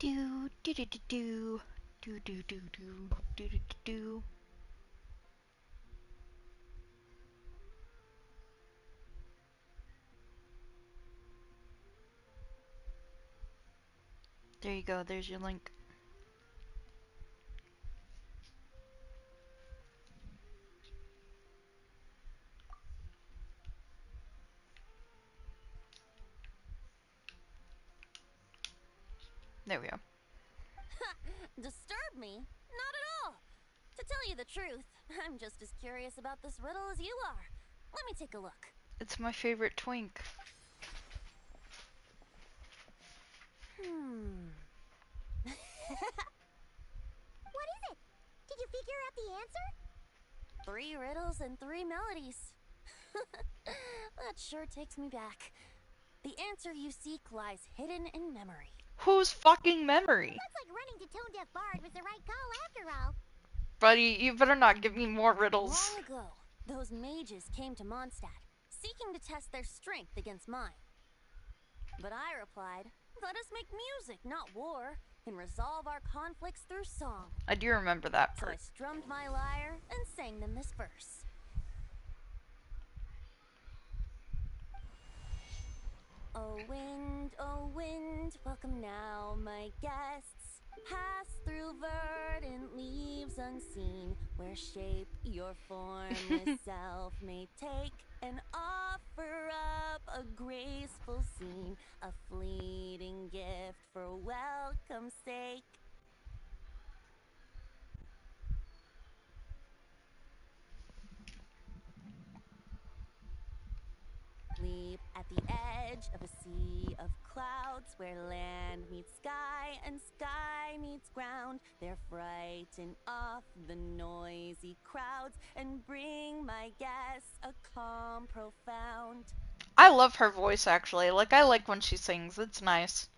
Do do do do do do do do do do do do. There you go. There's your link. There we go. Disturb me? Not at all. To tell you the truth, I'm just as curious about this riddle as you are. Let me take a look. It's my favorite twink. What is it? Did you figure out the answer? 3 riddles and 3 melodies. That sure takes me back. The answer you seek lies hidden in memory. Whose fucking memory? Looks like running to Tone Deaf Bard was the right call after all. Buddy, you better not give me more riddles. Long ago, those mages came to Mondstadt, seeking to test their strength against mine. But I replied, let us make music, not war, and resolve our conflicts through song. I do remember that So I part. strummed my lyre and sang them this verse. Oh wind, welcome now, my guests. Pass through verdant leaves unseen, where shape your formless self may take, and offer up a graceful scene, a fleeting gift for welcome's sake. Leap at the edge of a sea of clouds, where land meets sky and sky meets ground. There frighten off the noisy crowds and bring my guests a calm profound. I love her voice actually. Like, I like when she sings. It's nice.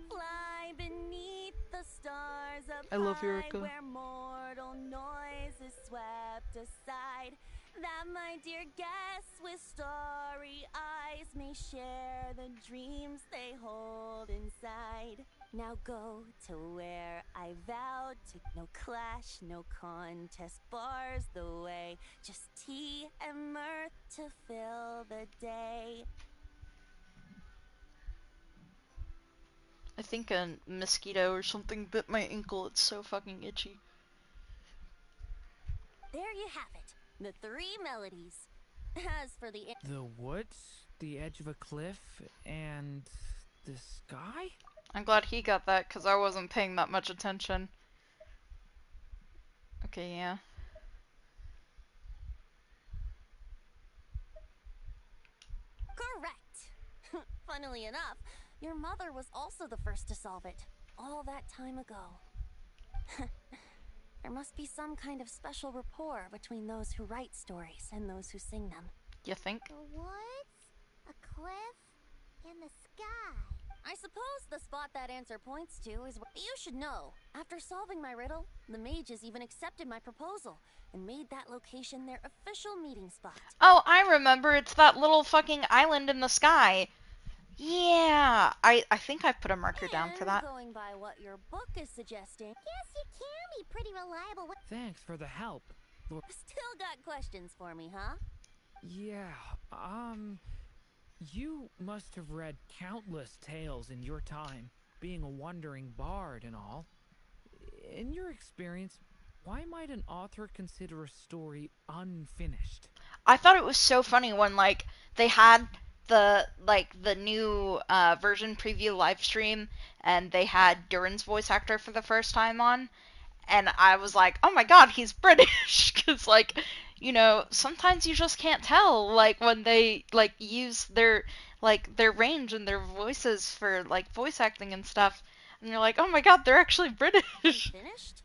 Fly beneath the stars up I love high, Erica. where mortal noise is swept aside, that my dear guests with starry eyes may share the dreams they hold inside. Now go to where I vowed to. No clash, no contest bars the way, just tea and mirth to fill the day. I think a mosquito or something bit my ankle. It's so fucking itchy. There you have it, the 3 melodies. As for the woods, the edge of a cliff, and the sky? I'm glad he got that, because I wasn't paying that much attention. Okay, yeah. Correct! Funnily enough, your mother was also the first to solve it, all that time ago. There must be some kind of special rapport between those who write stories and those who sing them. You think? The woods, a cliff, and the sky. I suppose the spot that answer points to is where you should know. After solving my riddle, the mages even accepted my proposal and made that location their official meeting spot. Oh, I remember. It's that little fucking island in the sky. Yeah. I think I put a marker down for that. Going by what your book is suggesting, guess you can be pretty reliable. Thanks for the help. Still got questions for me, huh? Yeah, you must have read countless tales in your time, being a wandering bard and all. In your experience, why might an author consider a story unfinished? I thought it was so funny when, like, they had the new version preview live stream, and they had Durin's voice actor for the first time on, and I was like, oh my god, he's British, because, like, you know, sometimes you just can't tell, like, when they, like, use their range and their voices for, like, voice acting and stuff, and you're like, oh my god, they're actually British. Finished?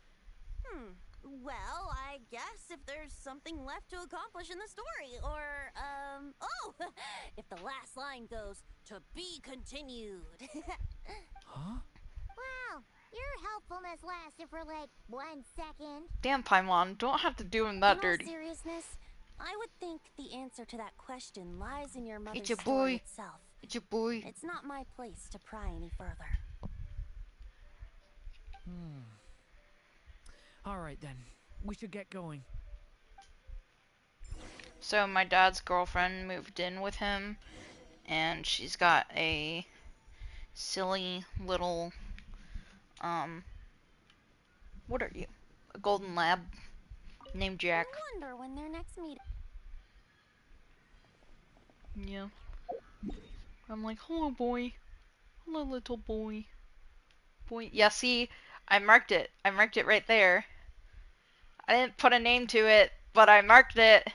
Well, I guess if there's something left to accomplish in the story, or, if the last line goes, to be continued. Huh? Wow, your helpfulness lasted for like 1 second. Damn, Paimon, don't have to do him that dirty. In all seriousness, I would think the answer to that question lies in your mother's It's your story boy. itself. It's your boy. It's not my place to pry any further. Alright then. We should get going. So my dad's girlfriend moved in with him, and she's got a silly little, what are you? A golden lab named Jack. Wonder when their next meeting. Yeah. I'm like, hello, boy. Hello, little boy. Boy. Yeah, see, I marked it. I marked it right there. I didn't put a name to it, but I marked it.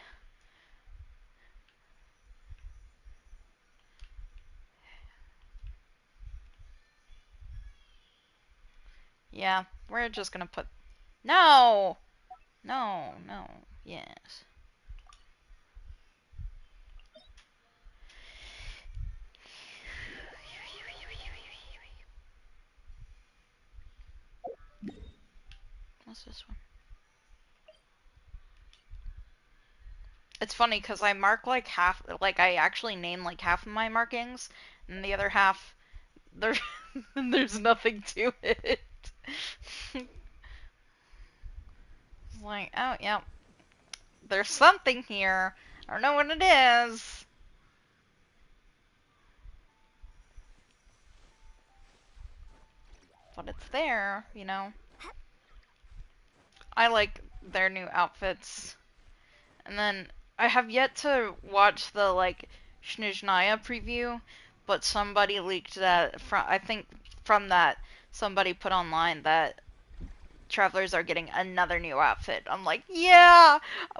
Yeah, we're just gonna put... No! No, no, yes. What's this one? It's funny because I mark like half, like I actually name like half of my markings, and the other half, there, there's nothing to it. It's like, oh, yeah, there's something here. I don't know what it is, but it's there, you know. I like their new outfits. And then I have yet to watch the like Snezhnaya preview, but somebody leaked that from, I think from that somebody put online that travelers are getting another new outfit. I'm like, yeah,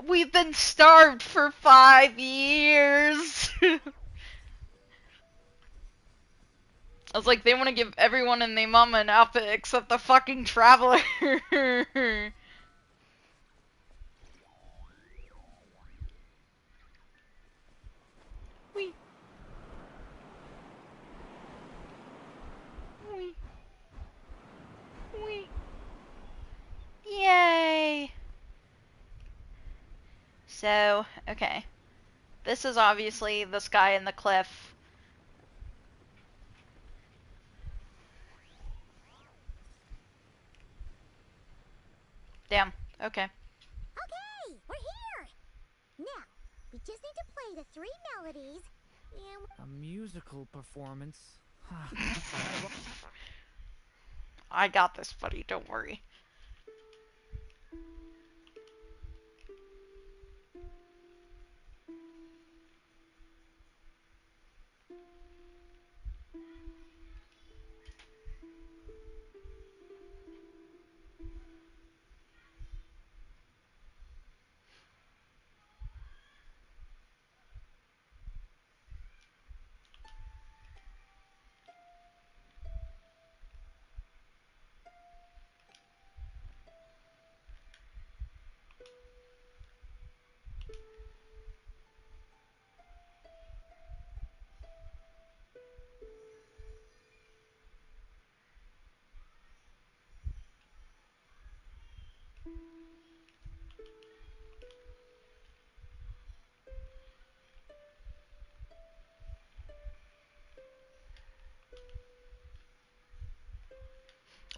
we've been starved for 5 years. I was like, they want to give everyone and their mama an outfit except the fucking traveler. Wee. Wee. Wee. Yay! So, okay. This is obviously the sky and the cliff. Damn. Okay. Okay, we're here! Now, we just need to play the 3 melodies, and... A musical performance. I got this, buddy. Don't worry.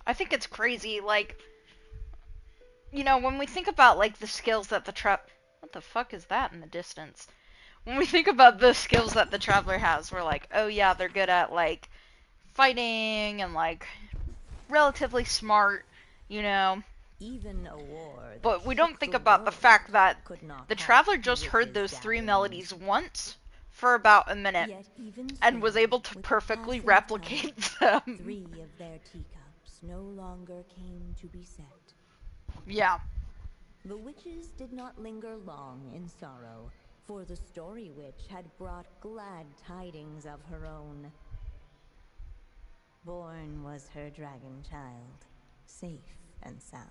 I think it's crazy, like, you know, when we think about, like, the skills that the What the fuck is that in the distance? When we think about the skills that the Traveler has, we're like, oh yeah, they're good at, like, fighting and, like, relatively smart, you know. Even a war that But we don't shook think the about the world fact that could not the halt Traveler the just heard witches' those 3 gatherings. melodies once for about a minute Yet even and was so, able to with the perfectly passing replicate time, them. 3 of their teacups no longer came to be set. Yeah. The witches did not linger long in sorrow, for the Story Witch had brought glad tidings of her own. Born was her dragon child, safe and sound.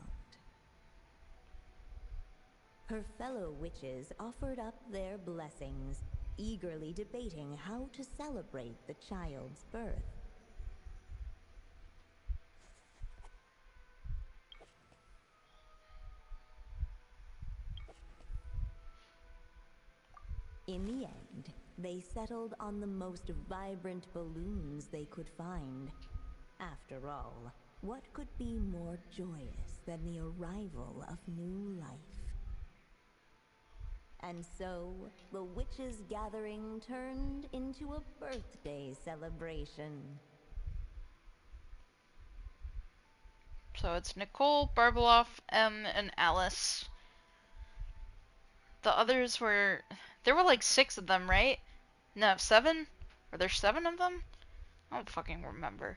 Her fellow witches offered up their blessings, eagerly debating how to celebrate the child's birth. In the end, they settled on the most vibrant balloons they could find. After all, what could be more joyous than the arrival of new life? And so, the witches' gathering turned into a birthday celebration. So it's Nicole, Barbeloff, Em, and Alice. The others were... There were like 6 of them, right? No, 7? Were there 7 of them? I don't fucking remember.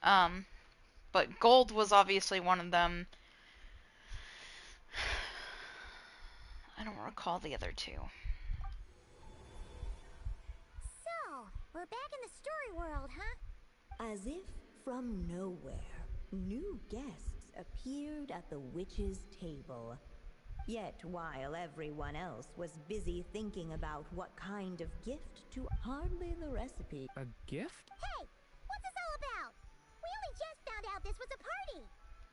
But Gold was obviously one of them. I don't recall the other 2. So, we're back in the story world, huh? As if from nowhere, new guests appeared at the witches' table. Yet while everyone else was busy thinking about what kind of gift to hardly the recipe. A gift? Hey, what's this all about? We only just found out this was a party.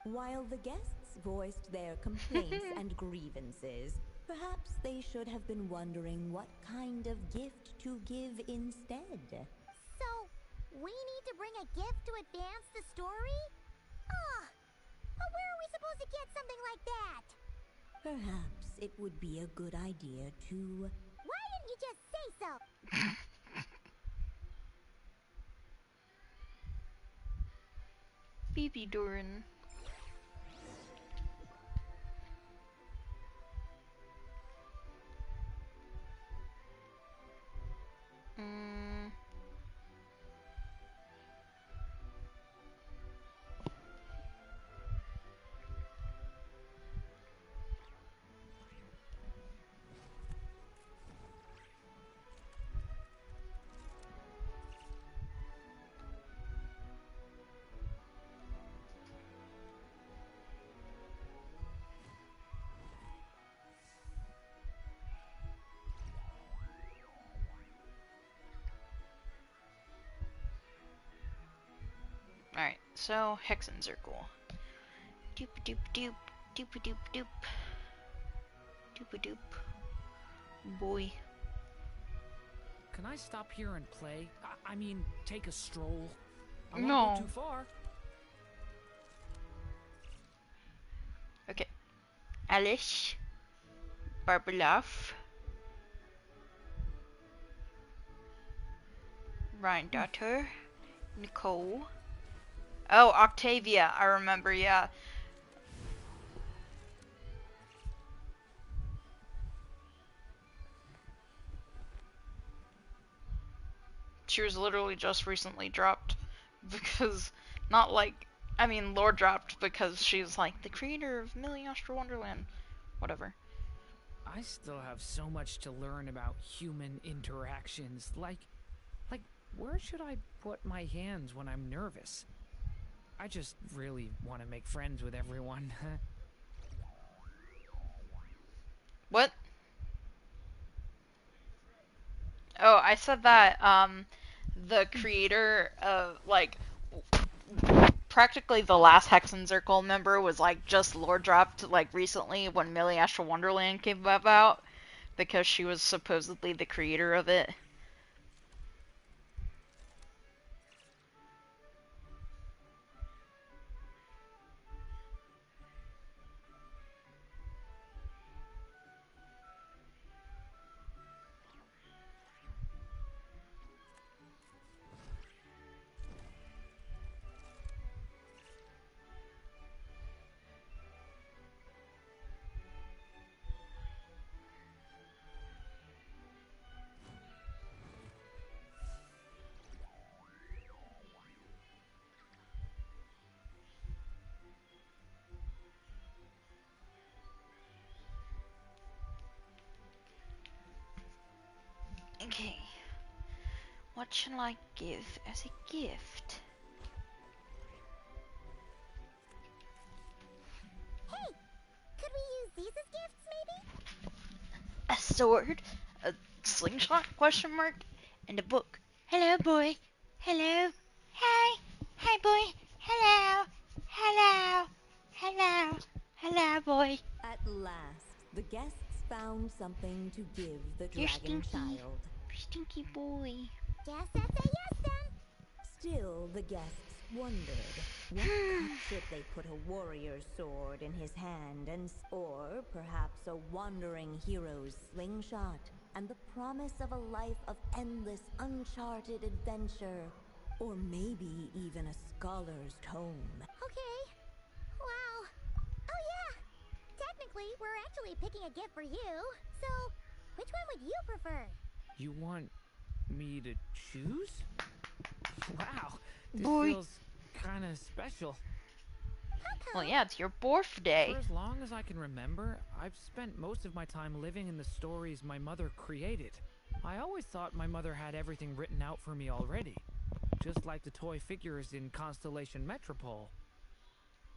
While the guests voiced their complaints and grievances, perhaps they should have been wondering what kind of gift to give instead. So, we need to bring a gift to advance the story? But where are we supposed to get something like that? Perhaps it would be a good idea to... Why didn't you just say so? Baby Doran. Alright, so Hexen Circle. Doop doop doop. Doop doop doop. Doop doop. Boy. Can I stop here and play? I mean, take a stroll. I No. won't go too far. Okay. Alice. Barbeloff. Ryan Daughter. Nicole. Oh, Octavia. I remember, yeah. She was literally just recently dropped. Because, not like, I mean, lore dropped because she's like the creator of Million Astro Wonderland. Whatever. I still have so much to learn about human interactions. Like, where should I put my hands when I'm nervous? I just really want to make friends with everyone. What? Oh, I said that, the creator of, like, practically the last Hexen Circle member was, like, just lore dropped, like, recently when Millie Astral Wonderland came about, because she was supposedly the creator of it. Okay. What shall I give as a gift? Hey, could we use these as gifts, maybe? A sword, a slingshot, question mark, and a book. Hello, boy. Hello. Hi. Hi, boy. Hello. Hello. Hello. Hello, boy. At last, the guests found something to give the You're dragon stinky. child. Stinky boy. Guess that's a yes then. Still, the guests wondered what should they put a warrior's sword in his hand or perhaps a wandering hero's slingshot and the promise of a life of endless uncharted adventure, or maybe even a scholar's tome. Okay. Wow. Oh yeah. Technically, we're actually picking a gift for you. So, which one would you prefer? You want me to choose? Wow, this Boy. feels kind of special. Well, yeah, it's your birthday. For as long as I can remember, I've spent most of my time living in the stories my mother created. I always thought my mother had everything written out for me already, just like the toy figures in Constellation Metropole.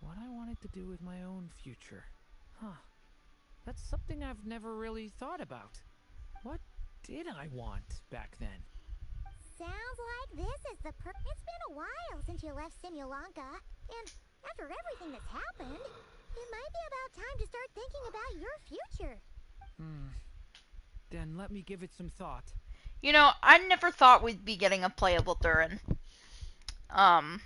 What I wanted to do with my own future. Huh. That's something I've never really thought about. What did I want back then? Sounds like this is the It's been a while since you left Simulanka, and after everything that's happened, it might be about time to start thinking about your future. Then let me give it some thought. You know, I never thought we'd be getting a playable Durin. And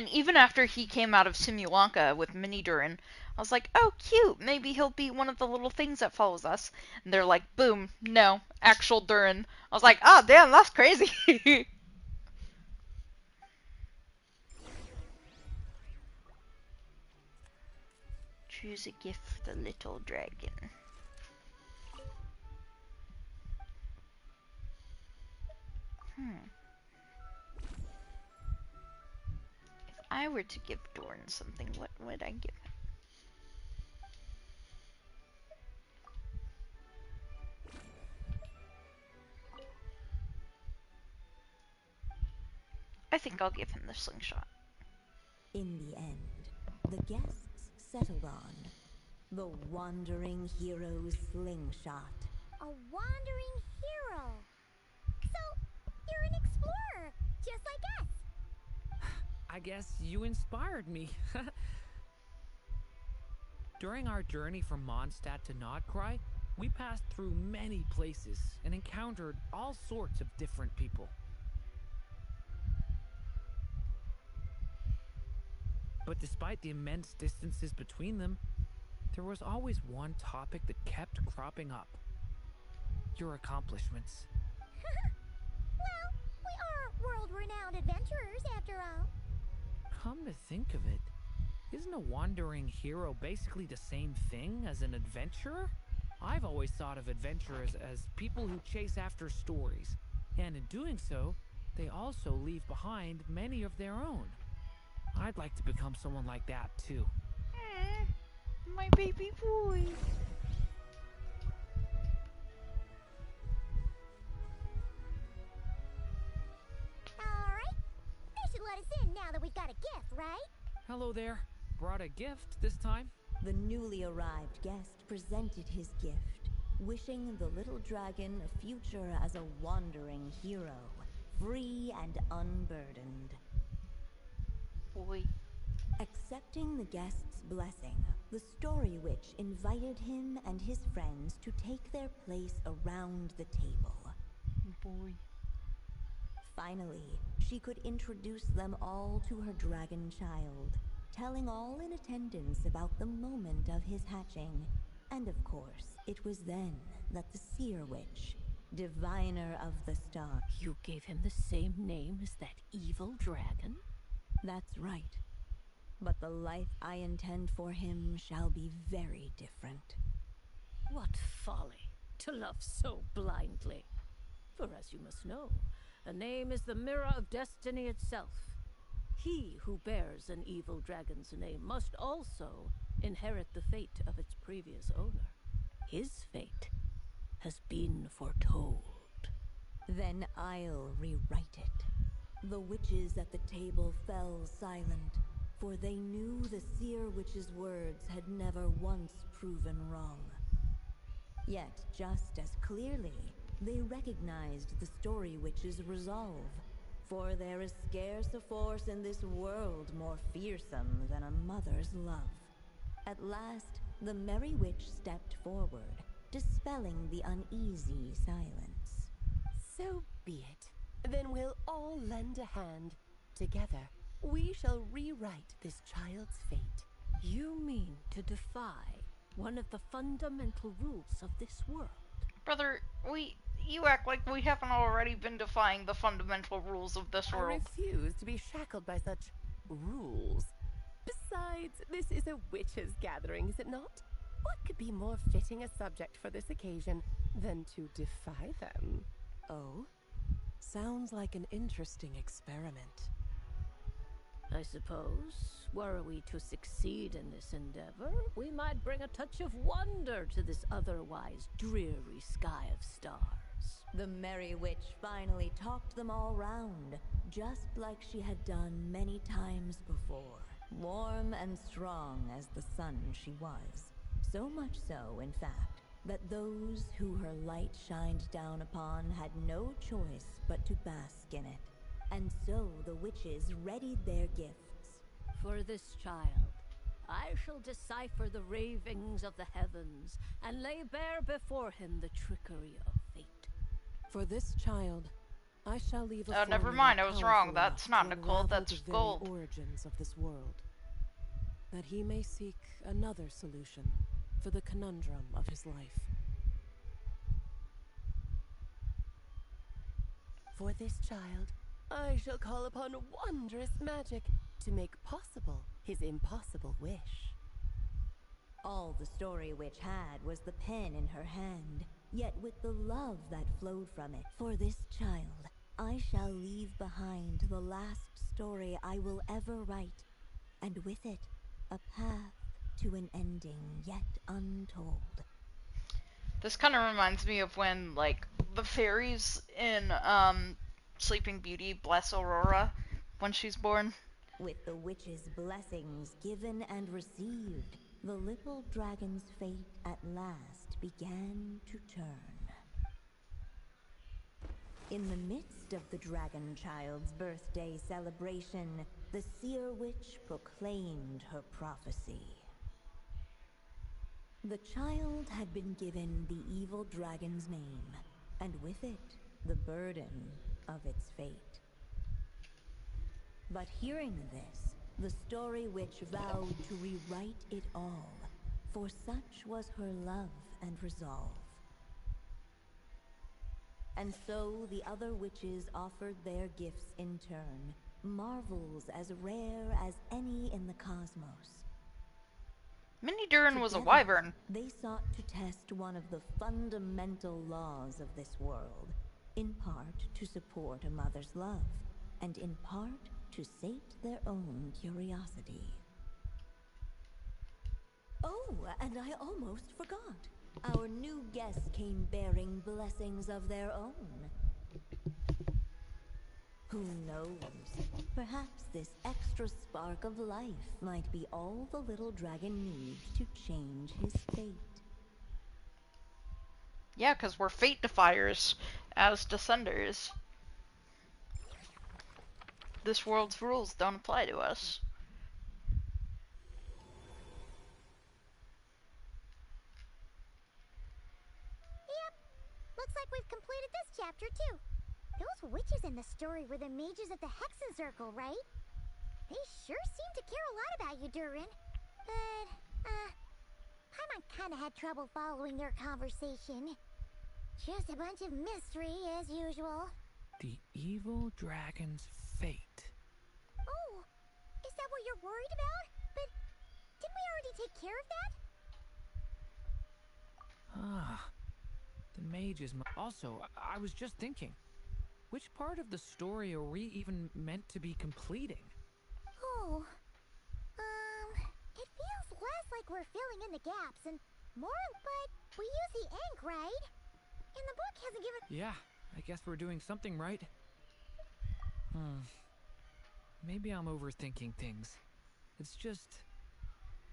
even after he came out of Simulanka with Mini Durin, I was like, oh, cute, maybe he'll be one of the little things that follows us. And they're like, boom, no, actual Durin. I was like, oh, damn, that's crazy. Choose a gift for the little dragon. If I were to give Doran something, what would I give him? I think I'll give him the slingshot. In the end, the guests settled on the Wandering Hero's slingshot. A wandering hero. So, you're an explorer, just like us. I guess you inspired me. During our journey from Mondstadt to Nod-Krai, we passed through many places and encountered all sorts of different people. But despite the immense distances between them, there was always one topic that kept cropping up. Your accomplishments. Well, we are world-renowned adventurers, after all. Come to think of it, isn't a wandering hero basically the same thing as an adventurer? I've always thought of adventurers as people who chase after stories, and in doing so, they also leave behind many of their own. I'd like to become someone like that too. My baby boy. Alright, they should let us in now that we've got a gift, right? Hello there. Brought a gift this time? The newly arrived guest presented his gift, wishing the little dragon a future as a wandering hero, free and unburdened. Boy. Accepting the guest's blessing, the Story Witch invited him and his friends to take their place around the table. Boy. Finally, she could introduce them all to her dragon child, telling all in attendance about the moment of his hatching. And of course, it was then that the Seer Witch, diviner of the stars... You gave him the same name as that evil dragon? That's right. But the life I intend for him shall be very different. What folly, to love so blindly. For as you must know, a name is the mirror of destiny itself. He who bears an evil dragon's name must also inherit the fate of its previous owner. His fate has been foretold. Then I'll rewrite it. The witches at the table fell silent, for they knew the Seer Witch's words had never once proven wrong. Yet, just as clearly, they recognized the Story Witch's resolve, for there is scarce a force in this world more fearsome than a mother's love. At last, the Merry Witch stepped forward, dispelling the uneasy silence. So be it. Then we'll all lend a hand. Together, we shall rewrite this child's fate. You mean to defy one of the fundamental rules of this world? Brother, you act like we haven't already been defying the fundamental rules of this I world. refuse to be shackled by such rules. Besides, this is a witches' gathering, is it not? What could be more fitting a subject for this occasion than to defy them? Oh? Sounds like an interesting experiment. I suppose, were we to succeed in this endeavor, we might bring a touch of wonder to this otherwise dreary sky of stars. The Merry Witch finally talked them all round, just like she had done many times before. Warm and strong as the sun she was. So much so, in fact, that those who her light shined down upon had no choice but to bask in it. And so the witches readied their gifts. For this child, I shall decipher the ravings of the heavens and lay bare before him the trickery of fate. For this child, I shall leave a Oh, never formula mind, I was wrong. powerful That's enough not to Nicole, unravel that's the very Gold. origins of this world, that he may seek another solution for the conundrum of his life. For this child, I shall call upon wondrous magic to make possible his impossible wish. All the Story Witch had was the pen in her hand, yet with the love that flowed from it. For this child, I shall leave behind the last story I will ever write, and with it, a path to an ending yet untold. This kind of reminds me of when, like, the fairies in Sleeping Beauty bless Aurora when she's born. With the witch's blessings given and received, the little dragon's fate at last began to turn. In the midst of the dragon child's birthday celebration, the seer witch proclaimed her prophecy. The child had been given the evil dragon's name, and with it, the burden of its fate. But hearing this, the Story Witch vowed to rewrite it all, for such was her love and resolve. And so the other witches offered their gifts in turn, marvels as rare as any in the cosmos. Minnie Durin was a Together, wyvern. they sought to test one of the fundamental laws of this world, in part to support a mother's love, and in part to sate their own curiosity. Oh, and I almost forgot. Our new guests came bearing blessings of their own. Who knows? Perhaps this extra spark of life might be all the little dragon needs to change his fate. Yeah, because we're fate defiers as descenders. This world's rules don't apply to us. Yep. Looks like we've completed this chapter too. Those witches in the story were the mages of the Hexen Circle, right? They sure seem to care a lot about you, Durin. But, Paimon kinda had trouble following their conversation. Just a bunch of mystery, as usual. The evil dragon's fate. Oh, is that what you're worried about? But didn't we already take care of that? Ah, the mages. Also, I was just thinking, which part of the story are we even meant to be completing? Oh, it feels less like we're filling in the gaps and more, but we use the ink, right? And the book hasn't given. Yeah, I guess we're doing something right. Maybe I'm overthinking things. It's just,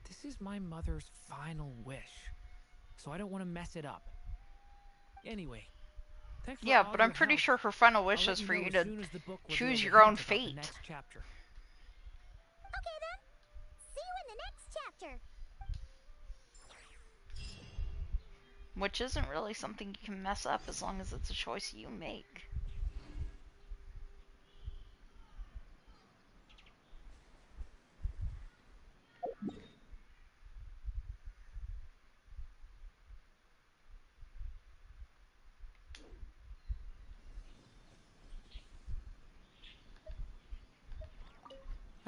this is my mother's final wish, so I don't want to mess it up. Anyway, thanks for Yeah, all but I'm your pretty help. sure her final I'll wish let is you for know you as to soon as the book choose reveals a your own hint about fate. the next chapter. Okay then. See you in the next chapter. Which isn't really something you can mess up as long as it's a choice you make.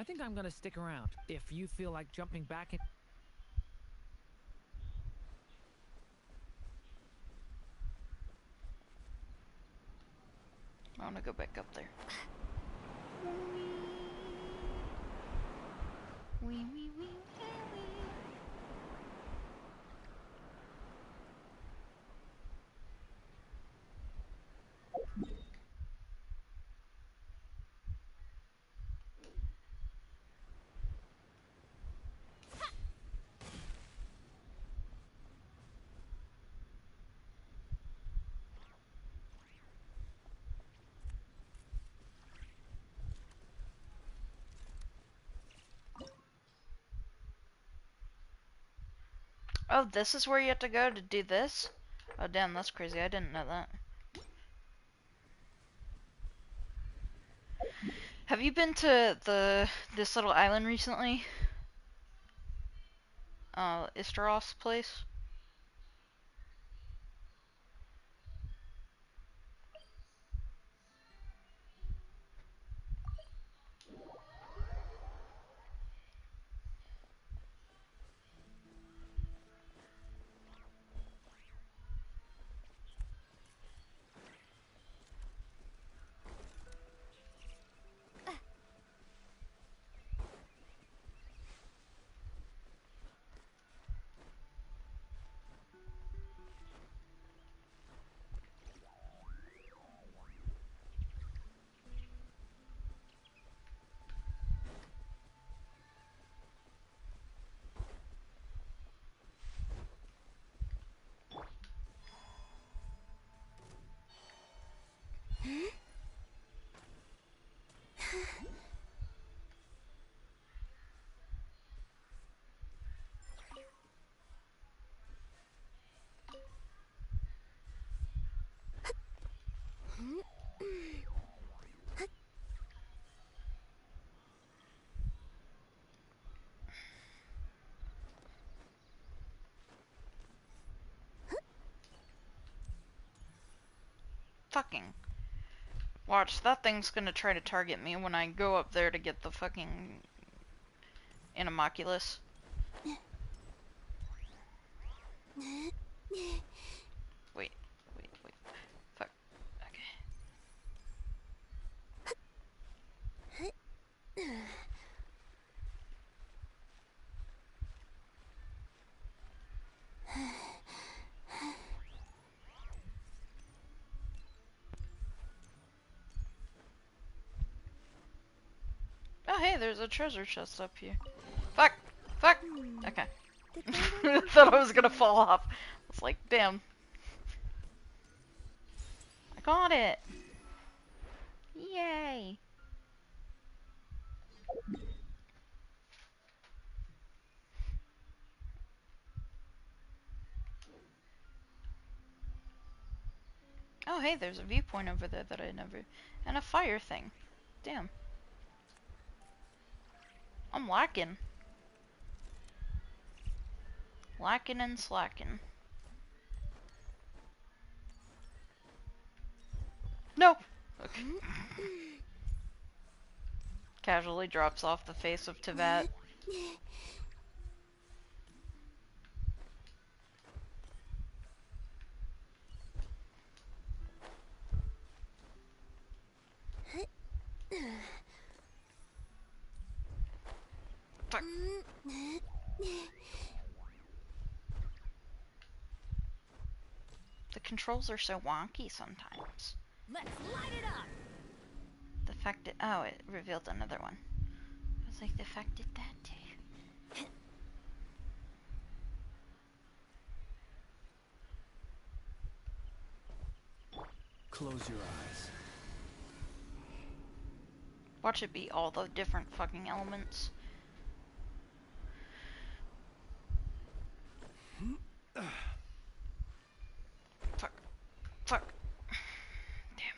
think I'm gonna stick around. If you feel like jumping back in. I want to go back up there. Wee, wee, wee, wee, wee. Oh, this is where you have to go to do this? Oh, damn, that's crazy. I didn't know that. Have you been to this little island recently? Isteros place? Fucking. Watch, that thing's gonna try to target me when I go up there to get the fucking Animoculus. Wait, wait. Fuck. Okay. Oh, hey, there's a treasure chest up here. Fuck! Fuck! Okay. Thought I was gonna fall off. I was like, damn. I got it! Yay! Oh, hey, there's a viewpoint over there that I never... And a fire thing. Damn. I'm lacking. Lacking and slacking. No! Okay. Casually drops off the face of Tevat. Fuck. The controls are so wonky sometimes. Let's light it up! The fact that... Oh, it revealed another one. I was like, the fact did that too. Close your eyes. Watch it be all the different fucking elements. Fuck. Fuck. Damn.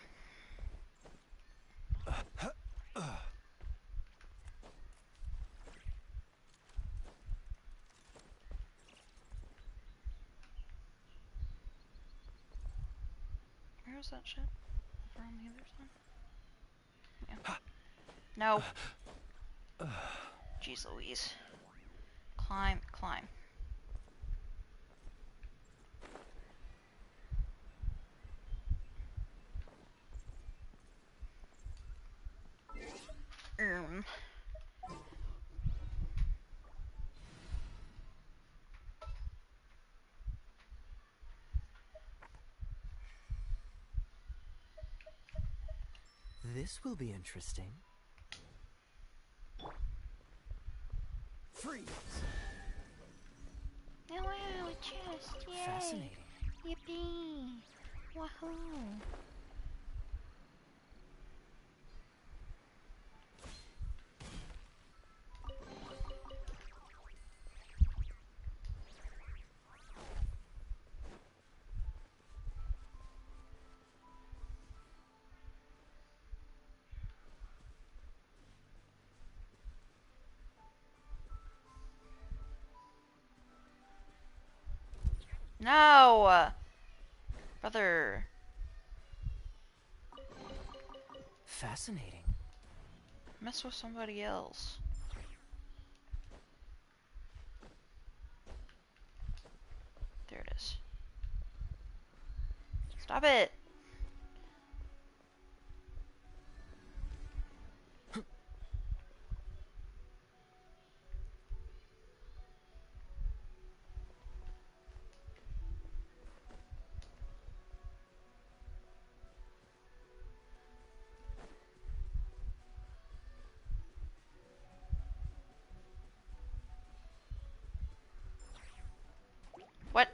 Where's that shit? Over on the other side? Yeah. No. Jeez Louise. Climb, climb. Um. This will be interesting. Freeze! Oh wow, chest, yay! Fascinating. Yippee! Wahoo! No! Brother. Fascinating. Mess with somebody else. There it is. Stop it! What?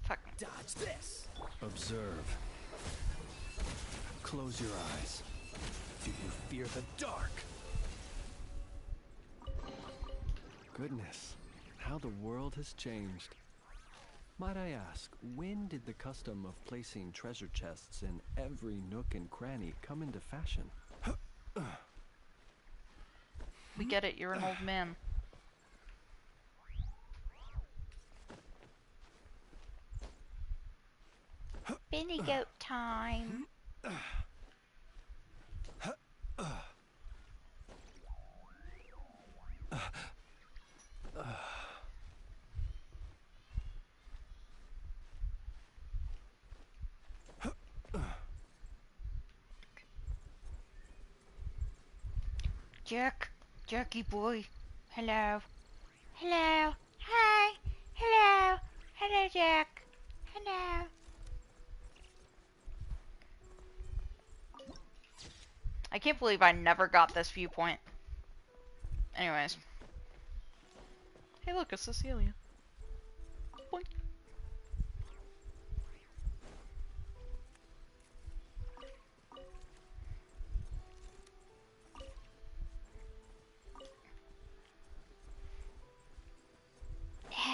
Fuck. Dodge this. Observe. Close your eyes. Do you fear the dark? Goodness, how the world has changed. Might I ask, when did the custom of placing treasure chests in every nook and cranny come into fashion? We get it, you're an old man. Benny goat time. Jackie boy. Hello. Hello. Hi. Hello. Hello, Jack. Hello. I can't believe I never got this viewpoint. Anyways. Hey, look, it's Cecilia. Boink.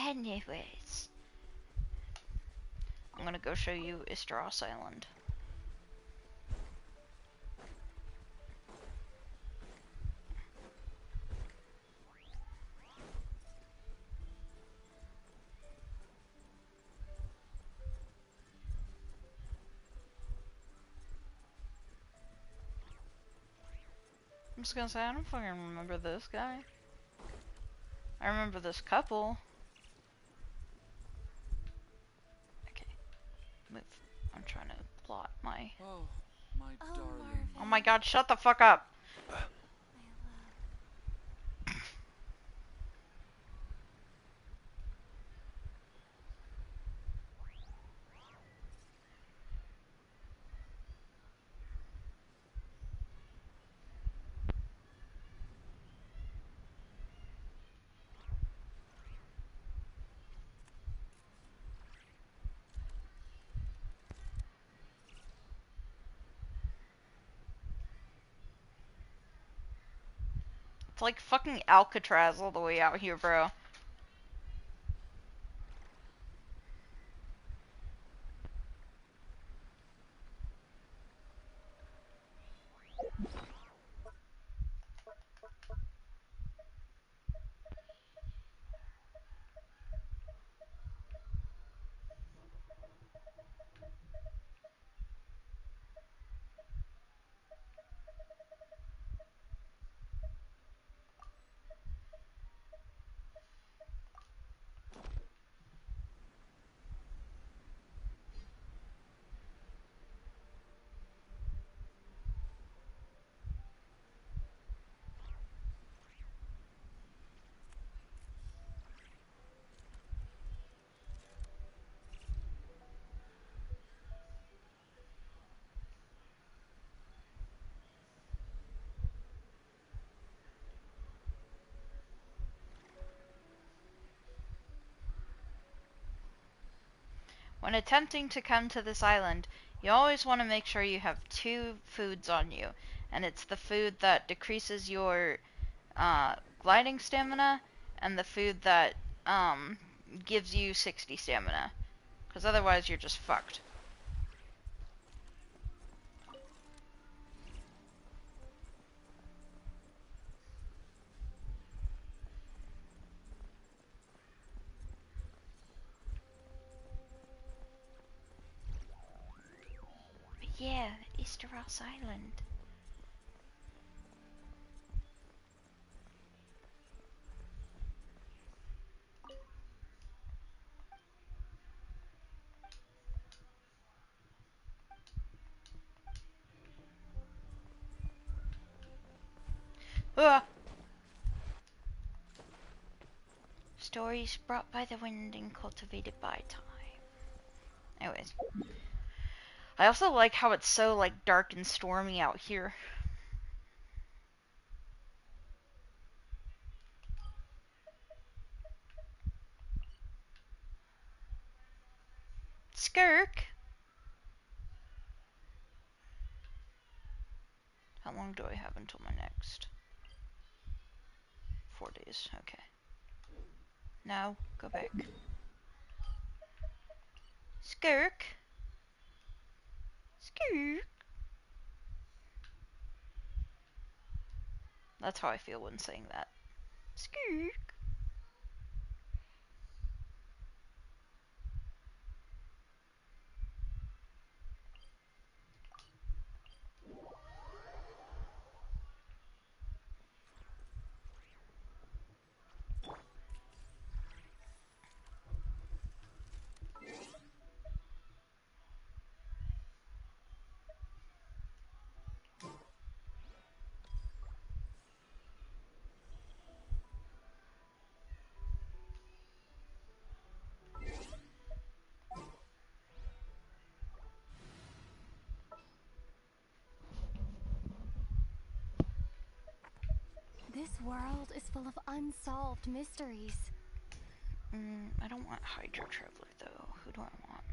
Anyways. I'm gonna go show you Istros Island. I'm just gonna say, I don't fucking remember this guy. I remember this couple. Okay, move. I'm trying to plot my... Oh, my darling. Oh my god, shut the fuck up! It's like fucking Alcatraz all the way out here, bro. When attempting to come to this island, you always want to make sure you have two foods on you, and it's the food that decreases your gliding stamina and the food that gives you 60 stamina, because otherwise you're just fucked. But yeah, Easteros Island. Ah! Stories brought by the wind and cultivated by time. Anyways. I also like how it's so, like, dark and stormy out here. Skirk! How long do I have until my next? 4 days, okay. Now, go back. Skirk! Skirk! That's how I feel when saying that. Skirk! This world is full of unsolved mysteries. I don't want Hydra Traveler, though. Who do I want?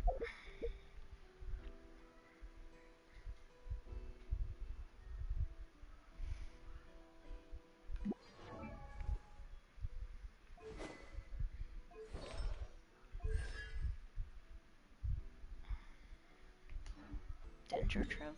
Danger Traveler?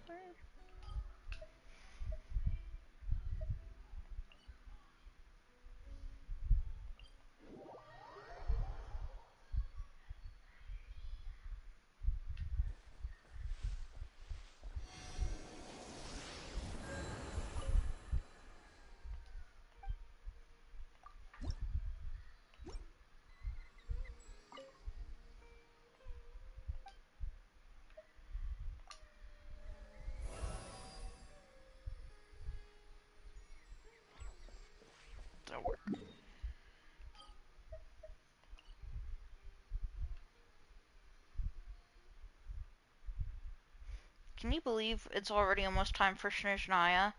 That'll work. Can you believe it's already almost time for Snezhnaya?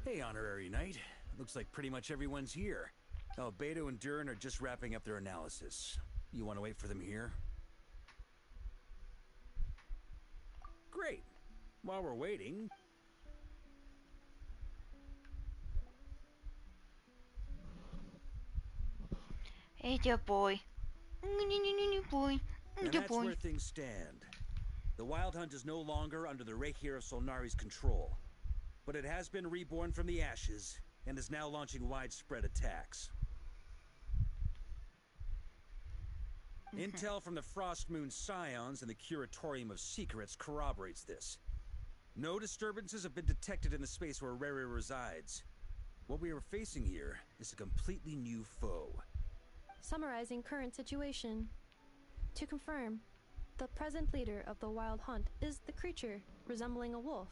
Hey, Honorary Knight. Looks like pretty much everyone's here. Oh, Beto and Durin are just wrapping up their analysis. You want to wait for them here? Great. While we're waiting... Hey there, boy. Boy. And There, that's boy. where things stand. The Wild Hunt is no longer under the Reykir of Solnari's control, but it has been reborn from the ashes and is now launching widespread attacks. Intel from the Frostmoon Scions and the Curatorium of Secrets corroborates this. No disturbances have been detected in the space where Rere resides. What we are facing here is a completely new foe. Summarizing current situation. To confirm, the present leader of the Wild Hunt is the creature resembling a wolf.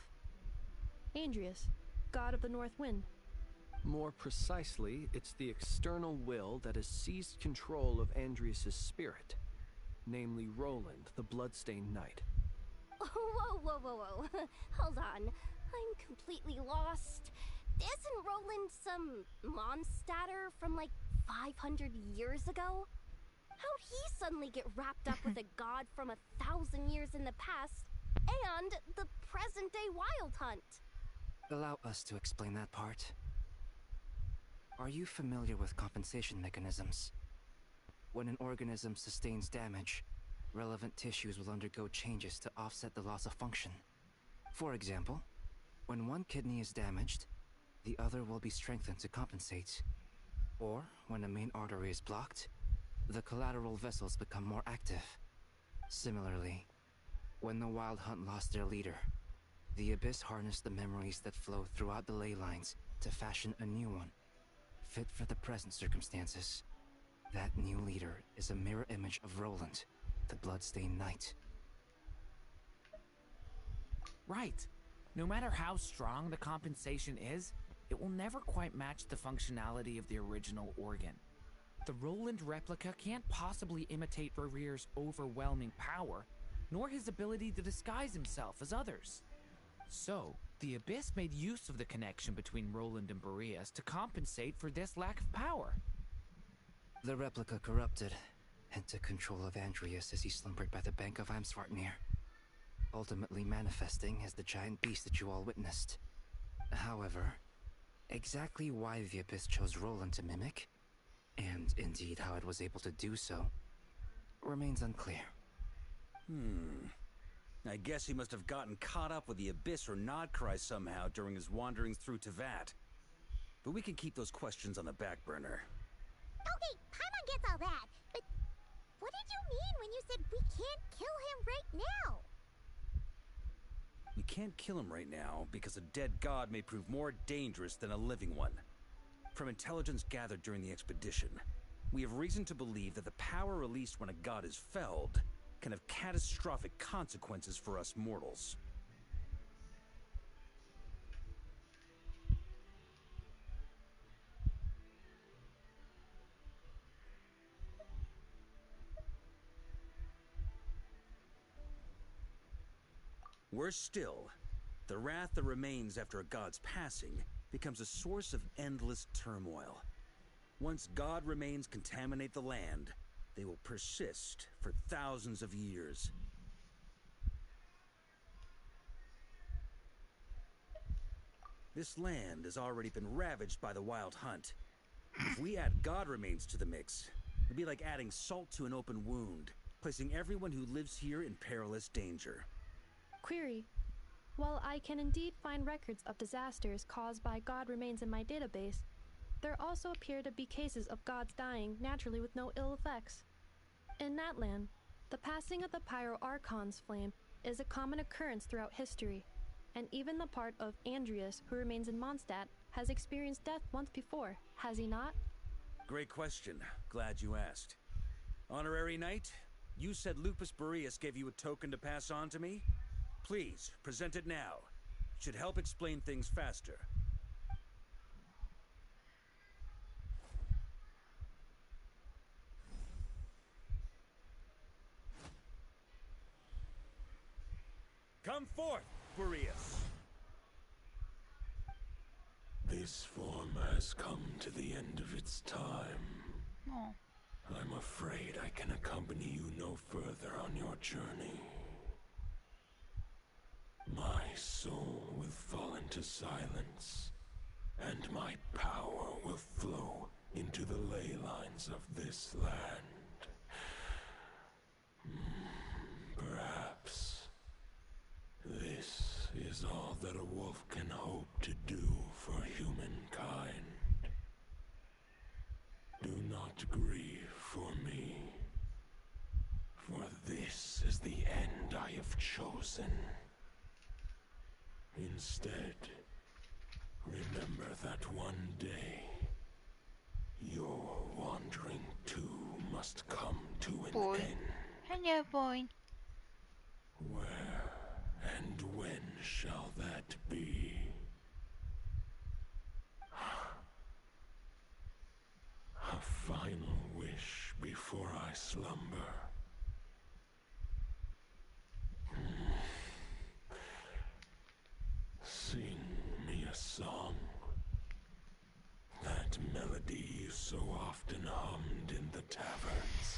Andrius, god of the North Wind. More precisely, it's the external will that has seized control of Andrius' spirit, namely Roland, the bloodstained knight. Whoa, whoa, whoa, whoa. Hold on. I'm completely lost. Isn't Roland some monstatter from like 500 years ago? How'd he suddenly get wrapped up with a god from 1,000 years in the past and the present day Wild Hunt? Allow us to explain that part. Are you familiar with compensation mechanisms? When an organism sustains damage, relevant tissues will undergo changes to offset the loss of function. For example, when one kidney is damaged, the other will be strengthened to compensate. Or, when a main artery is blocked, the collateral vessels become more active. Similarly, when the Wild Hunt lost their leader, the Abyss harnessed the memories that flow throughout the ley lines to fashion a new one, fit for the present circumstances. That new leader is a mirror image of Roland, the bloodstained knight. Right. No matter how strong the compensation is, it will never quite match the functionality of the original organ. The Roland replica can't possibly imitate Rere's overwhelming power, nor his ability to disguise himself as others. So, the Abyss made use of the connection between Roland and Boreas to compensate for this lack of power. The replica corrupted and took control of Andrius as he slumbered by the bank of Eimsvartnir, ultimately manifesting as the giant beast that you all witnessed. However, exactly why the Abyss chose Roland to mimic, and indeed how it was able to do so, remains unclear. I guess he must have gotten caught up with the Abyss or Nod-Krai somehow during his wanderings through Teyvat. But we can keep those questions on the back burner. Okay, Paimon gets all that, but what did you mean when you said we can't kill him right now? We can't kill him right now because a dead god may prove more dangerous than a living one. From intelligence gathered during the expedition, we have reason to believe that the power released when a god is felled can have catastrophic consequences for us mortals. Worse still, the wrath that remains after a god's passing becomes a source of endless turmoil. Once god remains contaminate the land, they will persist for thousands of years. This land has already been ravaged by the Wild Hunt. If we add god remains to the mix, it'd be like adding salt to an open wound, placing everyone who lives here in perilous danger. Query. While I can indeed find records of disasters caused by god remains in my database, there also appear to be cases of gods dying naturally with no ill effects. In that land, the passing of the Pyro-Archon's flame is a common occurrence throughout history, and even the part of Andrius who remains in Mondstadt has experienced death once before, has he not? Great question. Glad you asked. Honorary Knight, you said Lupus Boreas gave you a token to pass on to me? Please, present it now. Should help explain things faster. Come forth, Boreas. This form has come to the end of its time. Oh. I'm afraid I can accompany you no further on your journey. My soul will fall into silence, and my power will flow into the ley lines of this land. Perhaps this is all that a wolf can hope to do for humankind. Do not grieve for me, for this is the end I have chosen. Instead, remember that one day, your wandering too must come to an end. Hello, boy. Where and when shall that be? A final wish before I slumber. Sing me a song. That melody you so often hummed in the taverns.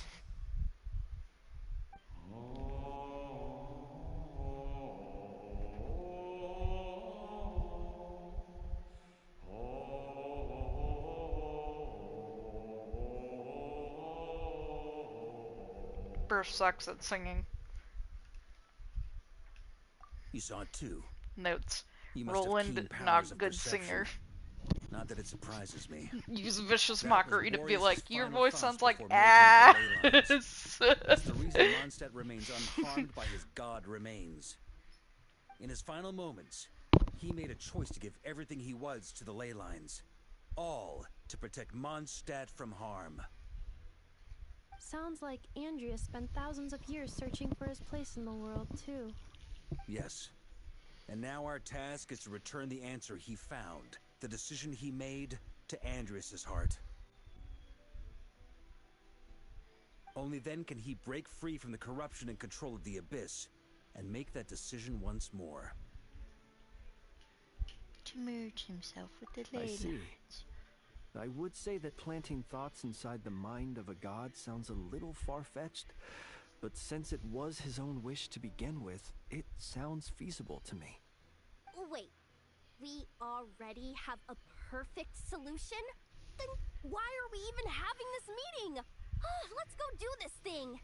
Burst sucks at singing. You saw it too. Notes. You must have Roland, keen powers not of good perception. singer. Not that it surprises me. Use vicious That was mockery to be Boreas' like, your final voice thoughts sounds like before merging with the ley lines. ass. It's the reason Mondstadt remains unharmed by his god remains. In his final moments, he made a choice to give everything he was to the ley lines. All to protect Mondstadt from harm. Sounds like Andreas spent thousands of years searching for his place in the world, too. Yes. And now our task is to return the answer he found, the decision he made, to Andreas' heart. Only then can he break free from the corruption and control of the Abyss, and make that decision once more. To merge himself with the ley I see. lines. I would say that planting thoughts inside the mind of a god sounds a little far-fetched, but since it was his own wish to begin with, it sounds feasible to me. Wait, we already have a perfect solution? Then why are we even having this meeting? Let's go do this thing!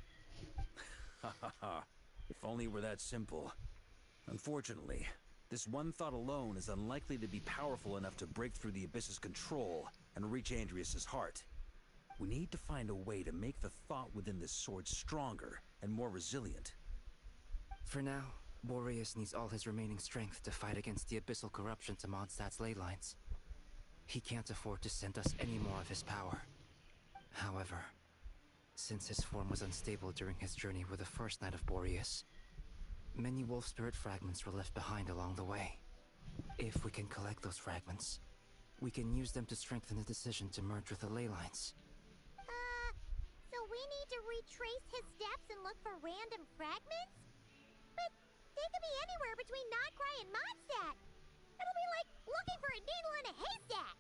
Ha ha ha. If only it were that simple. Unfortunately, this one thought alone is unlikely to be powerful enough to break through the Abyss's control and reach Andreas' heart. We need to find a way to make the thought within this sword stronger and more resilient. For now, Boreas needs all his remaining strength to fight against the abyssal corruption to Mondstadt's ley lines. He can't afford to send us any more of his power. However, since his form was unstable during his journey with the first night of Boreas, many wolf spirit fragments were left behind along the way. If we can collect those fragments, we can use them to strengthen the decision to merge with the ley lines. So we need to retrace his steps and look for random fragments? But they could be anywhere between Nod-Krai and Mondstadt. It'll be like looking for a needle in a haystack.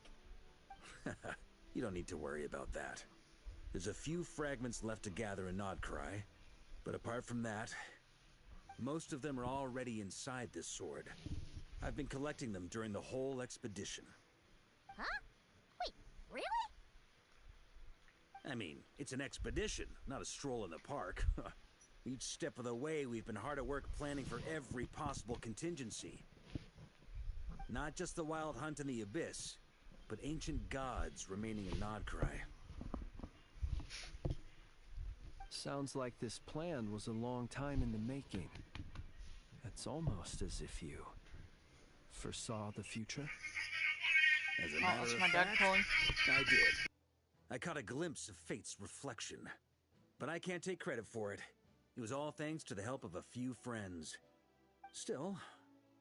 You don't need to worry about that. There's a few fragments left to gather in Nod-Krai, but apart from that, most of them are already inside this sword. I've been collecting them during the whole expedition. Huh? Wait, really? I mean, it's an expedition, not a stroll in the park. Each step of the way, we've been hard at work planning for every possible contingency. Not just the wild hunt in the Abyss, but ancient gods remaining in Nod-Krai. Sounds like this plan was a long time in the making. It's almost as if you foresaw the future. As a matter That's of my dog fact, pulling. I did. I caught a glimpse of fate's reflection, but I can't take credit for it. It was all thanks to the help of a few friends. Still,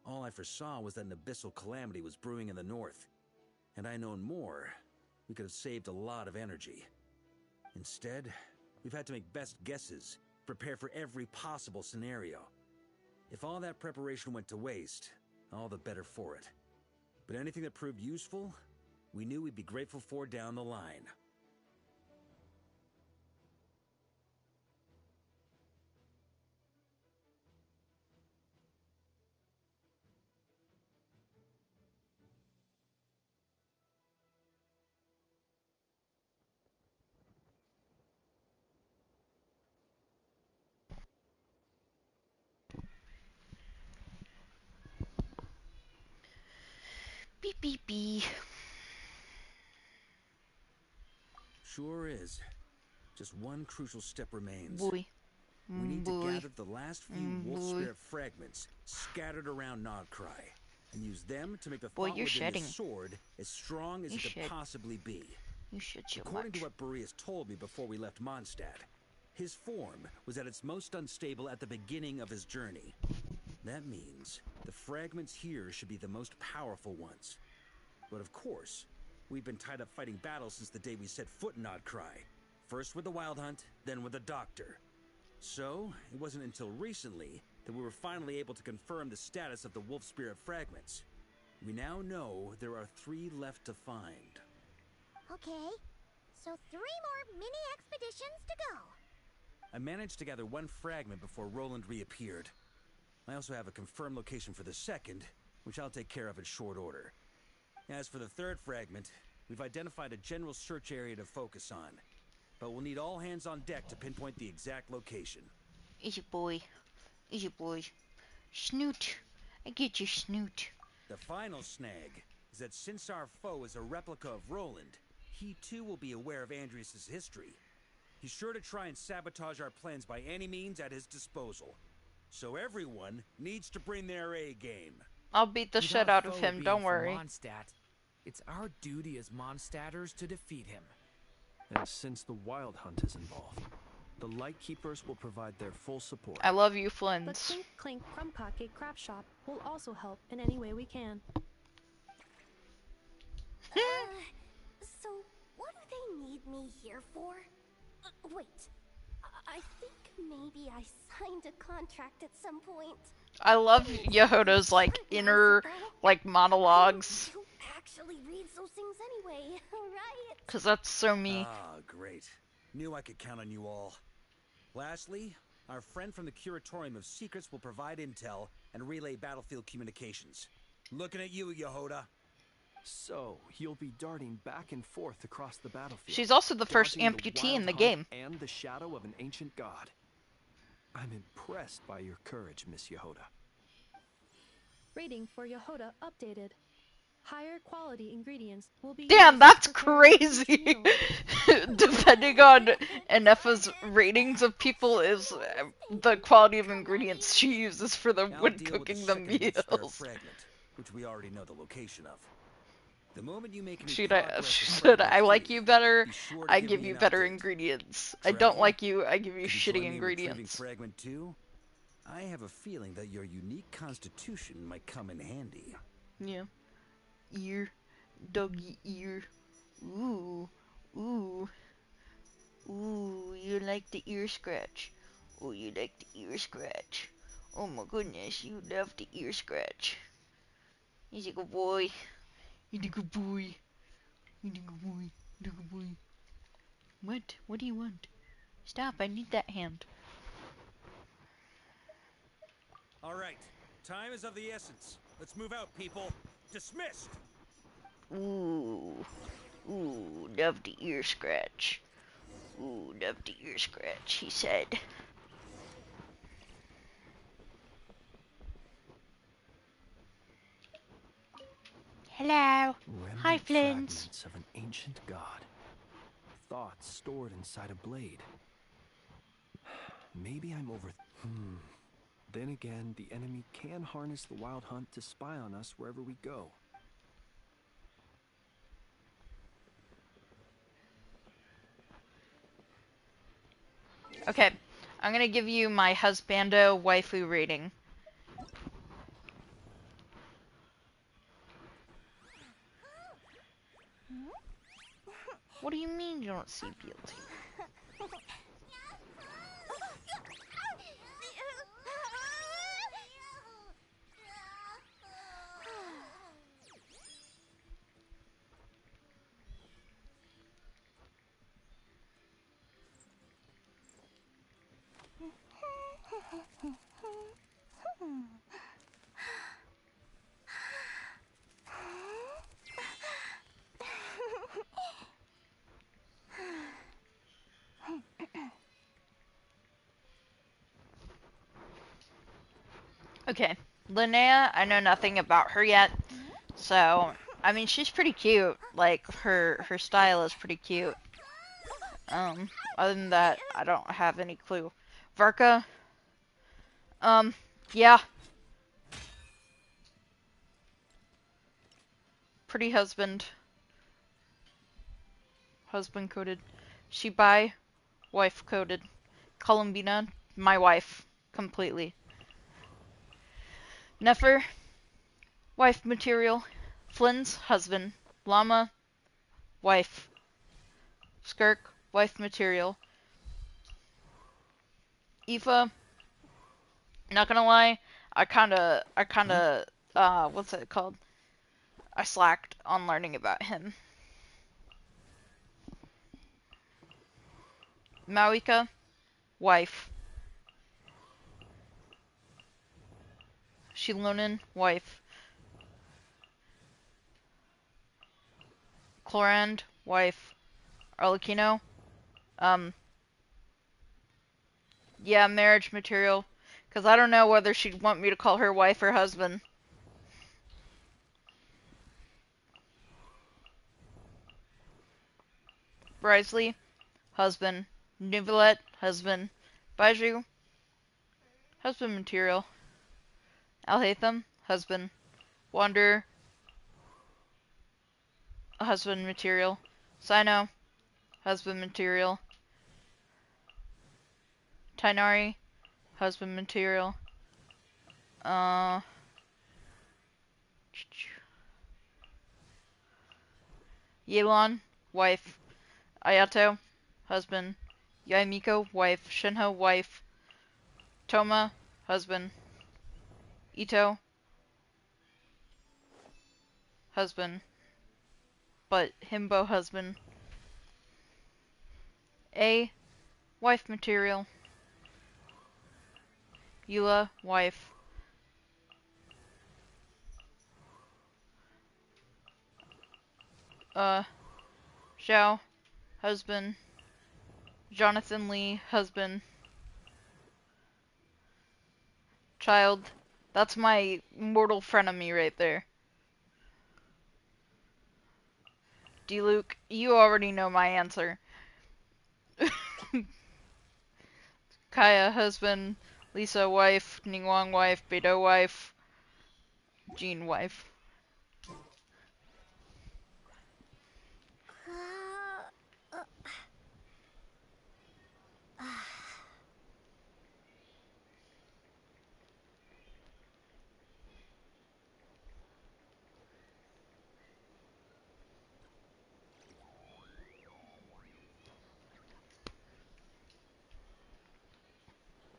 all I foresaw was that an abyssal calamity was brewing in the north. Had I known more, we could have saved a lot of energy. Instead, we've had to make best guesses, prepare for every possible scenario. If all that preparation went to waste, all the better for it. But anything that proved useful, we knew we'd be grateful for down the line. Beep beep beep. Sure is. Just one crucial step remains. Boy. We need to Boy. gather the last few wolf Boy. spirit fragments scattered around Nod-Krai. and use them to make the Boy, thought you're within shedding. this sword as strong as You it could should. possibly be. You should so According much. to what Boreas told me before we left Mondstadt, his form was at its most unstable at the beginning of his journey. That means the fragments here should be the most powerful ones. But of course, we've been tied up fighting battles since the day we set foot in Nod-Krai. First with the Wild Hunt, then with the Doctor. So, it wasn't until recently that we were finally able to confirm the status of the Wolf Spirit fragments. We now know there are 3 left to find. Okay, so 3 more mini expeditions to go. I managed to gather 1 fragment before Roland reappeared. I also have a confirmed location for the second, which I'll take care of in short order. As for the 3rd fragment, we've identified a general search area to focus on, but we'll need all hands on deck to pinpoint the exact location. Easy boy. Easy boy. Snoot. I get you, Snoot. The final snag is that since our foe is a replica of Roland, he too will be aware of Andrias' history. He's sure to try and sabotage our plans by any means at his disposal. So everyone needs to bring their A game. I'll beat the With shit our out of foe him, being don't from worry. Mondstadt, it's our duty as Mondstadters to defeat him. And since the Wild Hunt is involved, the Lightkeepers will provide their full support. I love you, The Flins. Clink Clink Crumbkake Crap Shop will also help in any way we can. So what do they need me here for? Wait, I think maybe I signed a contract at some point. I love Yehoda's like inner like monologues, Who actually reads those things anyway, right? cause that's so me. Ah, great. Knew I could count on you all. Lastly, our friend from the Curatorium of Secrets will provide intel and relay battlefield communications. Looking at you, Yehoda. So, you'll be darting back and forth across the battlefield. She's also the first dodging amputee Wild in the Hunt game. and the shadow of an ancient god. I'm impressed by your courage, Miss Yehoda. Rating for Yehoda updated. Higher quality ingredients will be Damn, used that's to prepare each crazy. meal. Depending on Enefa's ratings of people is the quality of ingredients she uses for them I'll when deal with the cooking the second Wolf Spirit meals. fragment, which we already know the location of. The moment you make any She progress said, with I fragment like 3, you better, be sure to I give give me you an better update. ingredients. I Trevor, don't like you, I give you could you shitty join me in retrieving ingredients. fragment 2? I have a feeling that your unique constitution might come in handy. Yeah. Ear. Doggy ear. Ooh. Ooh. Ooh, you like the ear scratch. Oh, you like the ear scratch. Oh my goodness, you love the ear scratch. He's a good boy. He's a good boy. He's a good boy. He's a good boy. What? What do you want? Stop, I need that hand. All right, time is of the essence. Let's move out, people. Dismissed! Ooh. Ooh, love the ear scratch. Ooh, love the ear scratch, he said. Hello. Hi, Remnant Flins. fragments of an ancient god. Thoughts stored inside a blade. Maybe I'm over... Then again, the enemy can harness the Wild Hunt to spy on us wherever we go. Okay, I'm gonna give you my husbando waifu rating. What do you mean you don't see BLT? Okay, Linnea, I know nothing about her yet, so I mean she's pretty cute. Like her style is pretty cute. Other than that, I don't have any clue. Varka, yeah. Pretty husband. Husband coded. Shibai, wife coded. Columbina, my wife. Completely. Nefer, wife material. Flynn's husband. Llama, wife. Skirk, wife material. Aoife, not gonna lie, what's it called? I slacked on learning about him. Mauika, wife. Shilonin, wife. Clorand, wife. Arlecchino, yeah, marriage material. Because I don't know whether she'd want me to call her wife or husband. Brisley, husband. Nuvolette, husband. Baiju, husband material. Alhaitham, husband. Wanderer, husband material. Sino, husband material. Tainari, husband material. Yelan, wife. Ayato, husband. Yaimiko, wife. Shinho, wife. Toma, husband. Ito, husband. But himbo, husband. A, wife material. Eula, wife. Zhao, husband. Jonathan Lee, husband. Child. That's my mortal frenemy right there. D-Luke, you already know my answer. Kaya, husband. Lisa, wife. Ningguang, wife. Beidou, wife. Jean, wife.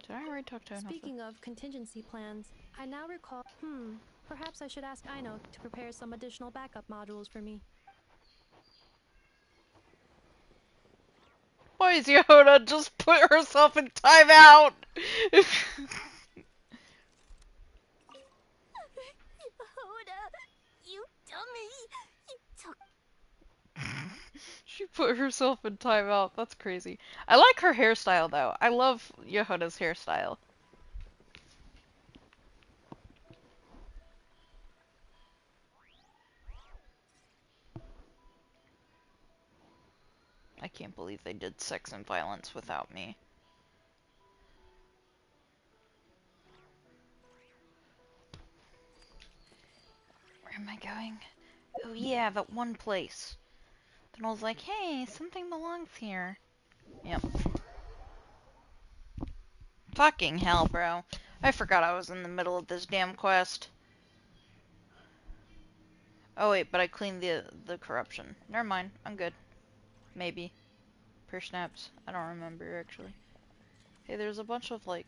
Did I already talk to enough? Speaking of contingency plans, I now recall. Perhaps I should ask Aino to prepare some additional backup modules for me. Why is Yoda just put herself in timeout? Yoda, you dummy! You took. She put herself in timeout. That's crazy. I like her hairstyle though. I love Yehuda's hairstyle. I can't believe they did sex and violence without me. Where am I going? Oh yeah, that one place. Then I was like, hey, something belongs here. Yep. Fucking hell, bro. I forgot I was in the middle of this damn quest. Oh wait, but I cleaned the corruption. Never mind, I'm good. Maybe. Per snaps. I don't remember actually. Hey, there's a bunch of like,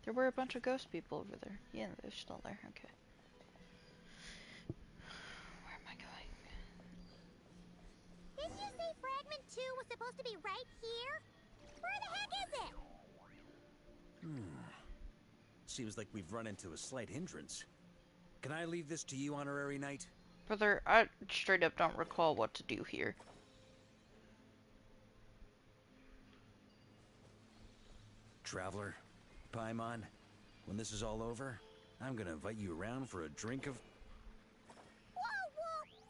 there were a bunch of ghost people over there. Yeah, they're still there. Okay. Where am I going? Didn't you say Fragment 2 was supposed to be right here? Where the heck is it? Seems like we've run into a slight hindrance. Can I leave this to you, Honorary Knight? Brother, I straight up don't recall what to do here. Traveler, Paimon, when this is all over, I'm gonna invite you around for a drink of... Whoa!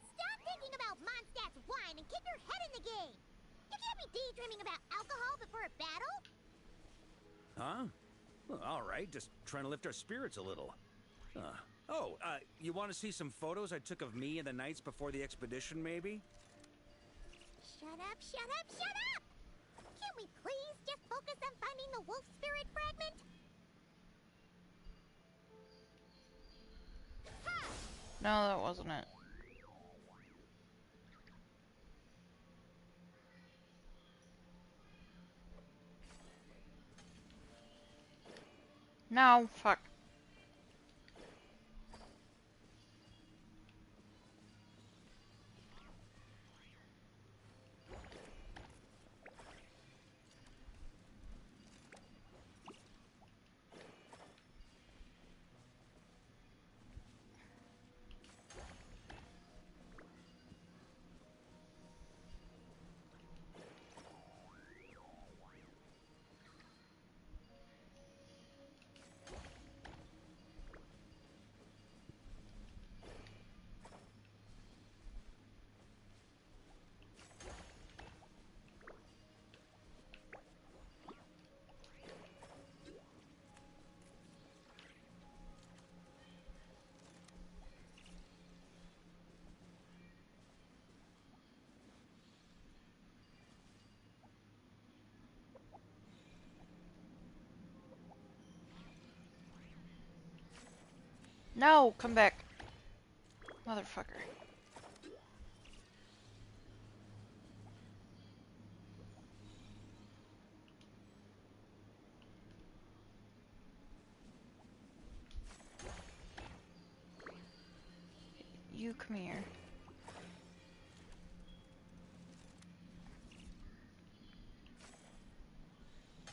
Stop thinking about Mondstadt's wine and keep your head in the game! You can't be daydreaming about alcohol before a battle! Huh? Well, alright, just trying to lift our spirits a little. Oh, you want to see some photos I took of me and the knights before the expedition, maybe? Shut up, shut up, shut up! Can't we please just focus on finding the wolf spirit fragment? No, that wasn't it. No, fuck. No, come back. Motherfucker. You come here.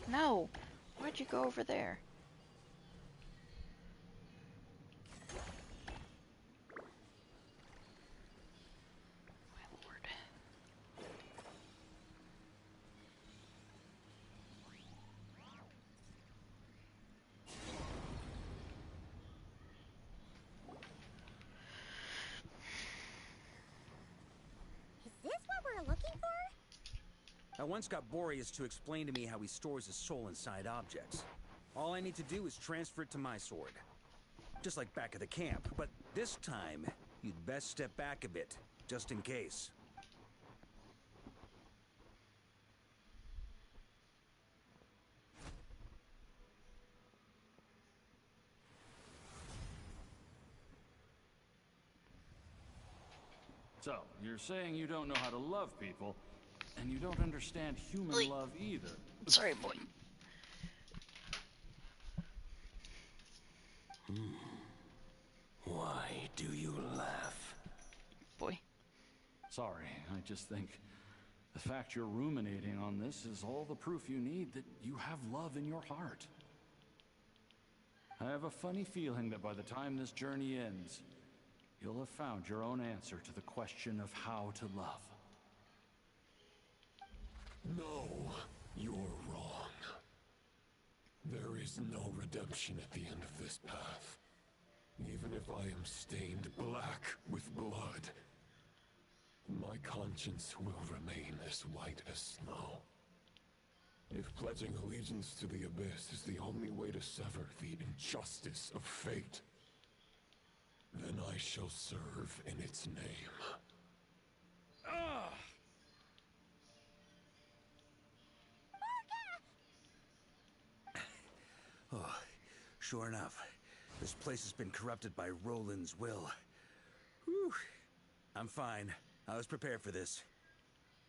No! Why'd you go over there? My lord. Is this what we're looking for? I once got Boreas to explain to me how he stores his soul inside objects. All I need to do is transfer it to my sword. Just like back at the camp, but this time, you'd best step back a bit, just in case. So, you're saying you don't know how to love people, and you don't understand human love either. Sorry, boy. Why do you laugh? Boy. Sorry, I just think the fact you're ruminating on this is all the proof you need that you have love in your heart. I have a funny feeling that by the time this journey ends, you'll have found your own answer to the question of how to love. No, you're wrong. There is no redemption at the end of this path. Even if I am stained black with blood, my conscience will remain as white as snow. If pledging allegiance to the Abyss is the only way to sever the injustice of fate, then I shall serve in its name. Oh, sure enough, this place has been corrupted by Roland's will. Whew. I'm fine. I was prepared for this.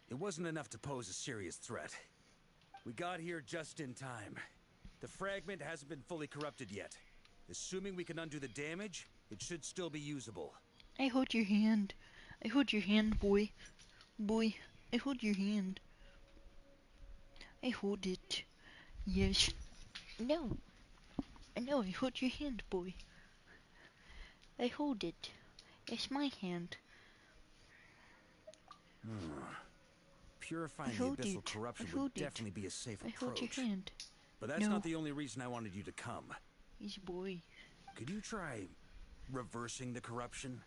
It wasn't enough to pose a serious threat. We got here just in time. The fragment hasn't been fully corrupted yet. Assuming we can undo the damage, it should still be usable. I hold your hand. I hold your hand, boy. Boy, I hold your hand. I hold it. Yes. No. No, I hold your hand, boy. I hold it. It's my hand. Purifying the abyssal corruption would definitely be a safe approach. I hold your hand. But that's not the only reason I wanted you to come. Yes, boy. Could you try reversing the corruption?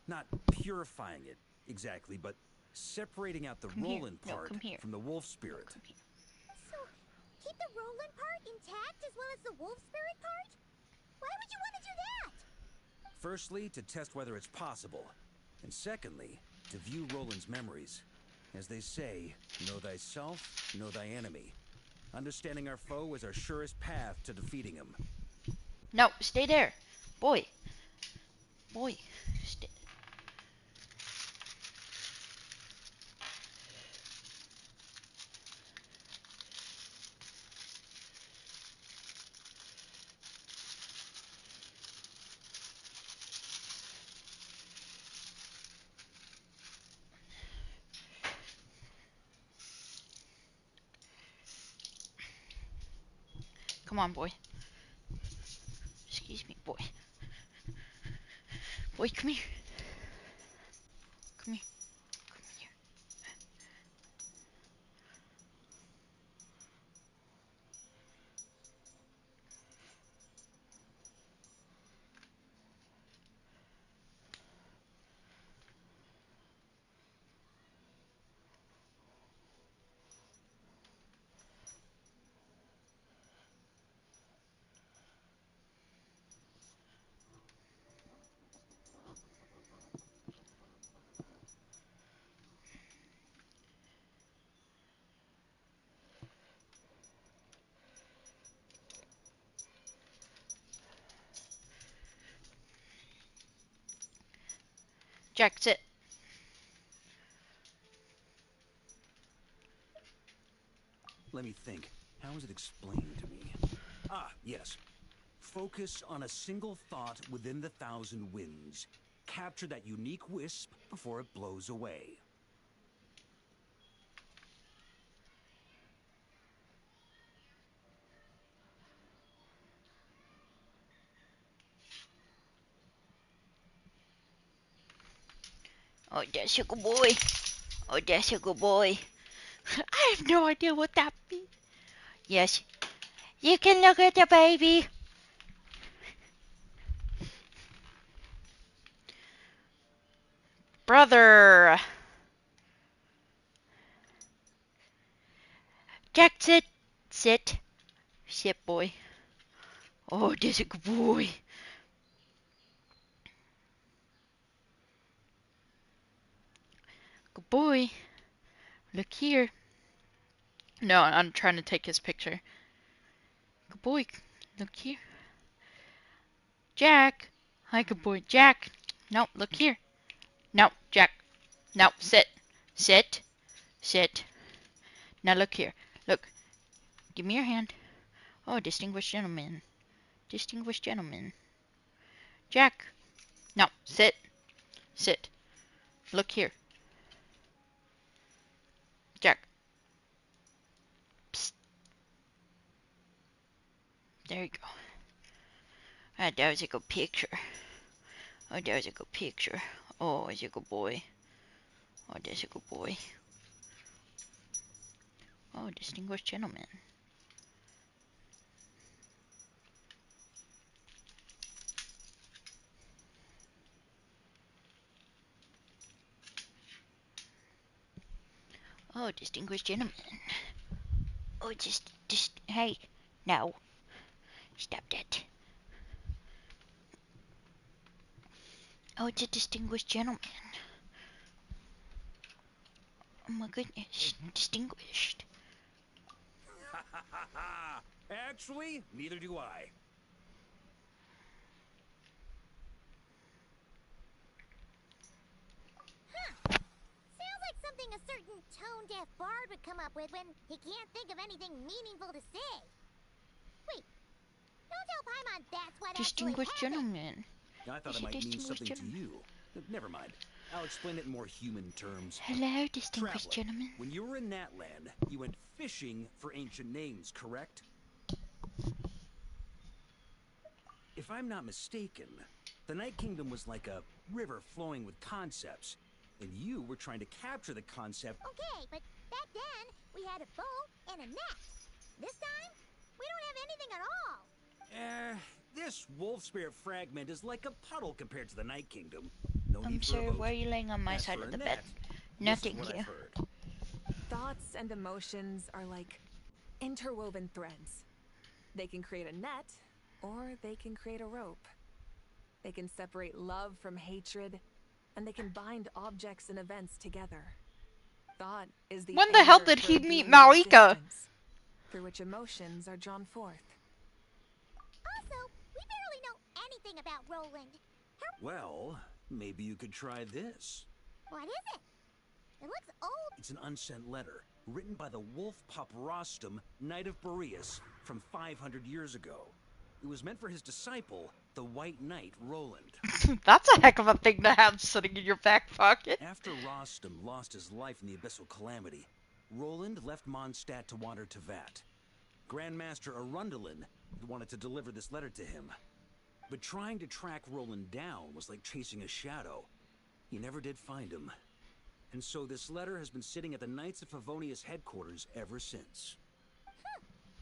Not purifying it, exactly, but separating out the Roland part from the wolf spirit. So, keep the Roland part intact as well as the wolf spirit part? Why would you want to do that? Firstly, to test whether it's possible. And secondly, to view Roland's memories. As they say, know thyself, know thy enemy. Understanding our foe is our surest path to defeating him. No, stay there. Boy. Boy. Come on, boy. Excuse me, boy. Boy, come here. Come here. Come here. Jack, sit. Let me think. How is it explained to me? Ah, yes. Focus on a single thought within the 1,000 winds. Capture that unique wisp before it blows away. Oh, that's a good boy. Oh, that's a good boy. I have no idea what that means. Yes. You can look at the baby. Brother. Jack, sit. Sit. Sit, boy. Oh, that's a good boy. Good boy. Look here. No, I'm trying to take his picture. Good boy. Look here. Jack. Hi, good boy. Jack. No, look here. No, Jack. No, sit. Sit. Sit. Now look here. Look. Give me your hand. Oh, distinguished gentleman. Distinguished gentleman. Jack. No, sit. Sit. Look here. Jack. Psst. There you go. Ah, that was a good picture. Oh, that was a good picture. Oh, that's a good boy. Oh, that's a good boy. Oh, distinguished gentleman. Oh, distinguished gentleman. Oh, just, hey, no. Stop that. Oh, it's a distinguished gentleman. Oh my goodness, distinguished. Ha ha ha ha! Actually, neither do I. Sounds like something a certain tone-deaf bard would come up with when he can't think of anything meaningful to say. Wait, don't tell Paimon that's what actually Distinguished happened. gentleman. I thought He's it a might mean distinguished something to gentleman. you. Never mind. I'll explain it in more human terms. Hello, distinguished Traveler, gentleman. when you were in Natland, you went fishing for ancient names, correct? If I'm not mistaken, the Night Kingdom was like a river flowing with concepts, and you were trying to capture the concept. Okay, but back then, we had a bow and a net. This time, we don't have anything at all. This wolf spirit fragment is like a puddle compared to the Night Kingdom. No I'm need for a sorry, boat. why are you laying on my As side for of a the net, bed? No, this is thank what you. I've heard. Thoughts and emotions are like interwoven threads. They can create a net, or they can create a rope. They can separate love from hatred, and they can bind objects and events together. Thought is the When the hell anchor did for he a meet being's Malika? existence, through which emotions are drawn forth. Also, we barely know anything about Roland. Well, maybe you could try this. What is it? It looks old. It's an unsent letter, written by the wolf pup Rostam, Knight of Boreas, from 500 years ago. It was meant for his disciple, the White Knight, Roland. That's a heck of a thing to have sitting in your back pocket. After Rostam lost his life in the Abyssal Calamity, Roland left Mondstadt to wander Teyvat. Grandmaster Arundel wanted to deliver this letter to him. But trying to track Roland down was like chasing a shadow. He never did find him. And so this letter has been sitting at the Knights of Favonius headquarters ever since.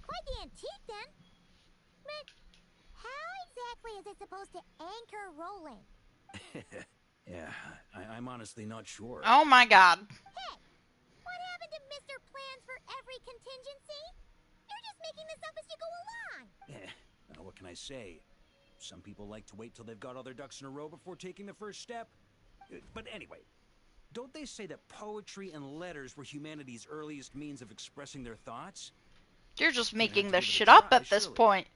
Quite the antique, then. But how exactly is it supposed to anchor Roland? Yeah, I'm honestly not sure. Oh my god. Hey, what happened to Mr. Plans for every contingency? You're just making this up as you go along. What can I say? Some people like to wait till they've got all their ducks in a row before taking the first step. But anyway, don't they say that poetry and letters were humanity's earliest means of expressing their thoughts? You're just making this this shit up at this point.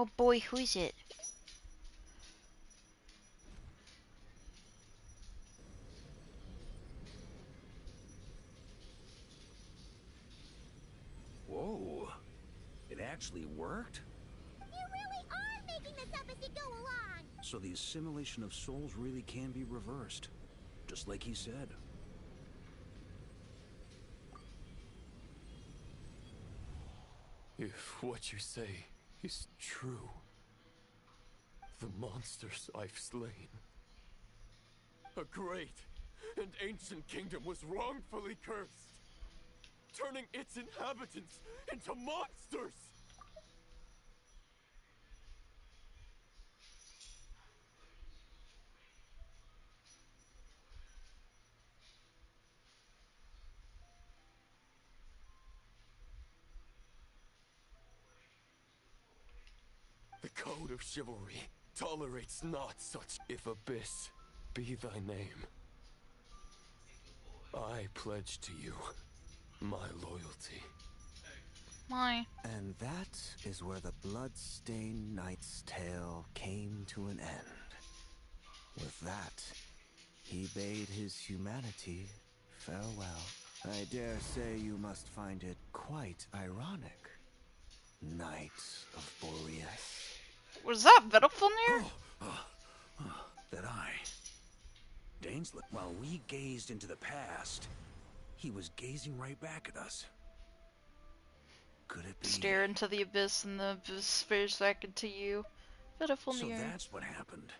Oh boy, who is it? Whoa, it actually worked? You really are making this up as you go along. So the assimilation of souls really can be reversed, just like he said. If what you say is true, the monsters I've slain, a great and ancient kingdom was wrongfully cursed, turning its inhabitants into monsters! The code of chivalry tolerates not such. If abyss be thy name, I pledge to you my loyalty. My. And that is where the blood-stained knight's tale came to an end. With that, he bade his humanity farewell. I dare say you must find it quite ironic, Knight of Boreas. Was that Vittlefenir? That I. Dainslet, while we gazed into the past, he was gazing right back at us. Could it be? Stare into the abyss and the abyss stares back into you. Vittlefenir. So that's what happened.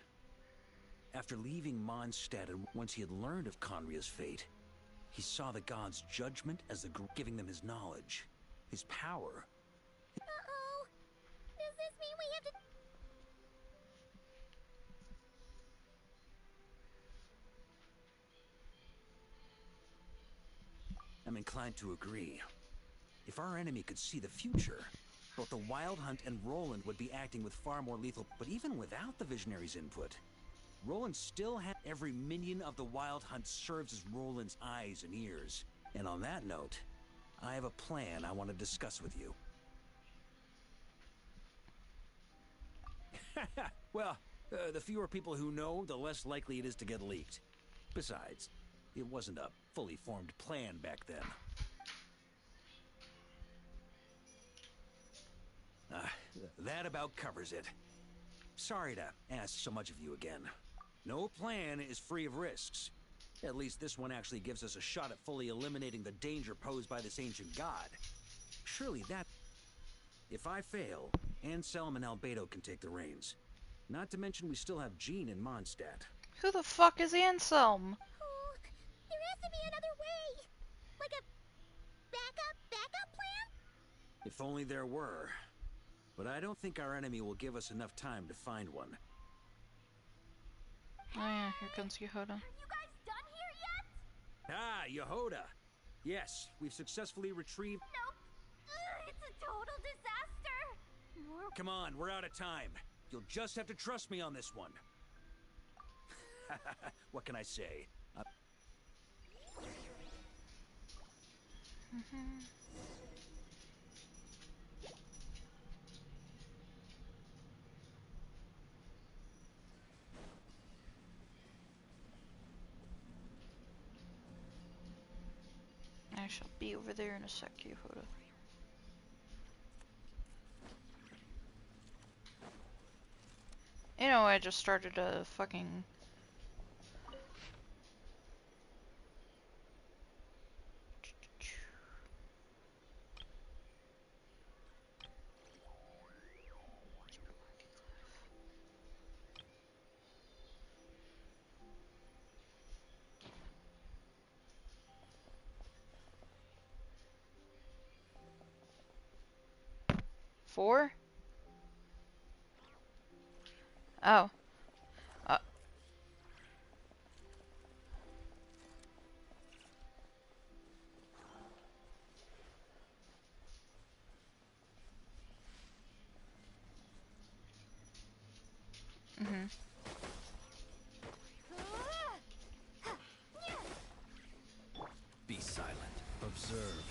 After leaving Mondstadt and once he had learned of Conria's fate, he saw the gods' judgment as the giving them his knowledge, his power. Uh-oh. Does this mean we have to... I'm inclined to agree. If our enemy could see the future, both the Wild Hunt and Roland would be acting with far more lethal. But even without the Visionary's input, Roland still had every minion of the Wild Hunt serves as Roland's eyes and ears. And on that note, I have a plan I want to discuss with you. Well, the fewer people who know, the less likely it is to get leaked. Besides, it wasn't a fully formed plan back then. That about covers it. Sorry to ask so much of you again. No plan is free of risks. At least this one actually gives us a shot at fully eliminating the danger posed by this ancient god. Surely that... If I fail, Anselm and Albedo can take the reins. Not to mention we still have Jean in Mondstadt. Who the fuck is Anselm? Oh, there has to be another way. Like a backup plan? If only there were. But I don't think our enemy will give us enough time to find one. Oh yeah, here comes Yehoda. Are you guys done here yet? Ah, Yehoda! Yes, we've successfully retrieved... Nope. It's a total disaster. More... Come on, we're out of time. You'll just have to trust me on this one. What can I say? I shall be over there in a sec, Yehoda. You know, I just started a fucking... Four? Oh. Mm-hmm. Be silent. Observe.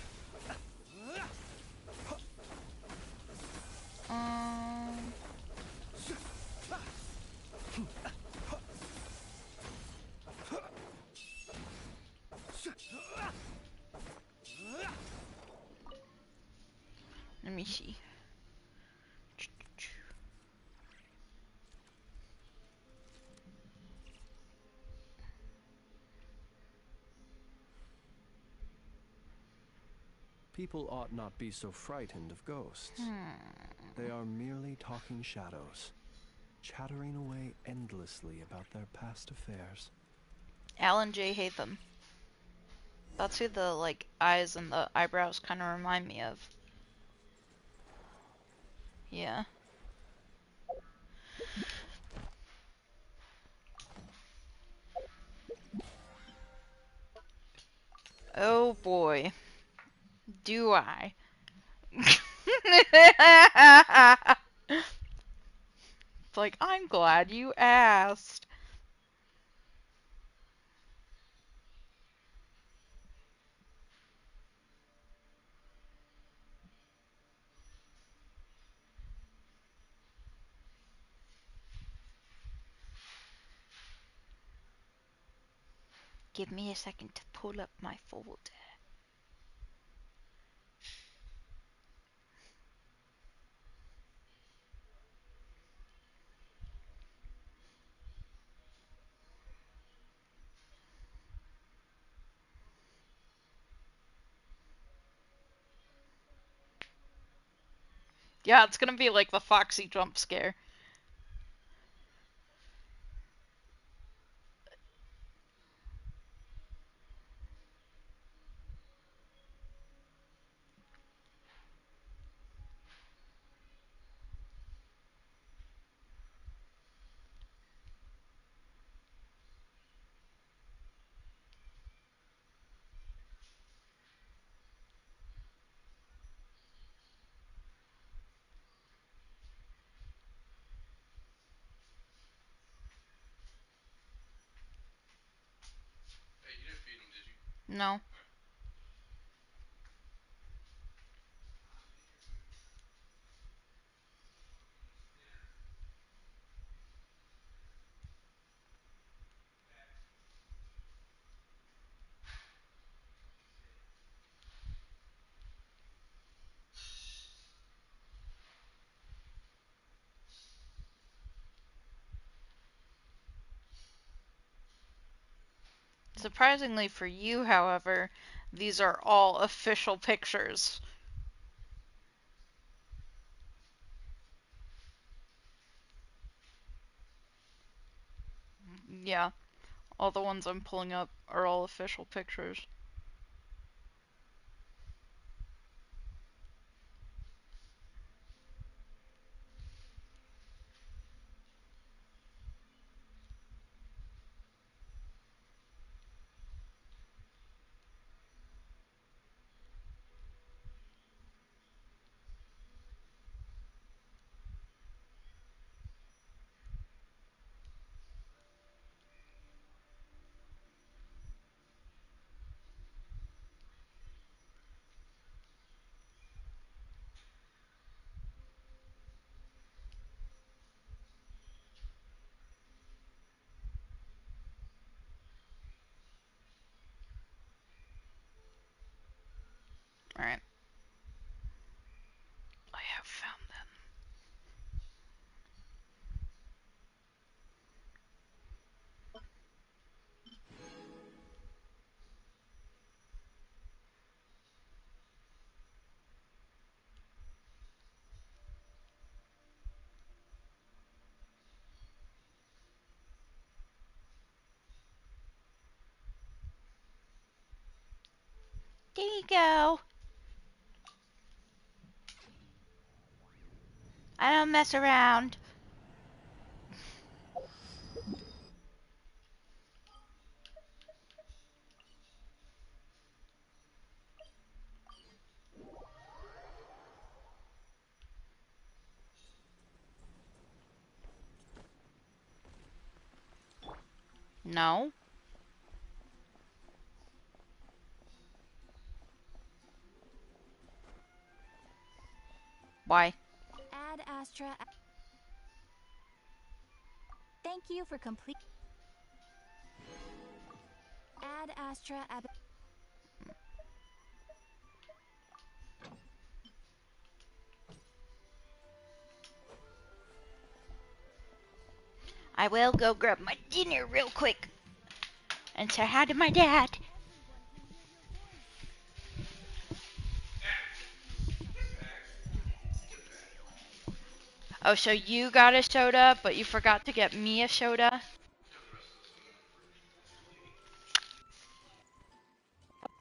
Um... Let me see. People ought not be so frightened of ghosts. They are merely talking shadows, chattering away endlessly about their past affairs. Alan J. Hatham. That's who the, like, eyes and the eyebrows kind of remind me of. Yeah. Oh boy. Do I. It's like, I'm glad you asked. Give me a second to pull up my folder. Yeah, it's gonna be like the Foxy jump scare. No. Surprisingly for you, however, these are all official pictures. Yeah, all the ones I'm pulling up are all official pictures. you go. I don't mess around. No. Why? Ad Astra. Thank you for complete. Ad Astra. I will go grab my dinner real quick and say hi to my dad. Oh, so you got a soda, but you forgot to get me a soda?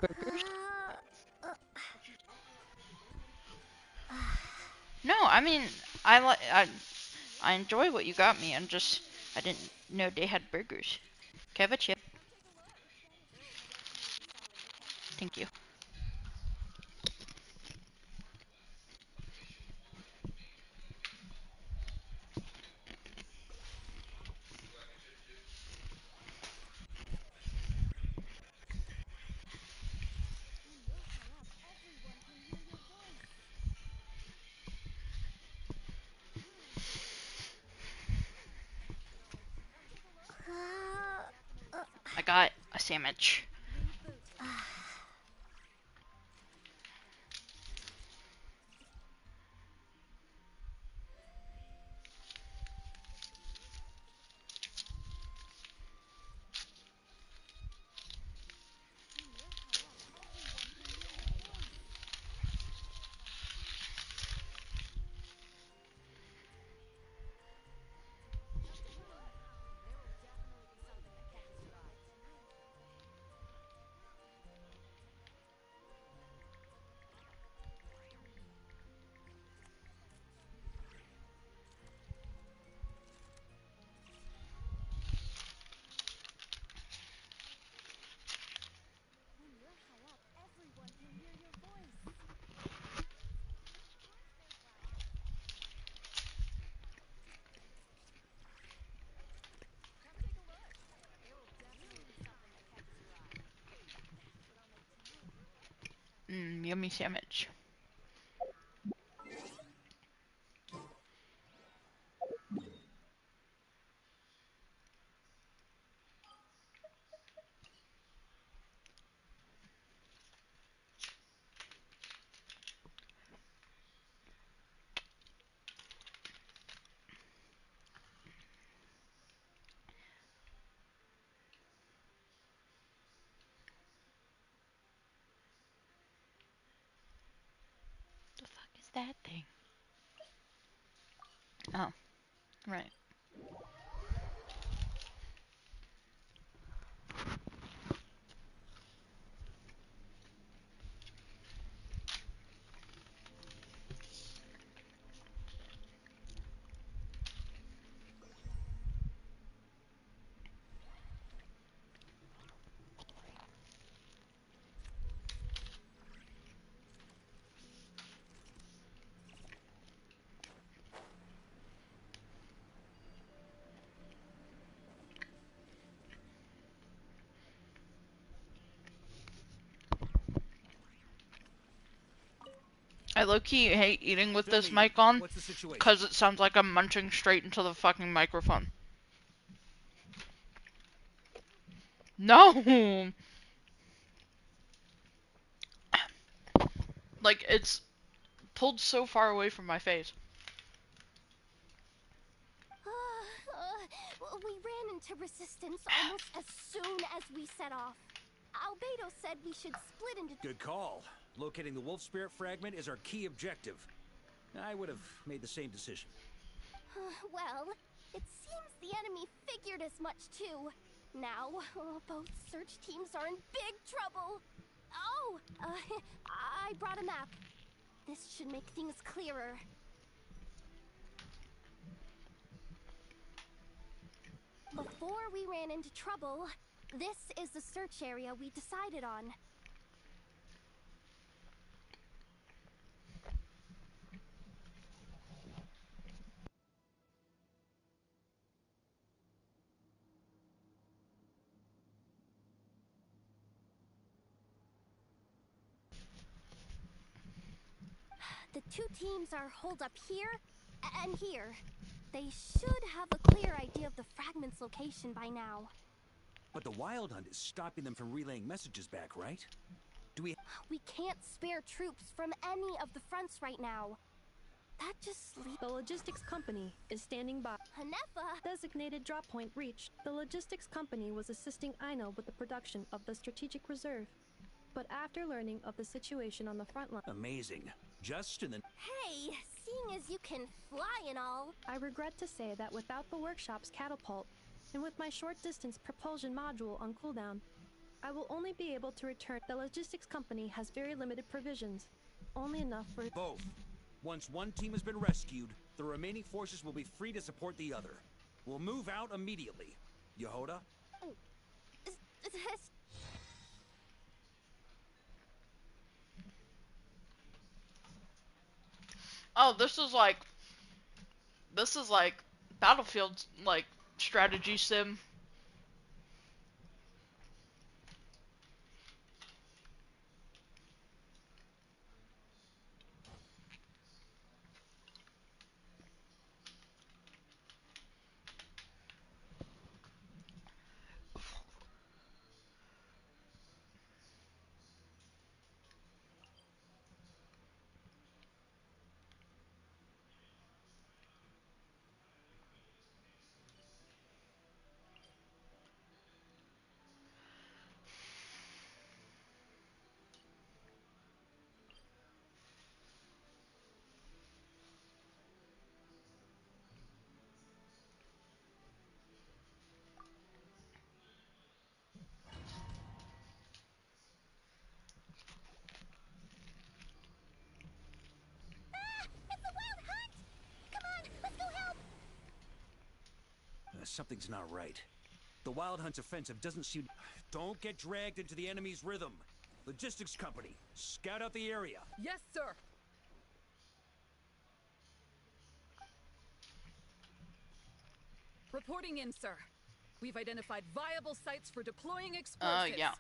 Burgers? No, I mean, I enjoy what you got me. I didn't know they had burgers. Can I have a chip? Thank you. I got a sandwich. Yummy sandwich. The fuck is that thing? Oh, right. I low-key hate eating with this mic on What's the situation? because it sounds like I'm munching straight into the fucking microphone. No! Like, it's pulled so far away from my face. We ran into resistance almost as soon as we set off. Albedo said we should split into... Good call. Locating the wolf spirit fragment is our key objective. I would have made the same decision. Well, it seems the enemy figured as much too. Now, both search teams are in big trouble. Oh, I brought a map. This should make things clearer. Before we ran into trouble, this is the search area we decided on. The two teams are holed up here and here. They should have a clear idea of the fragment's location by now. But the Wild Hunt is stopping them from relaying messages back, right? Do we... We can't spare troops from any of the fronts right now. That just leaves... The logistics company is standing by. Hanefa! Designated drop point reached. The logistics company was assisting Aino with the production of the strategic reserve. But after learning of the situation on the front line... Amazing. Just in the... Hey, seeing as you can fly and all... I regret to say that without the workshop's catapult, and with my short-distance propulsion module on cooldown, I will only be able to return. The logistics company has very limited provisions. Only enough for... Both. Once one team has been rescued, the remaining forces will be free to support the other. We'll move out immediately. Yehoda? Oh, this is like Battlefield like strategy sim. It's a wild hunt! Come on, let's go help! Something's not right. The Wild Hunt's offensive doesn't seem... Don't get dragged into the enemy's rhythm. Logistics company, scout out the area. Yes, sir. Reporting in, sir. We've identified viable sites for deploying explosives. Yeah.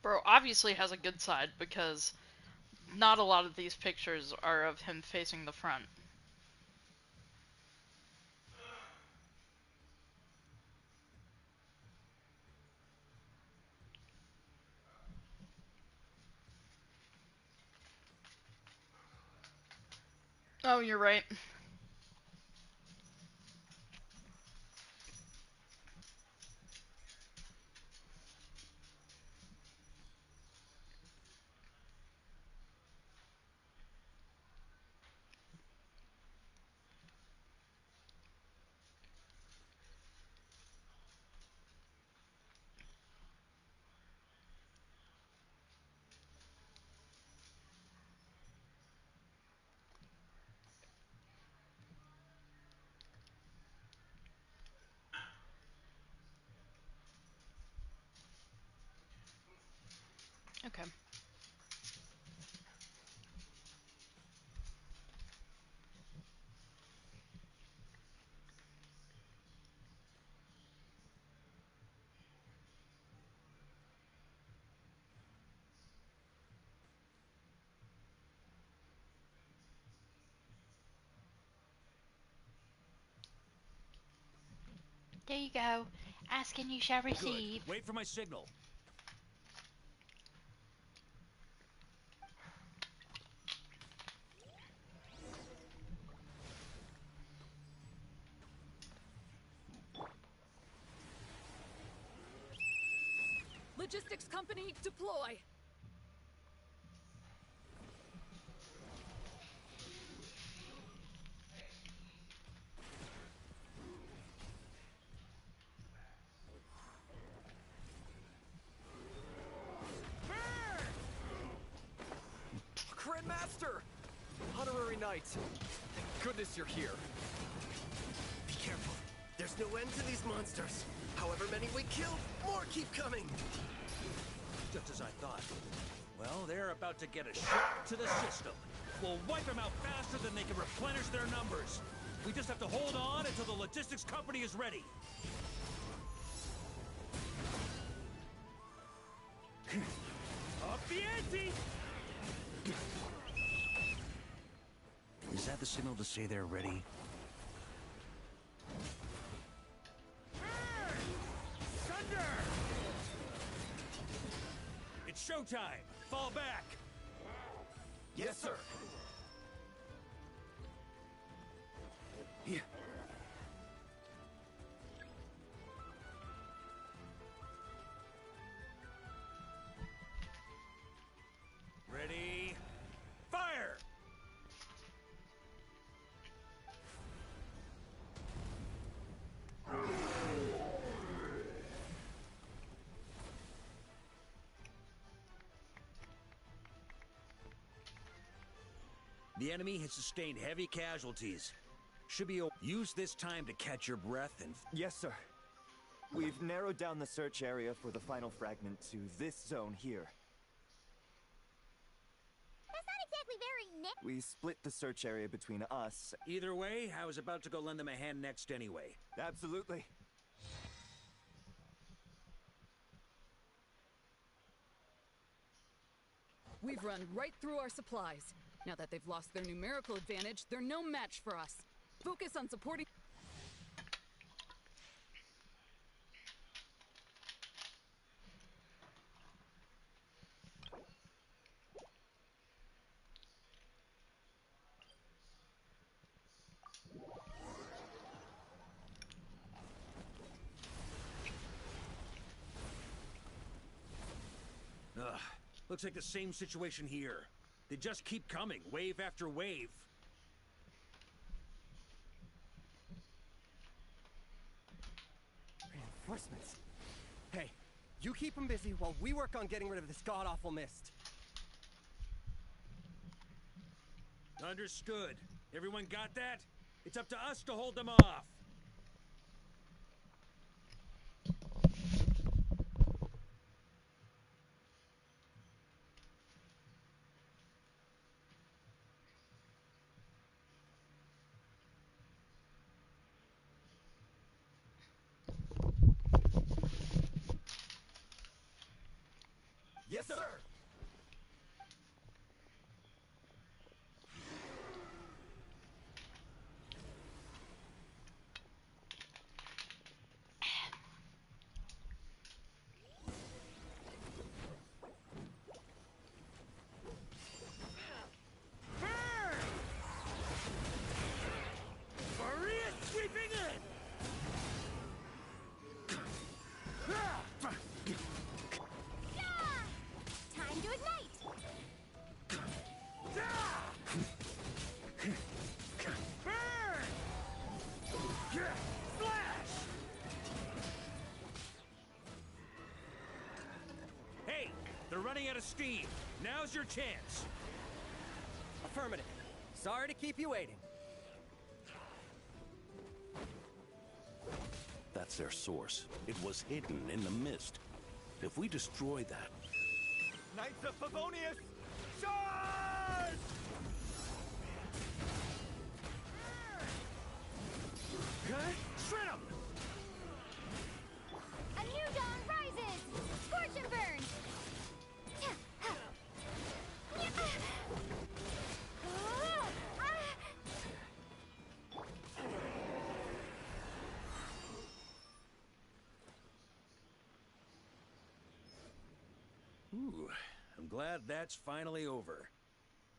Bro obviously has a good side because not a lot of these pictures are of him facing the front. Oh, you're right. There you go. Ask and you shall receive. Good. Wait for my signal. Logistics company, deploy! Grandmaster! Honorary Knight! Thank goodness you're here. Be careful. There's no end to these monsters. However many we kill, more keep coming. Just as I thought. Well, they're about to get a shock to the system. We'll wipe them out faster than they can replenish their numbers. We just have to hold on until the logistics company is ready. Up the ante! Is that the signal to say they're ready? Thunder! It's showtime! Fall back! Yes, sir. Yeah. Ready? Fire! The enemy has sustained heavy casualties. Should be use this time to catch your breath and... Yes, sir. We've narrowed down the search area for the final fragment to this zone here. That's not exactly very We split the search area between us. Either way, I was about to go lend them a hand next anyway. Absolutely. We've run right through our supplies. Now that they've lost their numerical advantage, they're no match for us. Focus on supporting... Ugh. Looks like the same situation here. They just keep coming, wave after wave. Reinforcements. Hey, you keep them busy while we work on getting rid of this god-awful mist. Understood. Everyone got that? It's up to us to hold them off. Yes, sir! Maria sweeping in! Time to ignite! Hey, they're running out of steam. Now's your chance. Affirmative. Sorry to keep you waiting. That's their source. It was hidden in the mist. If we destroy that... Knights of Favonius! Charge! Shred 'em! A new dawn rises! Scorch and burn! glad that's finally over.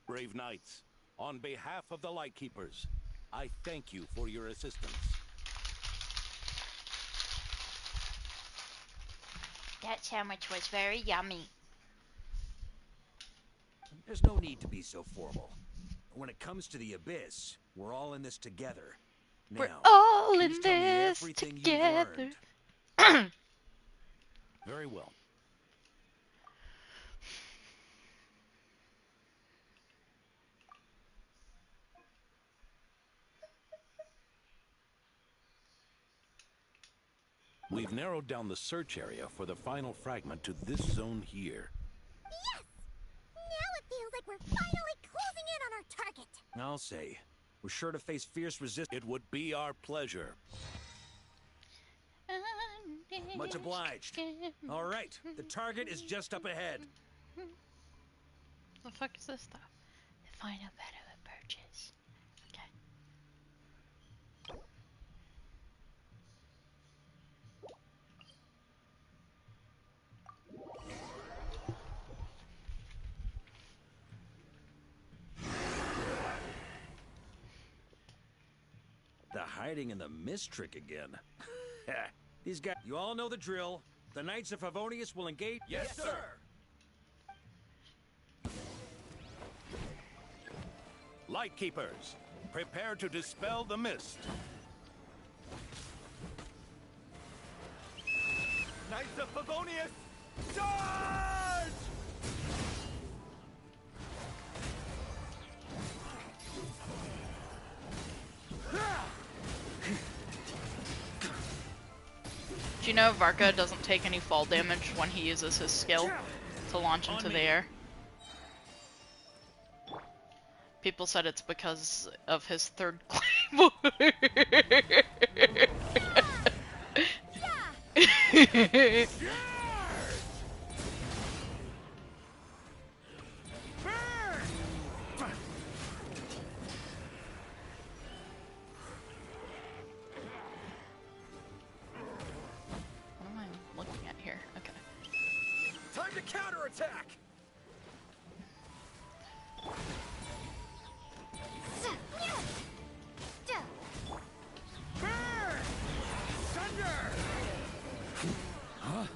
Brave knights, on behalf of the Lightkeepers, I thank you for your assistance. That sandwich was very yummy. There's no need to be so formal. When it comes to the Abyss, we're all in this together. Now, We're all please in tell me this everything together. you've learned. Very well. We've narrowed down the search area for the final fragment to this zone here. Yes! Now it feels like we're finally closing in on our target. I'll say, we're sure to face fierce resistance. It would be our pleasure. Much obliged. All right, the target is just up ahead. The fuck is this stuff? The final battle approaches. Okay. The hiding in the mist trick again. These guys, you all know the drill. The Knights of Favonius will engage. Yes, sir! Lightkeepers, prepare to dispel the mist. Knights of Favonius, charge! Do you know Varka doesn't take any fall damage when he uses his skill to launch into the air? People said it's because of his third claymore. What am I looking at here? Okay. Time to counterattack! Burn! Thunder! Huh?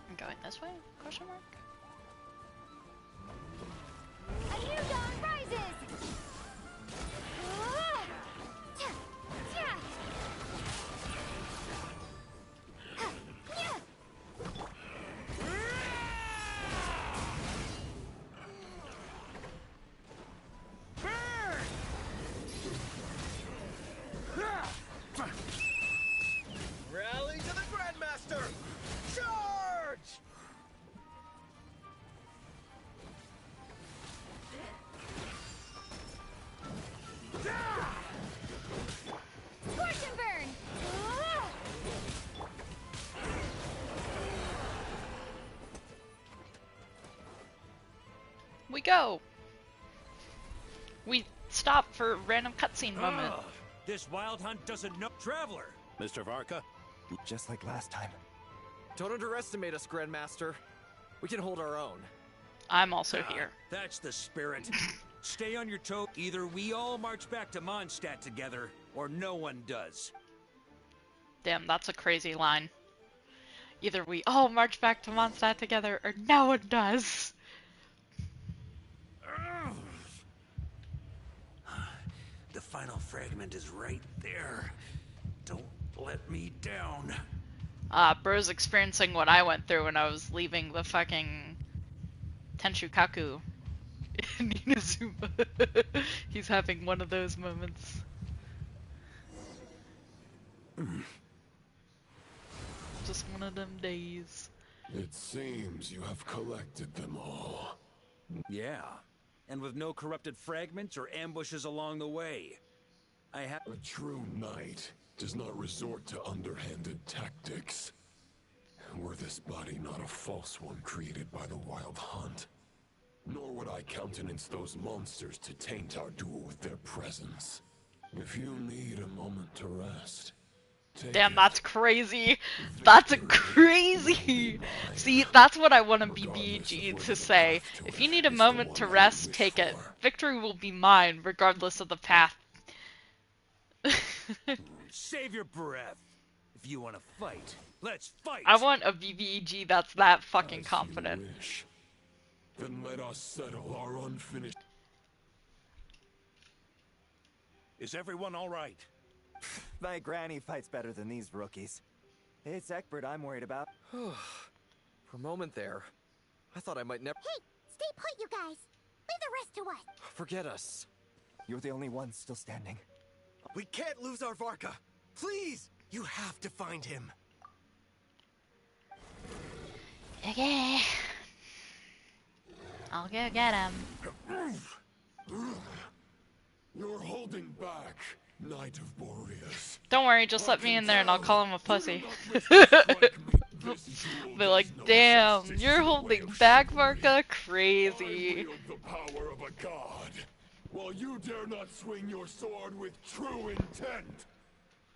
I'm going this way? Question mark? A new dawn rises! Rally to the Grandmaster! Charge! Scorch and burn! We go! We stop for a random cutscene moment. Ugh, this wild hunt doesn't know. Traveler! Mr. Varka? Just like last time. Don't underestimate us, Grandmaster. We can hold our own. I'm also here. That's the spirit. Stay on your toe. Either we all march back to Mondstadt together, or no one does. Damn, that's a crazy line. Either we all march back to Mondstadt together, or no one does. The final fragment is right there. Don't let me down. Bro's experiencing what I went through when I was leaving the fucking Tenshukaku in Inazuma. He's having one of those moments. Just one of them days. It seems you have collected them all. Yeah, and with no corrupted fragments or ambushes along the way. I have A true knight does not resort to underhanded tactics. Were this body not a false one created by the Wild Hunt, nor would I countenance those monsters to taint our duel with their presence. If you need a moment to rest, take Damn, it. that's crazy. That's crazy. See, that's what I want a BBG to say. If you need a moment to rest, take it. Victory will be mine, regardless of the path. Save your breath. If you want to fight, let's fight. I want a BBG that's that fucking As confident. you wish. Then let us settle our unfinished. Is everyone all right? My granny fights better than these rookies. It's Egbert I'm worried about. For a moment there, I thought I might never. Hey, stay put, you guys. Leave the rest to us. Forget us. You're the only one still standing. We can't lose our Varka. Please, you have to find him. Okay. I'll go get him. You're holding back, Knight of Boreas. Don't worry, just let me in there and I'll call him a pussy. They're like, damn, you're holding back, Varka? Crazy. I wield the power of a god, while you dare not swing your sword with true intent.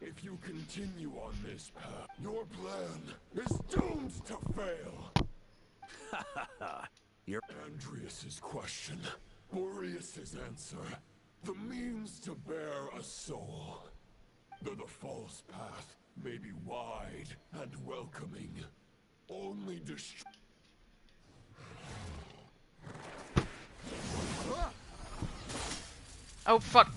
If you continue on this path, your plan is doomed to fail. You're Andreas's question, Boreas's answer, the means to bear a soul. Though the false path may be wide and welcoming, only Oh, fuck.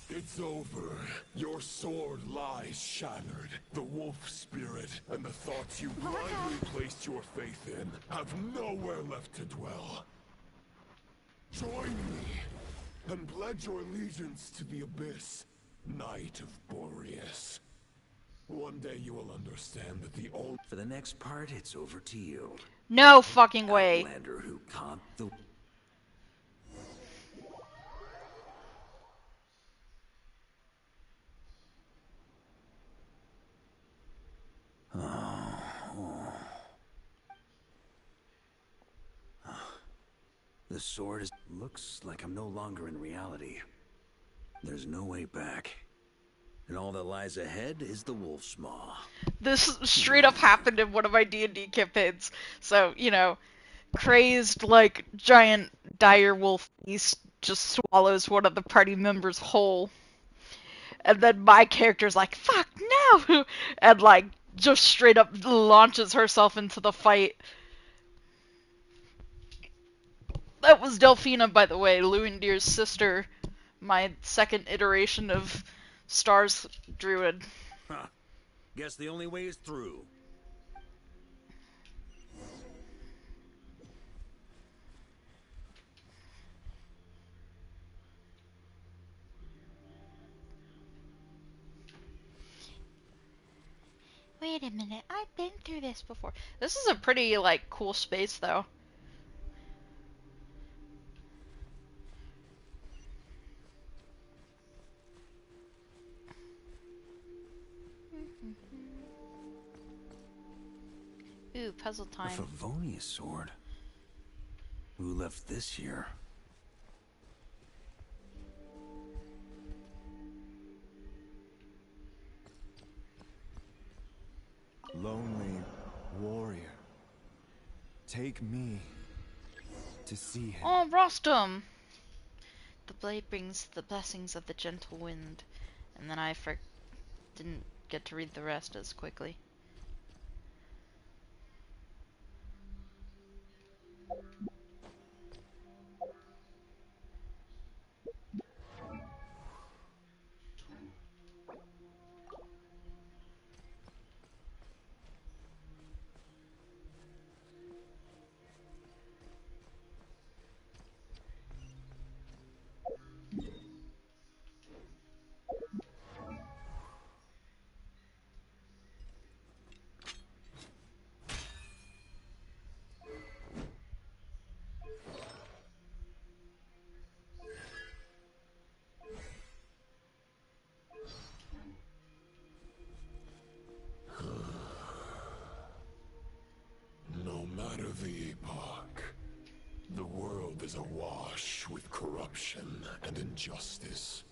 It's over. Your sword lies shattered. The wolf spirit and the thoughts you blindly placed your faith in have nowhere left to dwell. Join me and pledge your allegiance to the abyss, Knight of Boreas. One day you will understand that the only— For the next part, it's over to you. No fucking way. Outlander who can't the... The sword is... Looks like I'm no longer in reality. There's no way back. And all that lies ahead is the wolf's maw. This straight up happened in one of my D&D campaigns. So, you know, crazed, like, giant dire wolf beast just swallows one of the party members whole. And then my character's like, fuck, no! And, like, just straight up launches herself into the fight. That was Delphina, by the way, Luindir's sister. My second iteration of Star's Druid. Huh. Guess the only way is through. Wait a minute, I've been through this before. This is a pretty, like, cool space, though. Ooh, puzzle A time. Favonius sword. Who left this here? Lonely warrior. Take me to see him. Oh, Rostam! The blade brings the blessings of the gentle wind. And then I didn't get to read the rest as quickly. justice.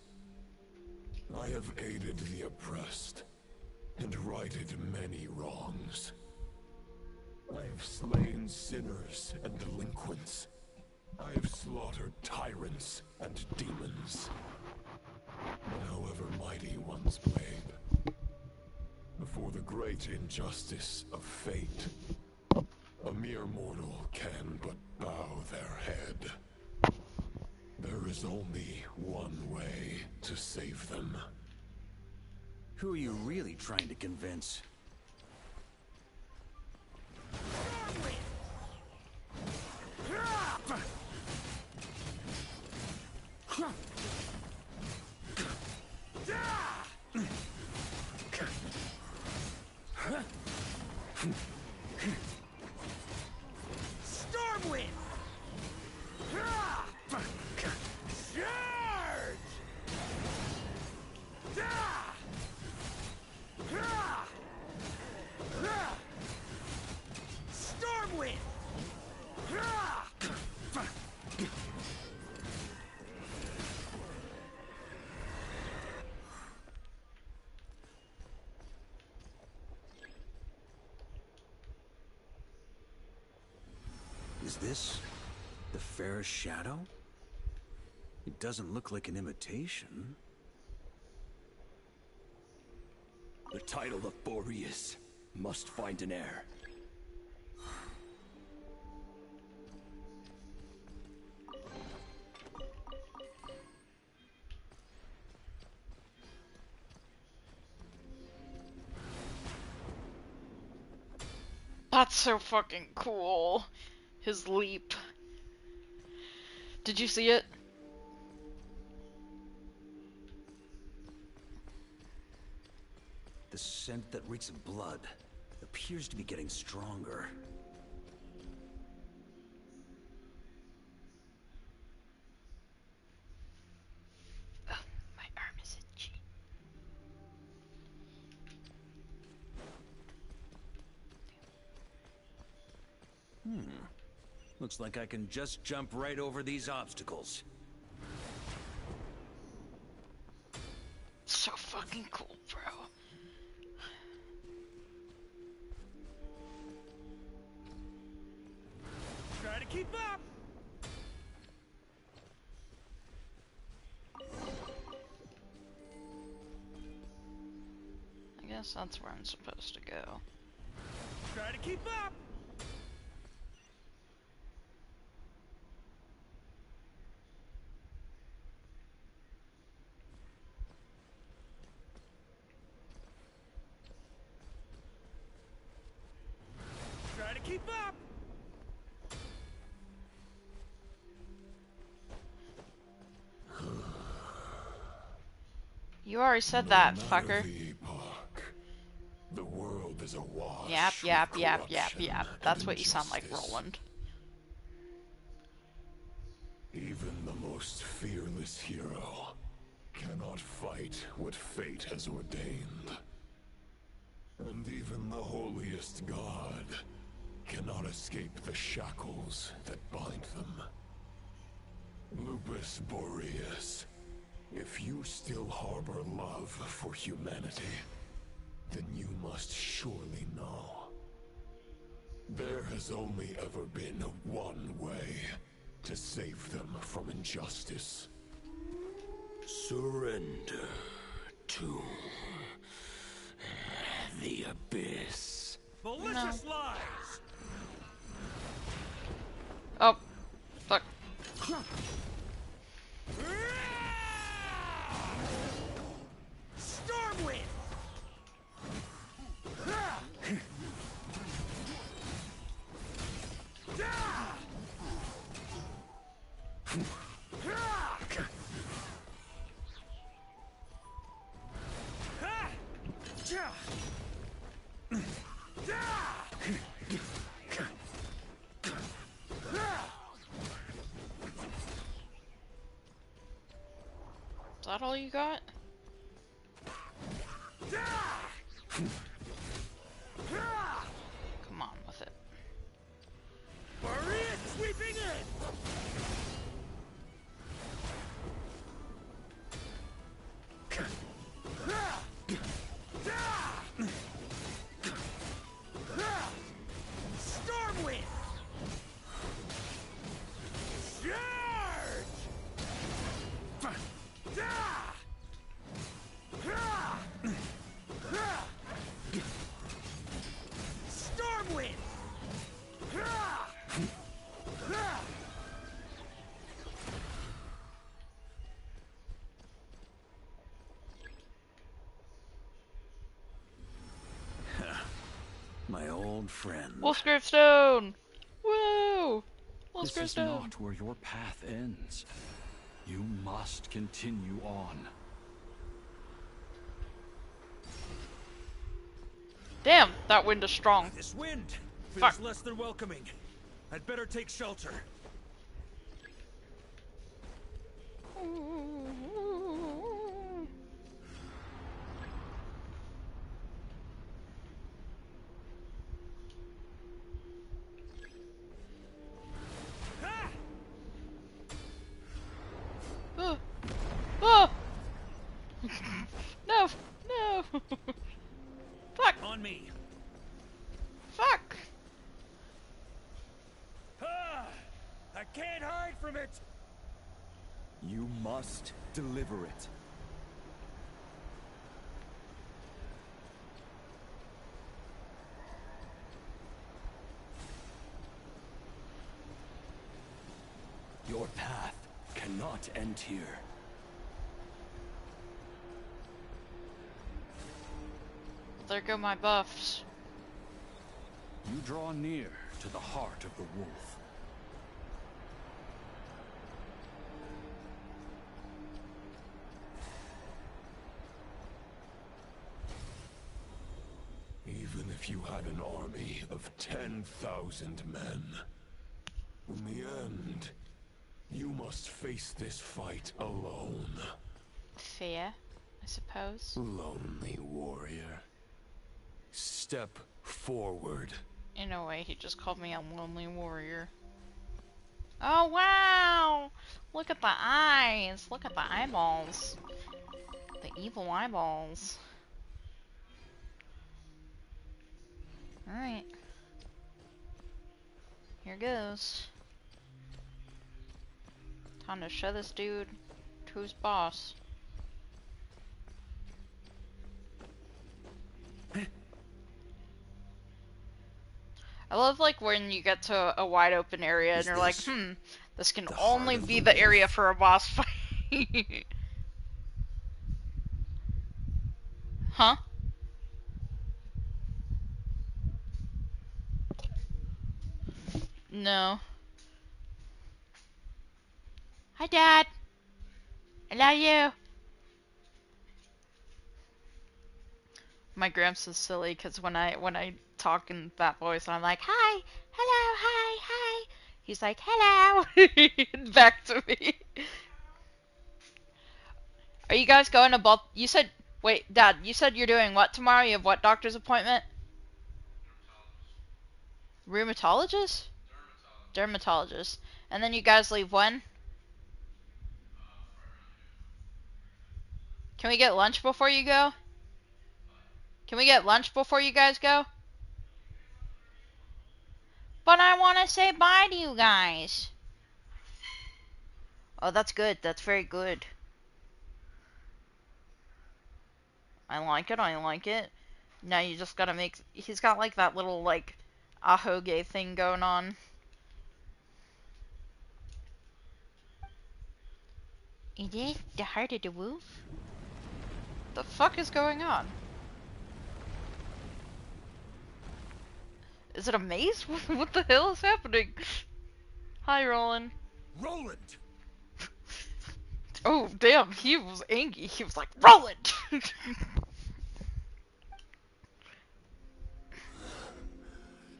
I have aided the oppressed and righted many wrongs. I have slain sinners and delinquents. I have slaughtered tyrants and demons. But however mighty one's blade, before the great injustice of fate, a mere mortal can but bow their head. There is only one way to save them. Who are you really trying to convince? Stormwind! Charge! Stormwind! Is this the fairest shadow? It doesn't look like an imitation. The title of Boreas must find an heir. That's so fucking cool. His leap. Did you see it? The scent that reeks of blood appears to be getting stronger. Oh, my arm is itchy. Looks like I can just jump right over these obstacles. So fucking cool, bro. Try to keep up! I guess that's where I'm supposed to go. Try to keep up! Try to keep up! You already said that, No matter fucker. the epoch, the world is awash Yap, with yap, yap, yap, corruption yap. and That's what you sound like, injustice. Roland. Even the most fearless hero cannot fight what fate has ordained. And even the holiest god cannot escape the shackles that bind them. Lupus Boreas, if you still harbor love for humanity, then you must surely know. There has only ever been one way to save them from injustice. Surrender to the abyss. Malicious lies! Oh, fuck. Stormwind! Is that all you got? Come on with it. Boreas sweeping in! found friend. Wolfsgrave Stone! Woo! This Wolfsgrave is Stone! not where your path ends. You must continue on. Damn, that wind is strong. This wind Fuck. feels less than welcoming. I'd better take shelter. Oh. Oh. No, no. Fuck. On me. Fuck. I can't hide from it. You must deliver it. Your path cannot end here. There go my buffs. You draw near to the heart of the wolf. Even if you had an army of 10,000 men, in the end, you must face this fight alone. Fair, I suppose. Lonely warrior. Step forward. In a way, he just called me a lonely warrior. Oh wow! Look at the eyes! Look at the eyeballs! The evil eyeballs. Alright. Here goes. Time to show this dude who's boss. I love like when you get to a wide open area and you're like, this can only be the area for a boss fight. Huh? No. Hi, Dad. I love you. My gramps is silly because when I talk in that voice, I'm like, hi, hello, hi, hi. He's like, hello, back to me. Are you guys going to both? You said, wait, Dad, you said you're doing what tomorrow? You have what doctor's appointment? Rheumatologist? Dermatologist. And then you guys leave when? Can we get lunch before you go? Can we get lunch before you guys go? But I want to say bye to you guys. Oh, that's good. That's very good. I like it. I like it. Now you just gotta make... He's got like that little like ahoge thing going on. It is the heart of the wolf? The fuck is going on? Is it a maze? What the hell is happening? Hi, Roland. Roland! Oh, damn, he was angry. He was like, Roland!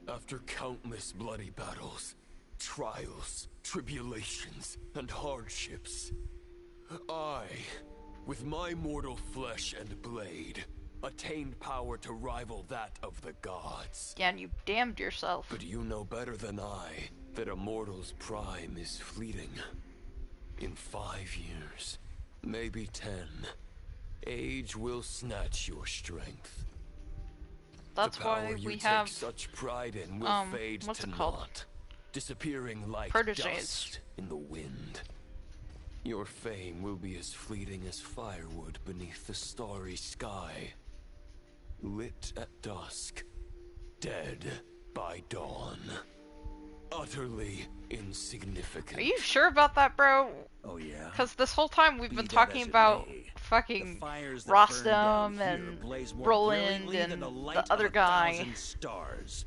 After countless bloody battles, trials, tribulations, and hardships, I, with my mortal flesh and blade, attained power to rival that of the gods. Yeah, and you damned yourself. But you know better than I that a mortal's prime is fleeting. In 5 years, maybe 10, age will snatch your strength. That's the power why you we take have such pride in will fade what's to it called? naught, disappearing like Proteges. dust in the wind. Your fame will be as fleeting as firewood beneath the starry sky, lit at dusk, dead by dawn. Utterly insignificant. Are you sure about that, bro? Oh yeah. Because this whole time we've been Be that talking as it about may, fucking fires that burn down Rostam here and blaze more Roland brilliantly and than the light the other of guy. 1,000 stars.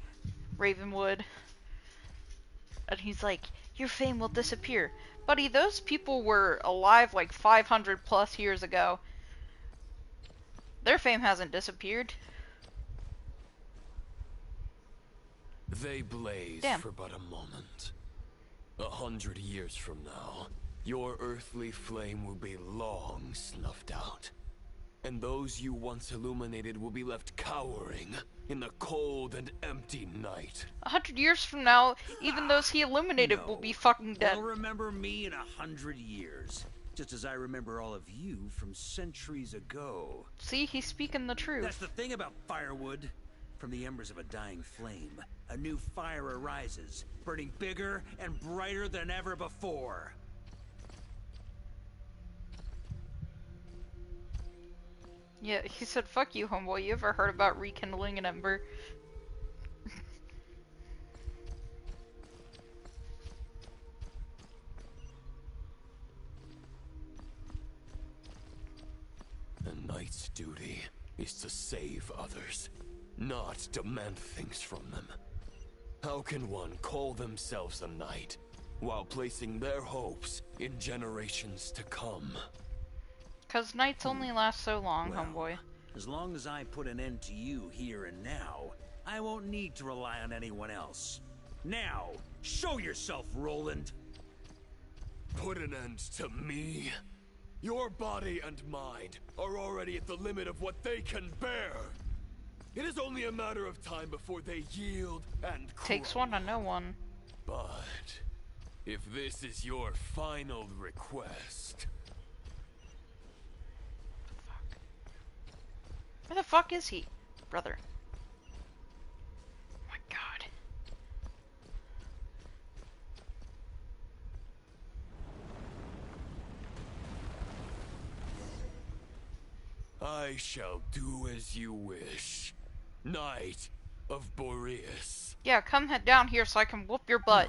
Ravenwood. And he's like, your fame will disappear. Buddy, those people were alive like 500 plus years ago. Their fame hasn't disappeared. They blaze Damn. for but a moment. 100 years from now, your earthly flame will be long snuffed out. And those you once illuminated will be left cowering in the cold and empty night. 100 years from now, even those he illuminated will be fucking dead. They'll remember me in 100 years, just as I remember all of you from centuries ago. See, he's speaking the truth. That's the thing about firewood. From the embers of a dying flame, a new fire arises, burning bigger and brighter than ever before. Yeah, he said, fuck you, homeboy. You ever heard about rekindling an ember? A knight's duty is to save others, not demand things from them. How can one call themselves a knight while placing their hopes in generations to come? 'Cause nights only last so long, homeboy. As long as I put an end to you here and now, I won't need to rely on anyone else. Now, show yourself, Roland! Put an end to me? Your body and mind are already at the limit of what they can bear. It is only a matter of time before they yield and Takes one to know one. But if this is your final request... Where the fuck is he, brother? Oh my god. I shall do as you wish. Knight of Boreas. Yeah, come head down here so I can whoop your butt.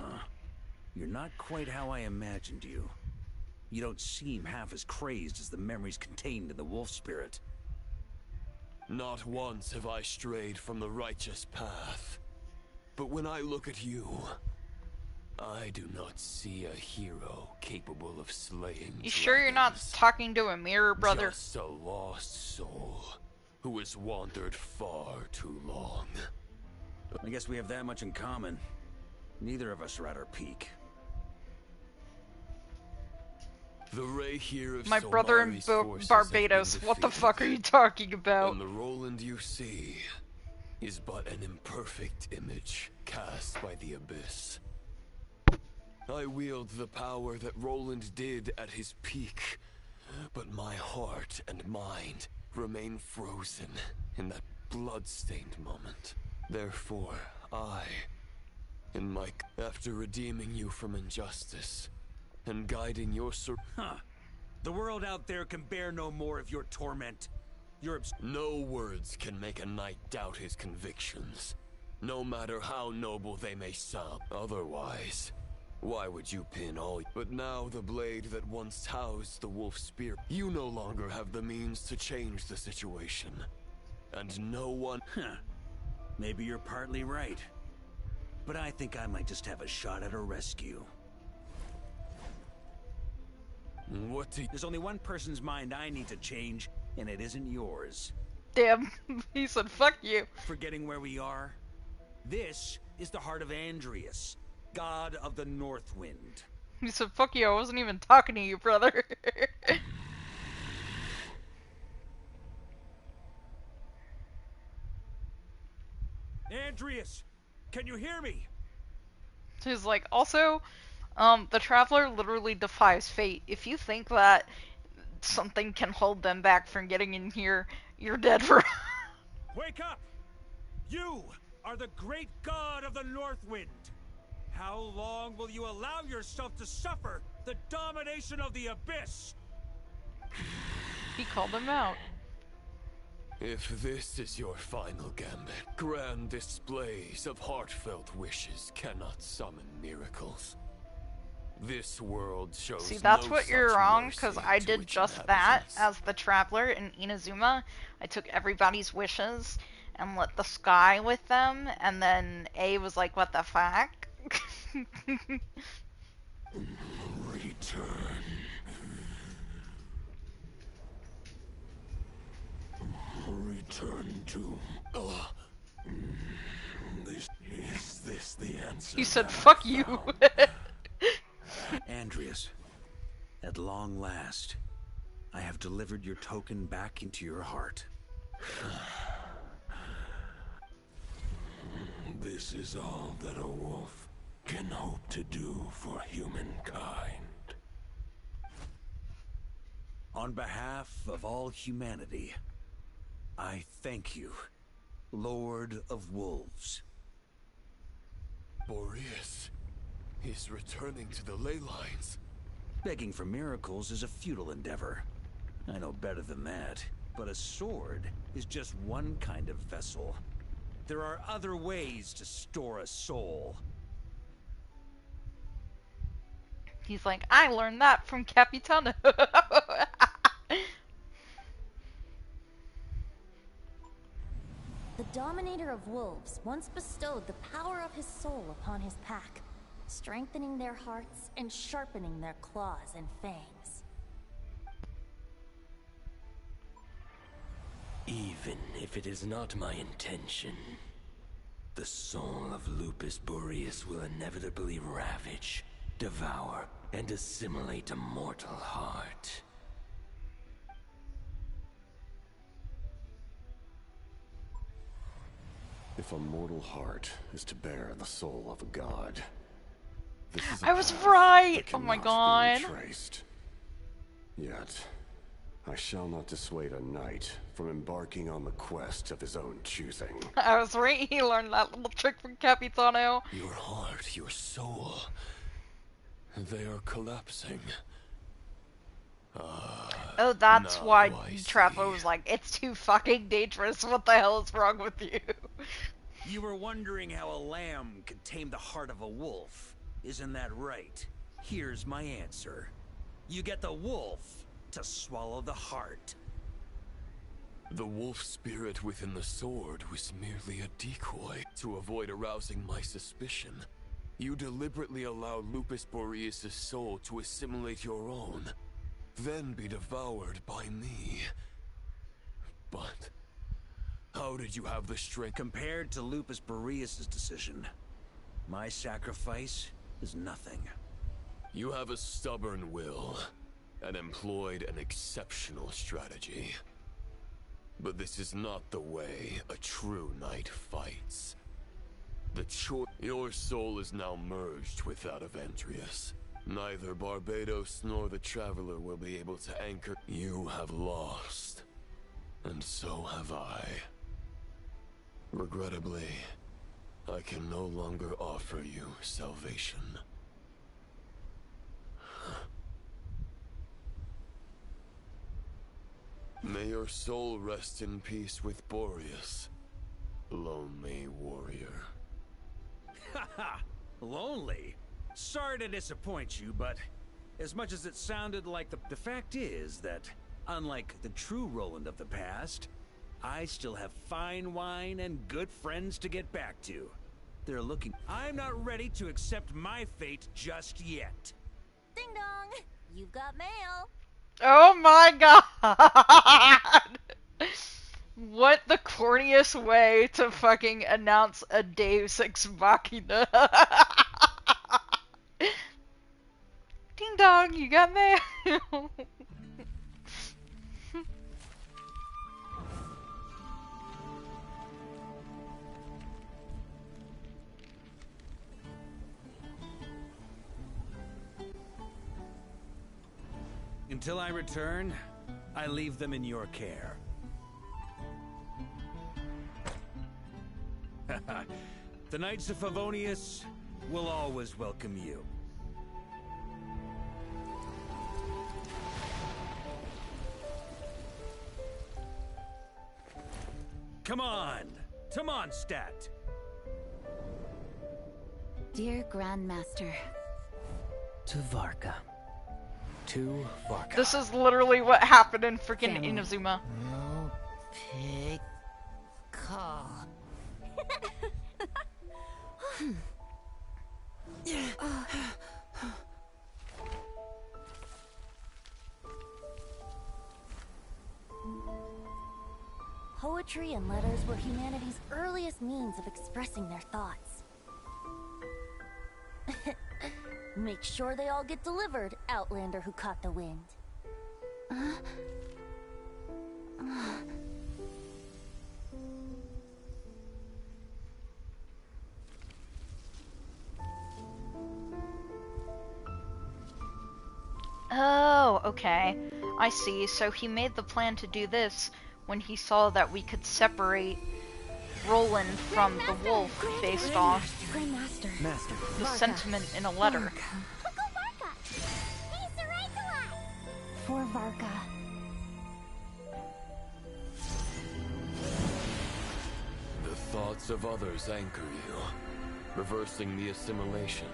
You're not quite how I imagined you. You don't seem half as crazed as the memories contained in the wolf spirit. Not once have I strayed from the righteous path. But when I look at you, I do not see a hero capable of slaying You sure you're not talking to a mirror, brother? Just a lost soul who has wandered far too long. I guess we have that much in common. Neither of us are at our peak. The ray here of My brother in Barbados. What the fuck are you talking about? And the Roland you see is but an imperfect image cast by the abyss. I wield the power that Roland did at his peak, but my heart and mind remain frozen in that blood-stained moment. Therefore, after redeeming you from injustice and guiding your The world out there can bear no more of your torment. No words can make a knight doubt his convictions, no matter how noble they may sound. Otherwise, why would you pin all? But now the blade that once housed the wolf spear, you no longer have the means to change the situation. And no one... Maybe you're partly right. But I think I might just have a shot at a rescue. There's only one person's mind I need to change, and it isn't yours. Damn, he said fuck you. Forgetting where we are? This is the heart of Andreas, god of the North Wind. He said fuck you, I wasn't even talking to you, brother. Andreas, can you hear me? He's like, also, the Traveler literally defies fate. If you think that something can hold them back from getting in here, you're dead for... Wake up! You are the great god of the North Wind. How long will you allow yourself to suffer the domination of the Abyss? He called him out. If this is your final gambit, grand displays of heartfelt wishes cannot summon miracles. This world shows See, that's no what you're such wrong, because mercy I to did its just that inhabitants. as the Traveler in Inazuma. I took everybody's wishes, and lit the sky with them, and then A was like, what the fuck? Return. Return to... Is this the answer? He said, fuck you. Andreas, at long last, I have delivered your token back into your heart. This is all that a wolf can hope to do for humankind. On behalf of all humanity, I thank you, Lord of Wolves. Boreas is returning to the ley lines. Begging for miracles is a futile endeavor. I know better than that, but a sword is just one kind of vessel. There are other ways to store a soul. He's like, I learned that from Capitano. The Dominator of Wolves once bestowed the power of his soul upon his pack, strengthening their hearts and sharpening their claws and fangs. Even if it is not my intention, the soul of Lupus Boreas will inevitably ravage, devour, and assimilate a mortal heart. If a mortal heart is to bear the soul of a god, this is I was right! Oh my god. Yet, I shall not dissuade a knight from embarking on the quest of his own choosing. I was right, he learned that little trick from Capitano. Your heart, your soul, they are collapsing. Oh, that's why I Trappo was like, it's too fucking dangerous, what the hell is wrong with you? You were wondering how a lamb could tame the heart of a wolf. Isn't that right? Here's my answer. You get the wolf to swallow the heart. The wolf spirit within the sword was merely a decoy to avoid arousing my suspicion. You deliberately allow Lupus Boreas' soul to assimilate your own, then be devoured by me. But how did you have the strength? Compared to Lupus Boreas' decision, my sacrifice is nothing. You have a stubborn will and employed an exceptional strategy. But this is not the way a true knight fights. Your soul is now merged with that of Andreas. Neither Barbados nor the Traveler will be able to anchor. You have lost, and so have I. Regrettably, I can no longer offer you salvation. May your soul rest in peace with Boreas, lonely warrior. Haha! Lonely? Sorry to disappoint you, but as much as it sounded like the fact is that, unlike the true Roland of the past, I still have fine wine and good friends to get back to. They're looking. I'm not ready to accept my fate just yet. Ding dong! You've got mail! Oh my god! What the corniest way to fucking announce a Deus Ex Machina. Ding dong, you got mail! Until I return, I leave them in your care. The Knights of Favonius will always welcome you. Come on! Come on, Stat! Dear Grandmaster. To Varka. To Varka. This is literally what happened in freaking Inazuma. Pick call. Poetry and letters were humanity's earliest means of expressing their thoughts. Make sure they all get delivered, Outlander who caught the wind. Oh, okay. I see. So he made the plan to do this when he saw that we could separate Roland from the wolf based off Grandmaster. Master. the Varka. sentiment in a letter. Uncle Varka! He's the right For Varka. The thoughts of others anchor you, reversing the assimilation.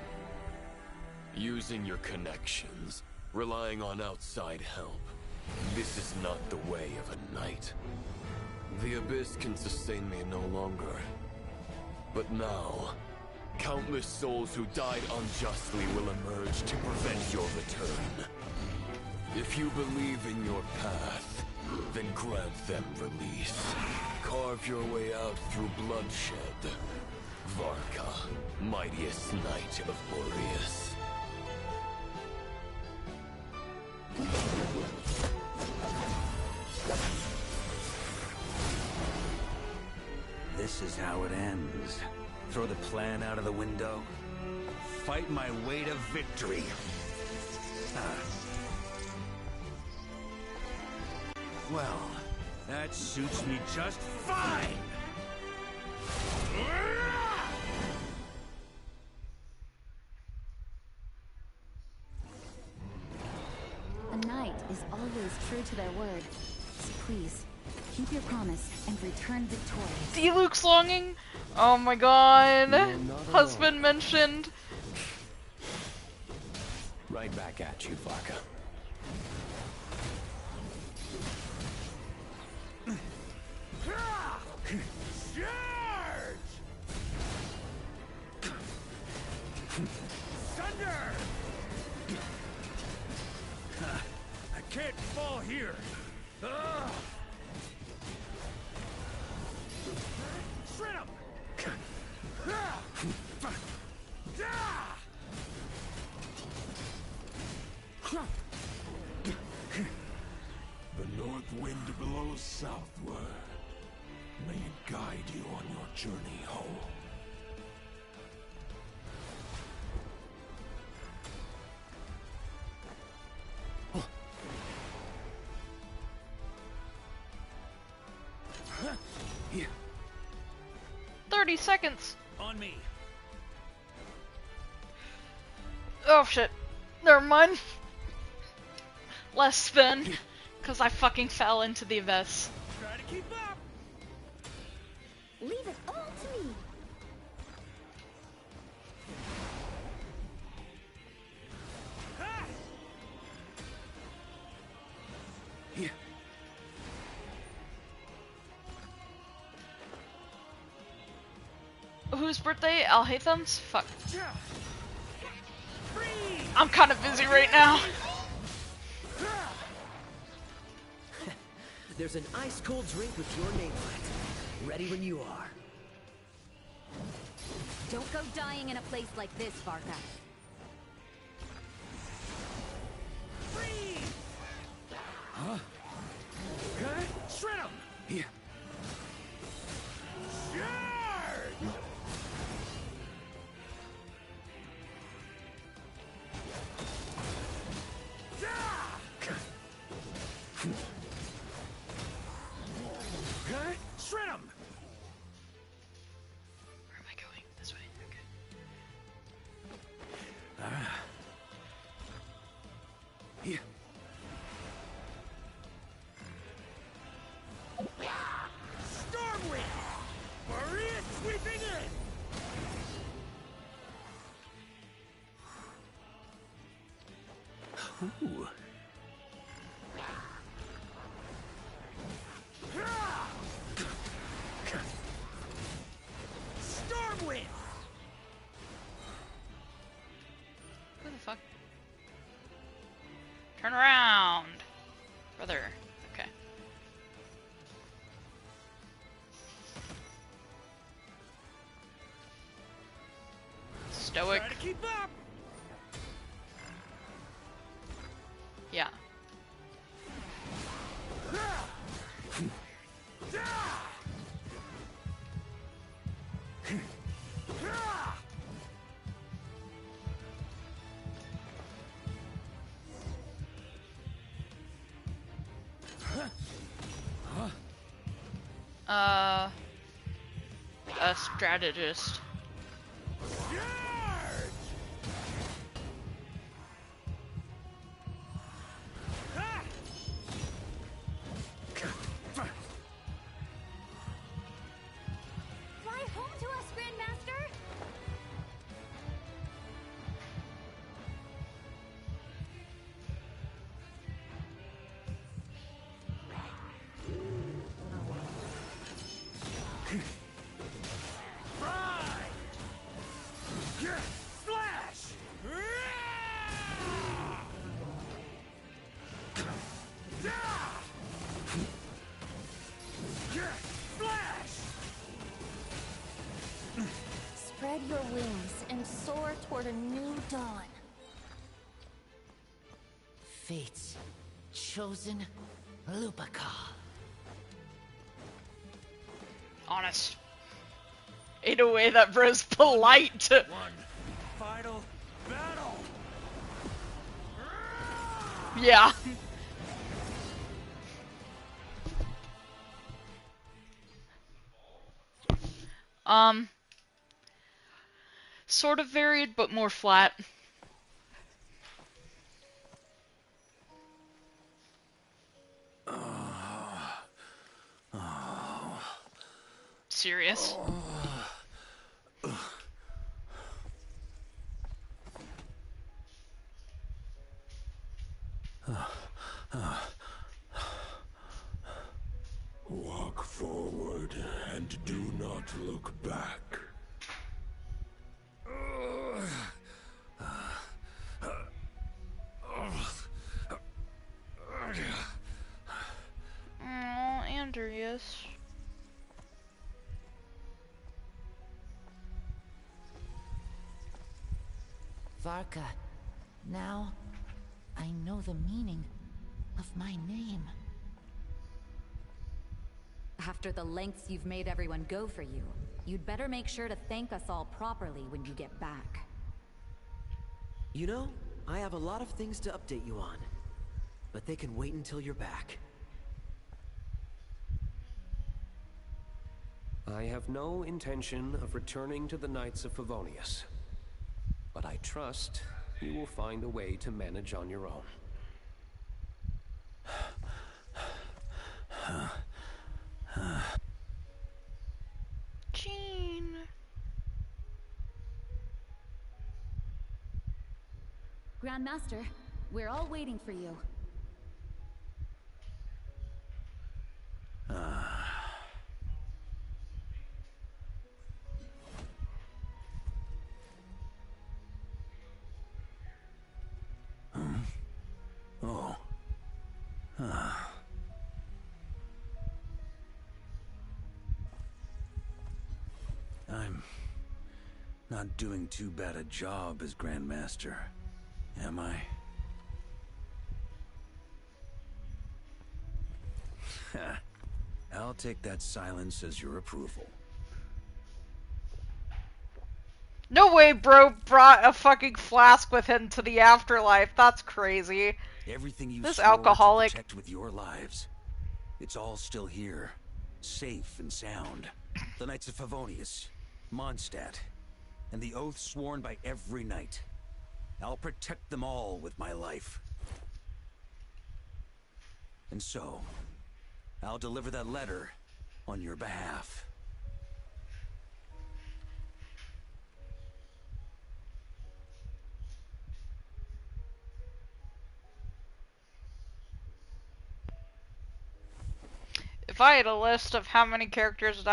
Using your connections, relying on outside help. This is not the way of a knight. The Abyss can sustain me no longer. But now, countless souls who died unjustly will emerge to prevent your return. If you believe in your path, then grant them release. Carve your way out through bloodshed. Varka, mightiest knight of Boreas. This is how it ends. Throw the plan out of the window. Fight my way to victory. Well, that suits me just fine! A knight is always true to their word. So please, keep your promise and return victorious. See Luke's longing? Oh my god. You're not Husband mentioned. Right back at you, Varka. Charge! Thunder! I can't fall here. Shred him! The north wind blows southward. May it guide you on your journey home. Here. 30 seconds. On me. Oh shit. Never mind. Less spin. Because I fucking fell into the abyss. Try to keep up! Leave it all to me! Here. Whose birthday? Alhatham's? Fuck. I'm kind of busy right now. There's an ice-cold drink with your name on it. Ready when you are. Don't go dying in a place like this, Varka. Huh? Okay, shred him! Here. Charge! Okay, shred him! Where am I going? This way. Okay. Here. Stormwind! Maria sweeping in! Ooh. Turn around, brother. Okay. Stoic. Try to keep up. Yeah. A strategist. Fly home to us, Grandmaster! Slash! Spread your wings and soar toward a new dawn. Fate's chosen Lupica. Honest. In a way that bro's polite. One final battle. Yeah. Sort of varied, but more flat. Serious. Walk forward and do not look back. Oh, Andreas. Varka, now I know the meaning of my name. After the lengths you've made everyone go for you, you'd better make sure to thank us all properly when you get back. You know, I have a lot of things to update you on, but they can wait until you're back. I have no intention of returning to the Knights of Favonius, but I trust you will find a way to manage on your own. Jean. Grandmaster, we're all waiting for you. Oh. I'm not doing too bad a job as Grandmaster, am I? I'll take that silence as your approval. No way bro brought a fucking flask with him to the afterlife. That's crazy. Everything you This swore alcoholic. to protect with your lives, it's all still here, safe and sound. The Knights of Favonius, Mondstadt, and the oath sworn by every knight. I'll protect them all with my life. And so, I'll deliver that letter on your behalf. If I had a list of how many characters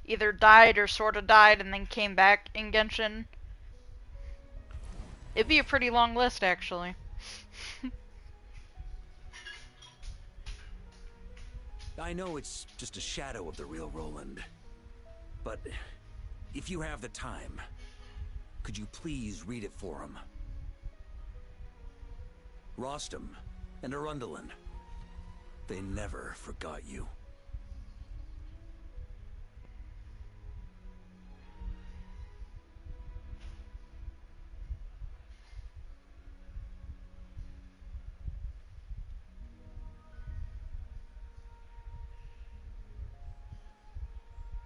either died or sort of died and then came back in Genshin, it'd be a pretty long list, actually. I know it's just a shadow of the real Roland, but if you have the time, could you please read it for him? Rostam and Arundel, they never forgot you.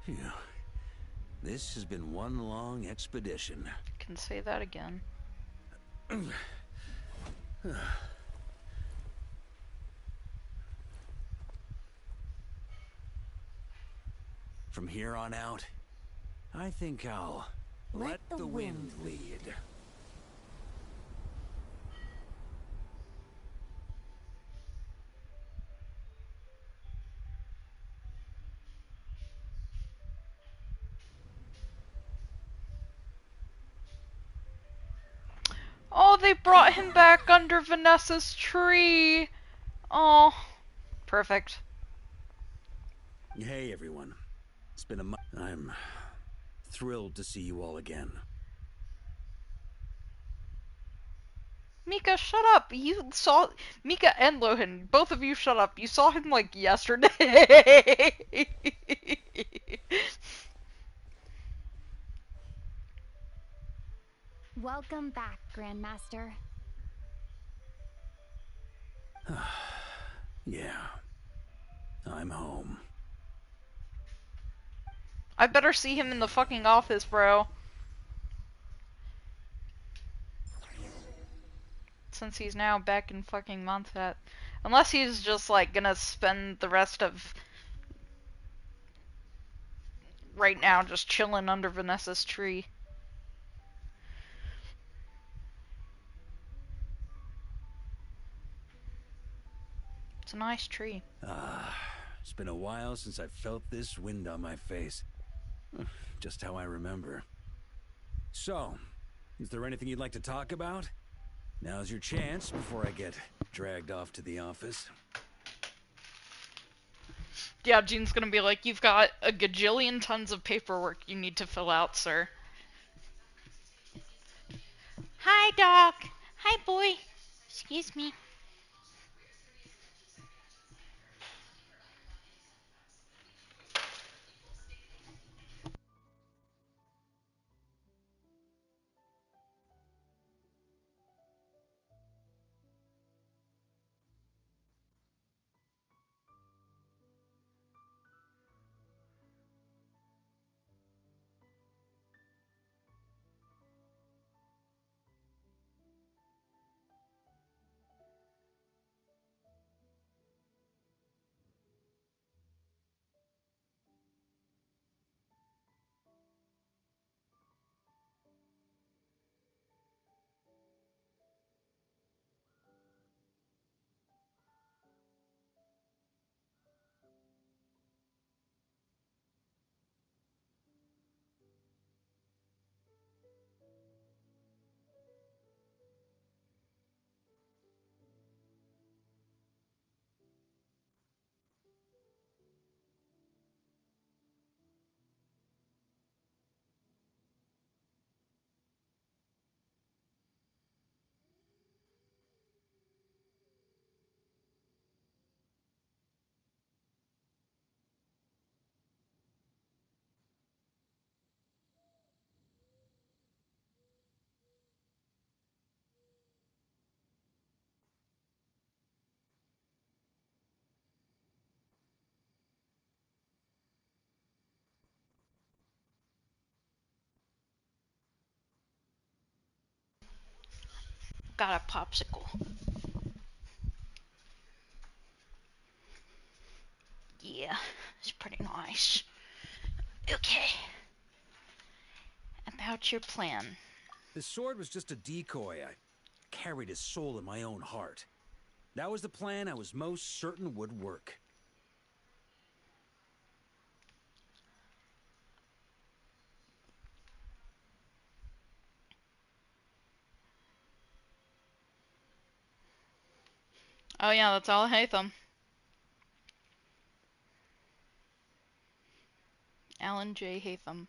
Phew. This has been one long expedition. Can say that again. From here on out, I think I'll let the wind lead. Oh, they brought him back under Vanessa's tree. Oh, perfect. Hey, everyone. It's been a month. I'm thrilled to see you all again. Mika, shut up. You saw Mika and Lohan, both of you shut up. You saw him like yesterday. Welcome back, Grandmaster. Yeah. I'm home. I better see him in the fucking office, bro. Since he's now back in fucking Montfet. Unless he's just like gonna spend the rest of right now just chilling under Vanessa's tree. It's a nice tree. It's been a while since I felt this wind on my face. Just how I remember. So, is there anything you'd like to talk about? Now's your chance before I get dragged off to the office. Yeah, Jean's gonna be like, you've got a gajillion tons of paperwork you need to fill out, sir. Hi, Doc. Hi, boy. Excuse me. Got a popsicle. Yeah, it's pretty nice. Okay. About your plan. The sword was just a decoy. I carried his soul in my own heart. That was the plan I was most certain would work. Oh yeah, that's all Hatham. Alan J. Hatham.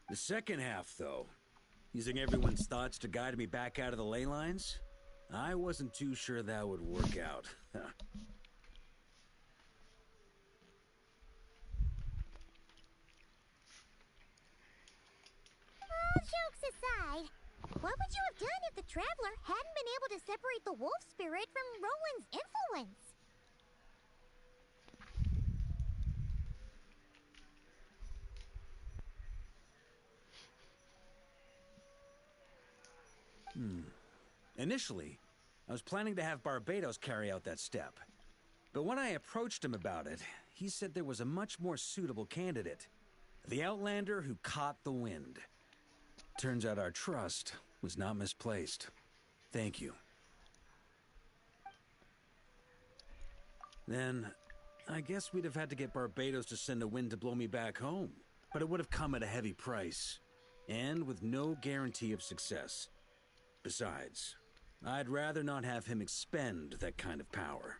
The second half, though, using everyone's thoughts to guide me back out of the ley lines, I wasn't too sure that would work out. All jokes aside, what would you have done if the Traveler hadn't been able to separate the wolf spirit from Roland's influence? Initially, I was planning to have Barbados carry out that step. But when I approached him about it, he said there was a much more suitable candidate. The Outlander who caught the wind. Turns out our trust was not misplaced. Thank you. Then, I guess we'd have had to get Barbados to send a wind to blow me back home. But it would have come at a heavy price. And with no guarantee of success. Besides, I'd rather not have him expend that kind of power.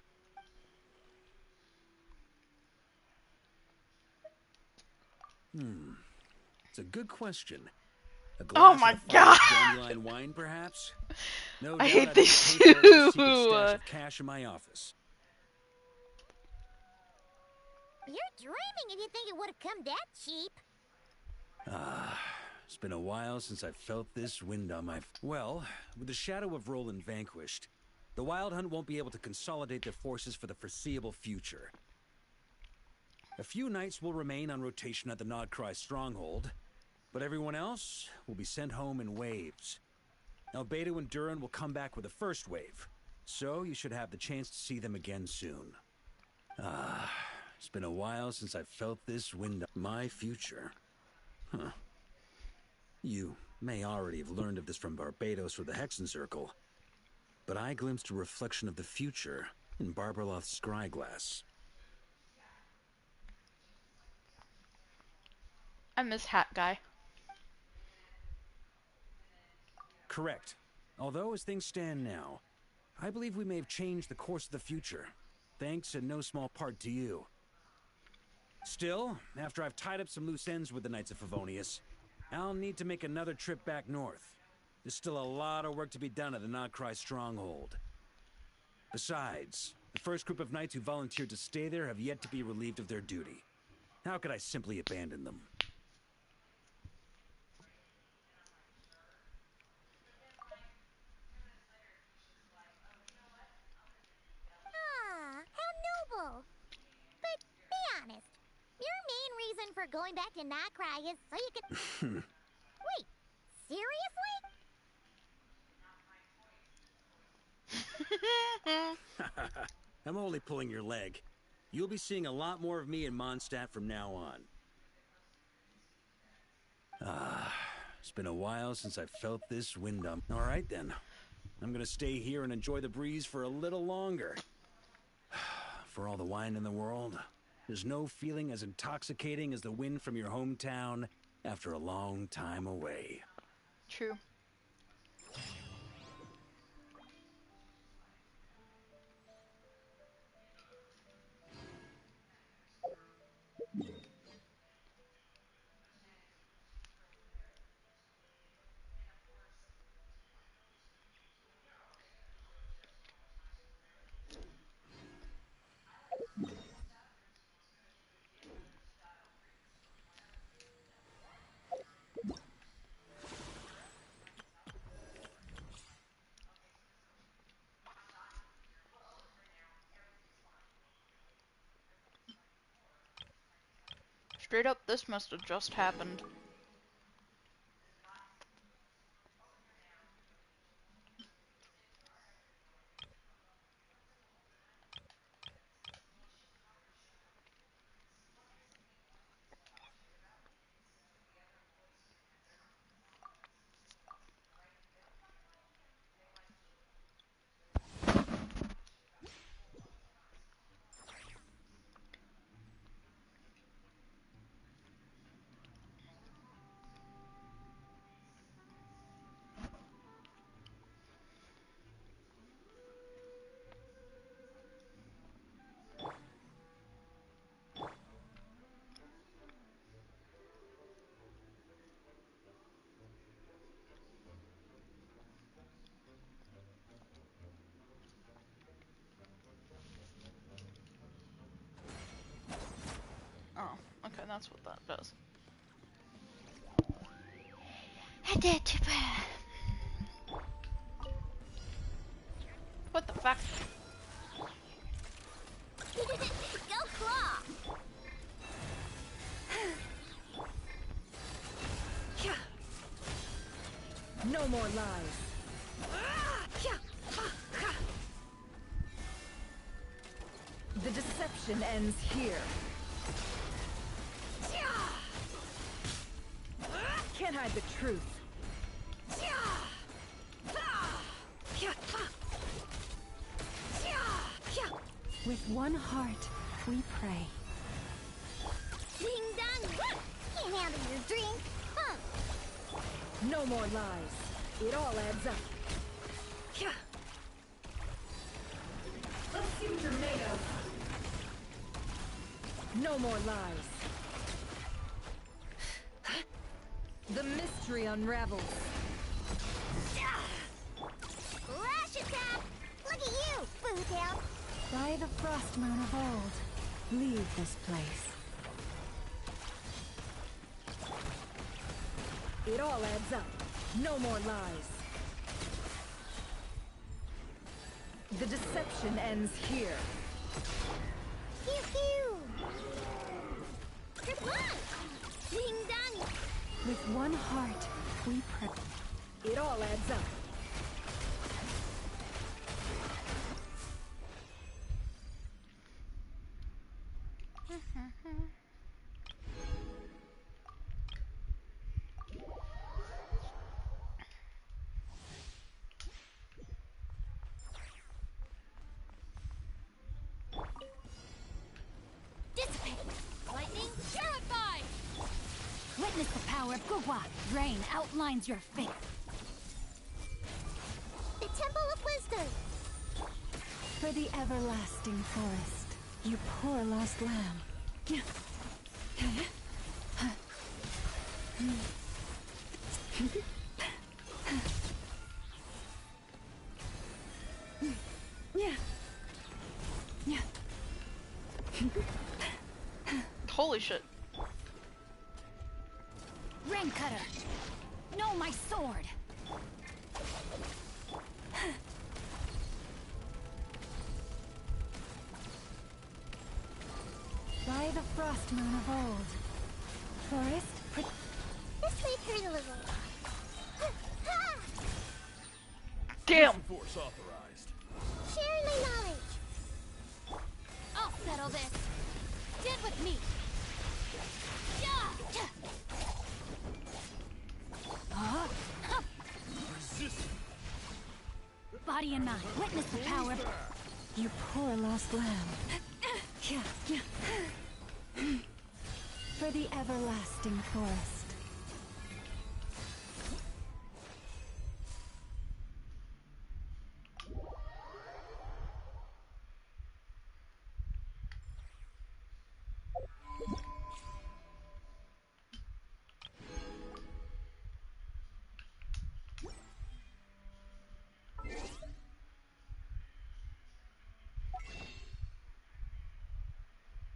It's a good question. A glass Oh my of the god! finest dandelion wine, perhaps? No I doubt hate I'd this pay for it with a secret too! stash of cash in my office. You're dreaming if you think it would have come that cheap. It's been a while since I felt this wind on my... Well, with the shadow of Roland vanquished, the Wild Hunt won't be able to consolidate their forces for the foreseeable future. A few knights will remain on rotation at the Nod-Krai stronghold, but everyone else will be sent home in waves. Albedo and Duran will come back with the first wave, so you should have the chance to see them again soon. It's been a while since I felt this wind on my future. Huh. You may already have learned of this from Barbados or the Hexen Circle, but I glimpsed a reflection of the future in Barbarloth's scryglass. I miss Hat Guy. Correct. Although, as things stand now, I believe we may have changed the course of the future, thanks in no small part to you. Still, after I've tied up some loose ends with the Knights of Favonius, I'll need to make another trip back north. There's still a lot of work to be done at the Nod-Krai stronghold. Besides, the first group of knights who volunteered to stay there have yet to be relieved of their duty. How could I simply abandon them? How noble. But be honest, your main reason for going back to Nod-Krai is so you can... Wait, seriously? I'm only pulling your leg. You'll be seeing a lot more of me in Mondstadt from now on. It's been a while since I felt this wind on... All right, then. I'm gonna stay here and enjoy the breeze for a little longer. For all the wine in the world, there's no feeling as intoxicating as the wind from your hometown after a long time away. True. Straight up, this must have just happened. That's what that does. What the fuck? Go claw! No more lies. The deception ends here. Can't hide the truth. With one heart, we pray. Ding dong! Can't handle your drink, huh? No more lies. It all adds up. Let's see what you're made of. No more lies. The mystery unravels. Lash attack! Look at you, Bootail! By the frost moon of old, leave this place. It all adds up. No more lies. The deception ends here. Pew pew! Come on! Ding dong! With one heart, we pray. It all adds up. Dissipate! Lightning, Purify! Witness the power of Gugwa. Rain outlines your fate. the Temple of Wisdom! For the everlasting forest, you poor lost lamb. Holy shit. Rain cutter. No, my sword. By the frost moon of old, forest. This may hurt a little. Damn! Force authorized. Sharing my knowledge. I'll settle this. Get with me. Body and mind. Witness the power. You poor lost lamb. For the everlasting forest.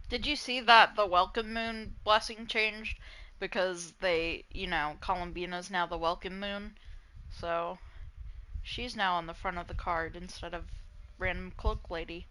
Did you see that the Welcome Moon blessing changed? Because they, you know, Columbina's now the Welcome Moon. So, she's now on the front of the card instead of random cloak lady.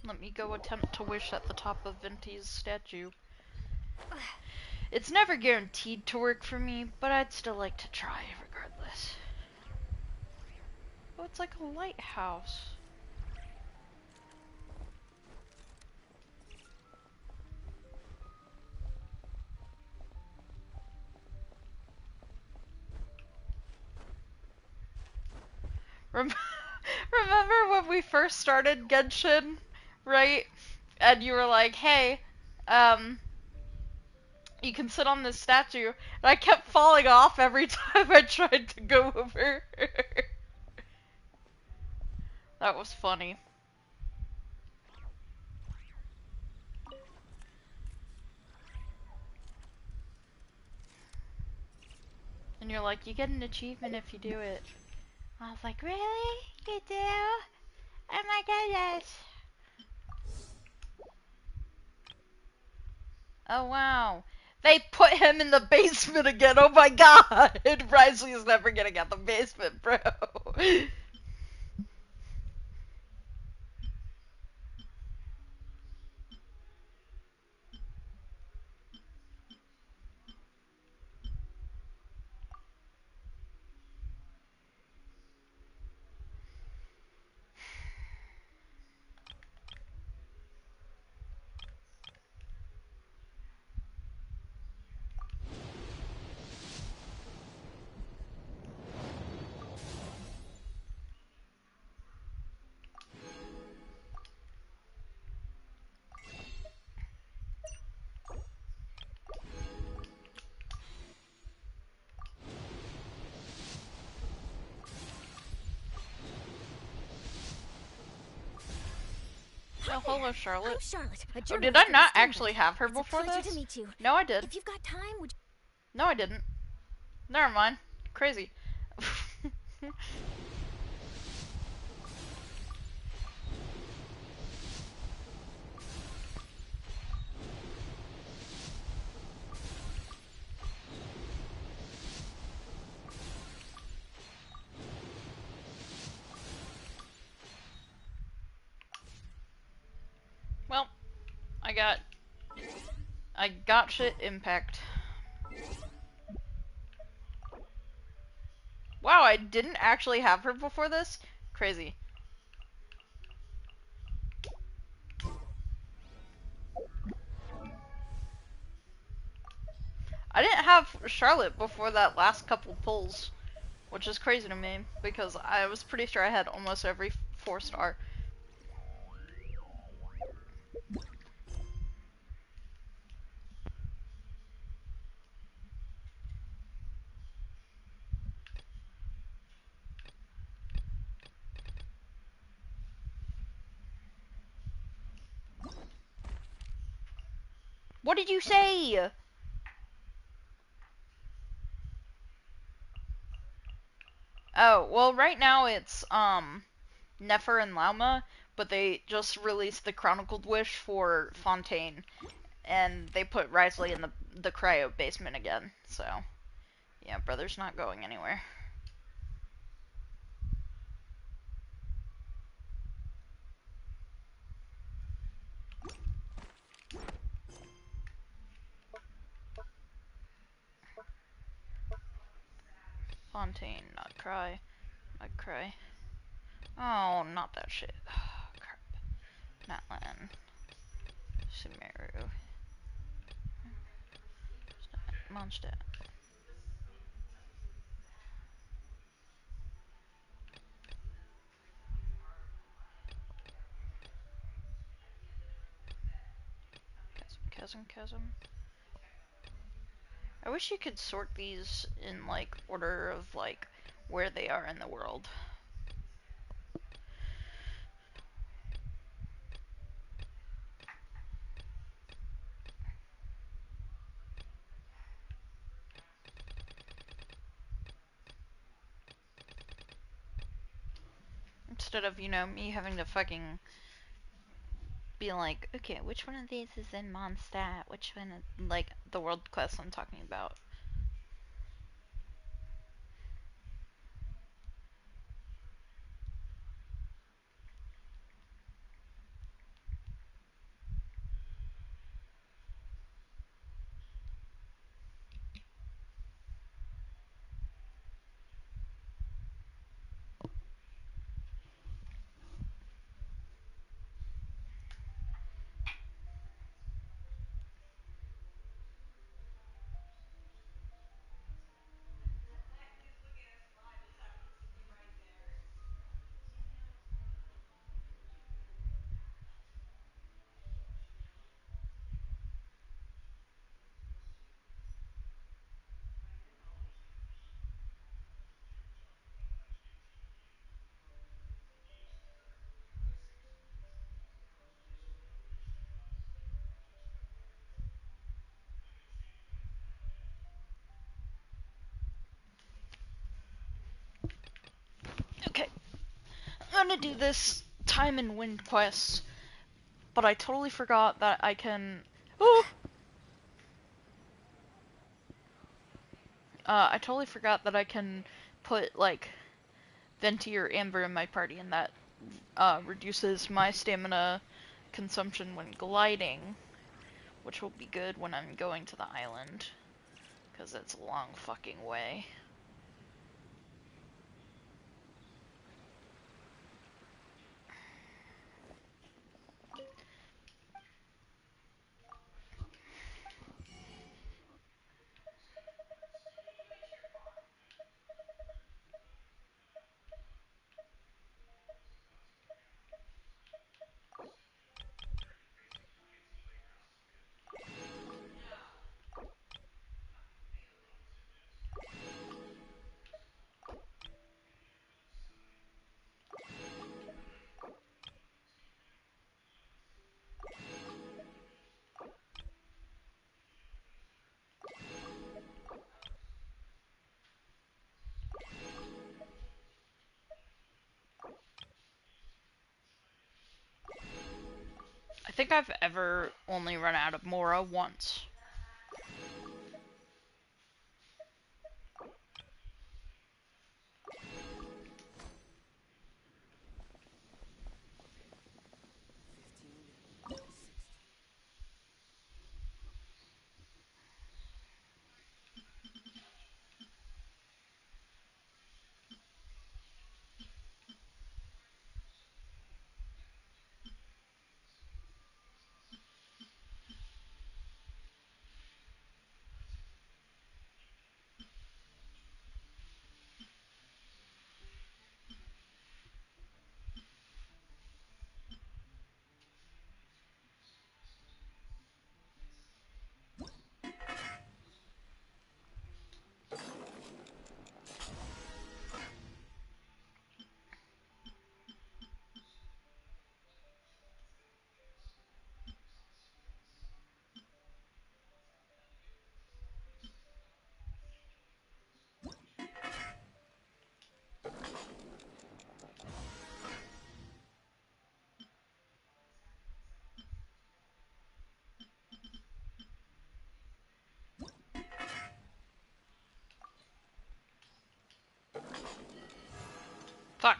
Let me go attempt to wish at the top of Venti's statue. It's never guaranteed to work for me, but I'd still like to try regardless. Oh, it's like a lighthouse. Remember when we first started Genshin, right? And you were like, hey, You can sit on this statue. And I kept falling off every time I tried to go over. That was funny. And you're like, you get an achievement if you do it. I was like, really? You do? Oh my goodness. Oh wow. They put him in the basement again. Oh my god. Risley is never getting out the basement, bro. Oh, hello, Charlotte. I'm Charlotte, a Oh, did journalist I for the not Steam actually Deck. have her It's a before pleasure this? to meet you. No, I did. If you've got time, would No, I didn't. Never mind. Crazy. Well, I got shit impact. Wow, I didn't actually have her before this? Crazy. I didn't have Charlotte before that last couple pulls, which is crazy to me, because I was pretty sure I had almost every 4-star. What did you say? Oh, well, right now it's, Nefer and Lauma, but they just released the Chronicled Wish for Fontaine, and they put Risley in the cryo basement again, so, yeah, brother's not going anywhere. Fontaine, Nod-Krai, Nod-Krai. Oh, not that shit. Oh, crap. Natlan. Sumeru. Mondstadt. Chasm. I wish you could sort these in, like, order of, like, where they are in the world. Instead of, me having to fucking be like, okay, which one of these is in Mondstadt? Which one is, like, the world quest I'm talking about. gonna do this time and wind quest, but I totally forgot that I can. Oh! I totally forgot that I can put like Venti or Amber in my party, and that reduces my stamina consumption when gliding, which will be good when I'm going to the island, because it's a long fucking way. I think I've ever only run out of Mora once. Fuck.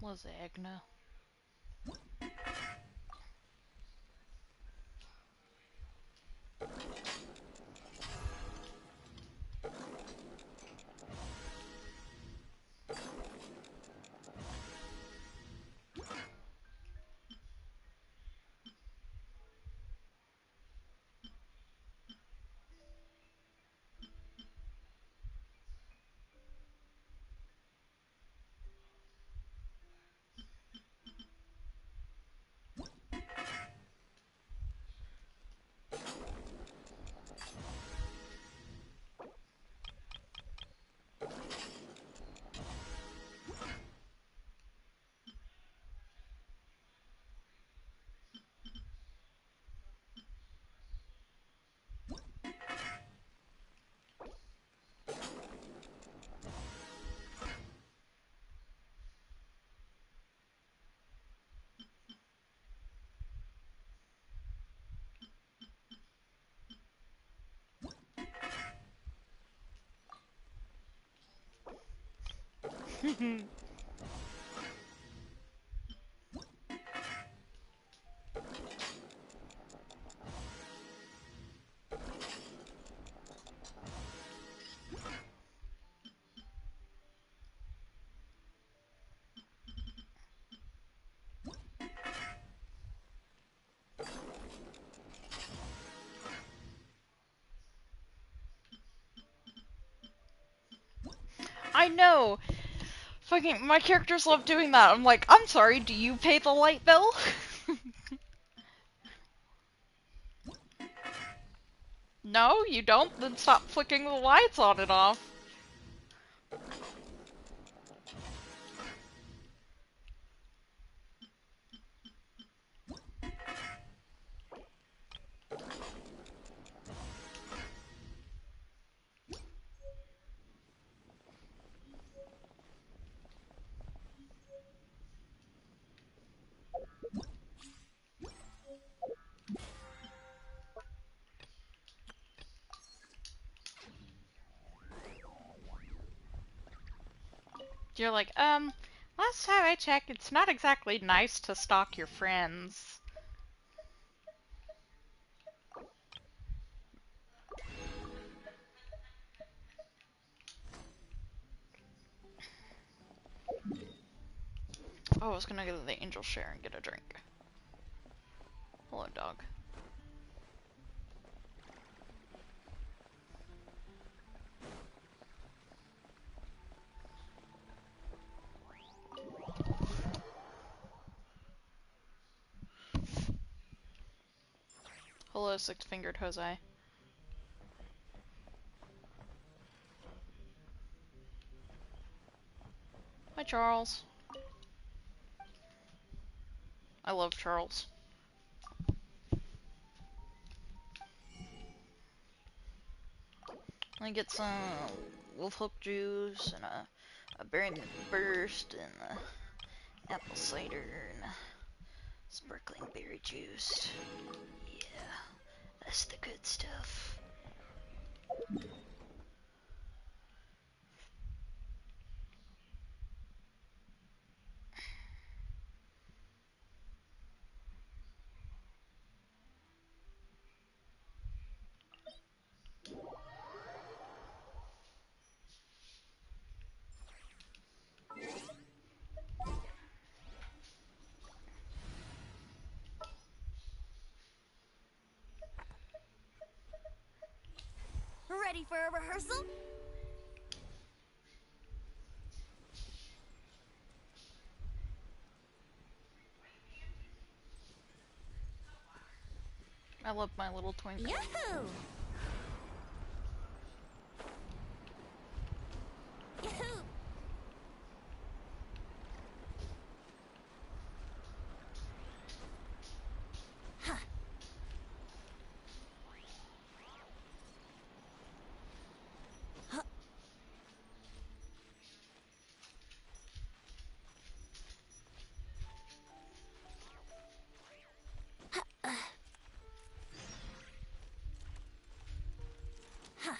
Lasagna. I know. Fucking, my characters love doing that. I'm like, I'm sorry, do you pay the light bill? No, you don't? Then stop flicking the lights on and off. You're like, last time I checked, it's not exactly nice to stalk your friends. Oh, I was gonna go to the angel share and get a drink. Hello, dog. Hello, six-fingered Jose. Hi, Charles. I love Charles. I get some wolf hook juice and a berry burst and a apple cider and a sparkling berry juice. Yeah, that's the good stuff. Ready for a rehearsal? I love my little twink. Yahoo! Yahoo! Huh. Huh. Huh.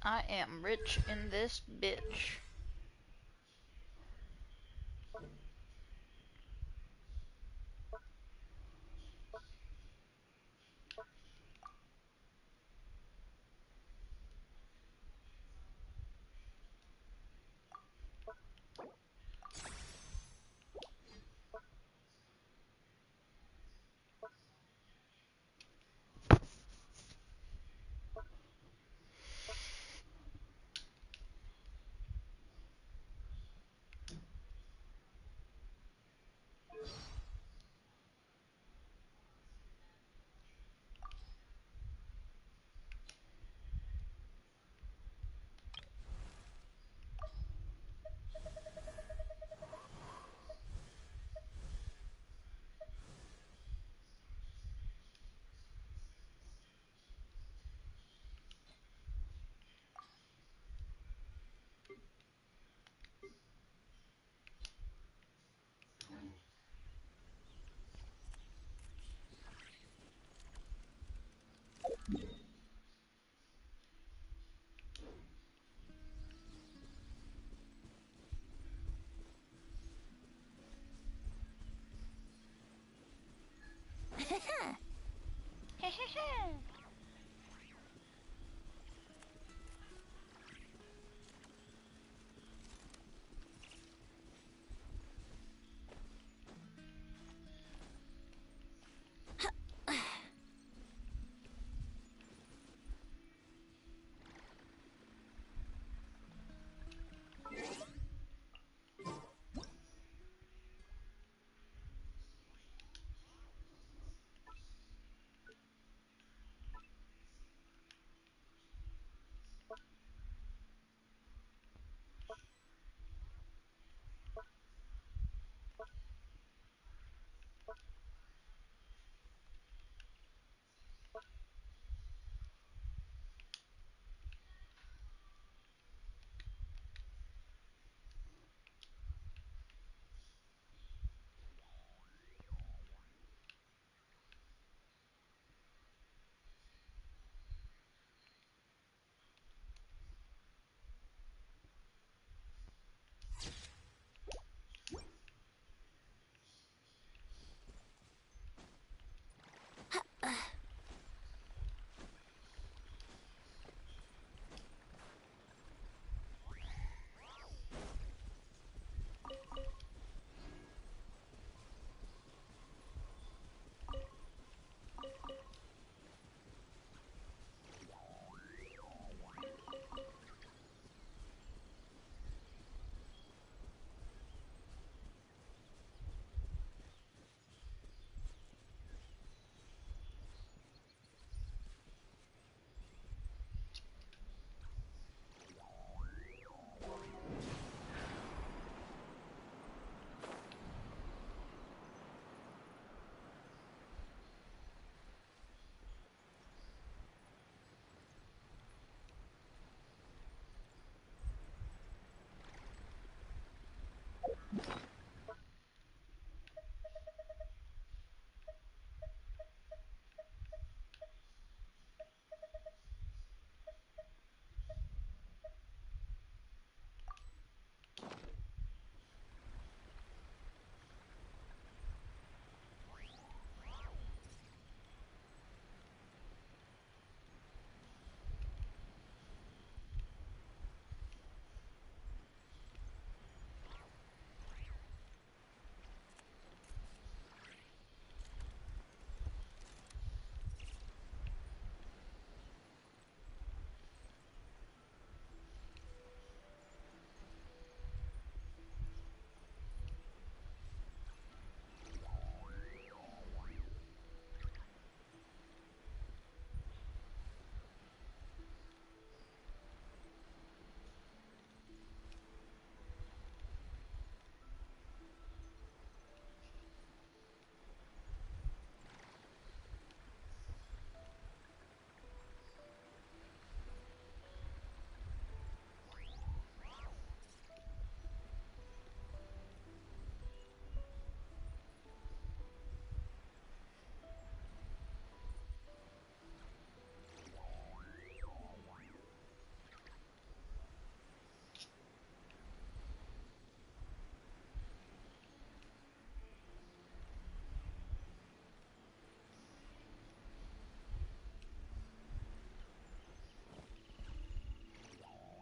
I am rich in this bitch.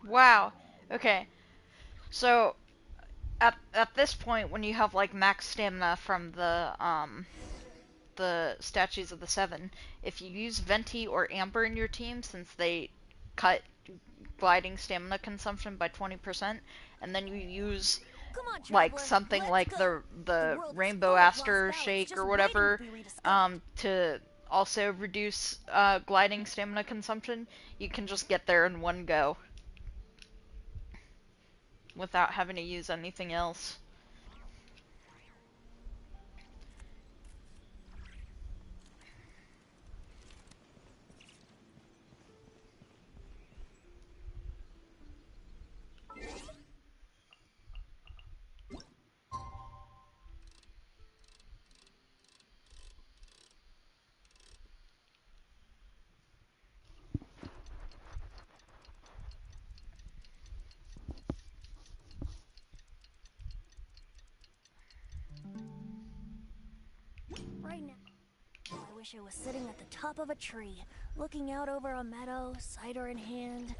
Wow. Okay. So at this point, when you have like max stamina from the statues of the seven, if you use Venti or Amber in your team, since they cut gliding stamina consumption by 20%, and then you use Come on, like traveler, something let's like go. The the world is Rainbow full of lost Aster ballads Shake just or waiting to whatever, be rediscovered. to also reduce gliding stamina consumption, you can just get there in one go without having to use anything else. Right now, I wish I was sitting at the top of a tree, looking out over a meadow, cider in hand.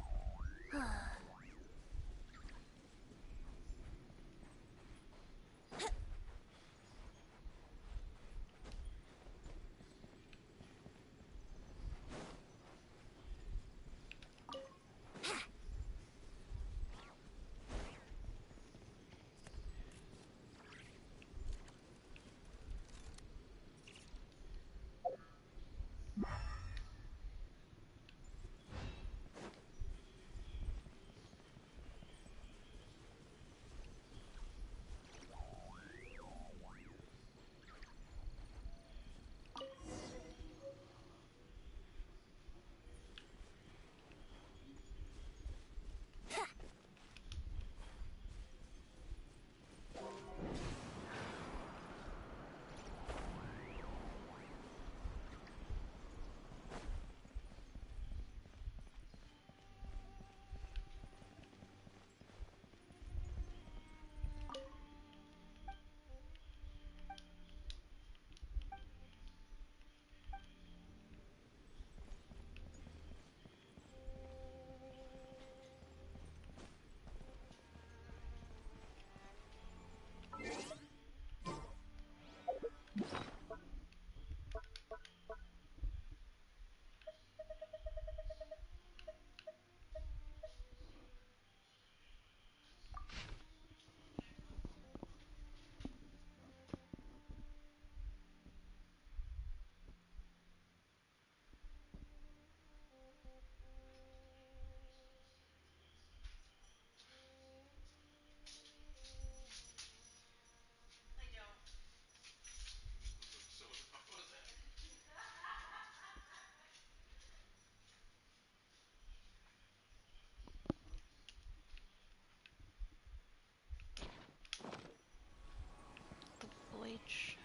Blade Shadow.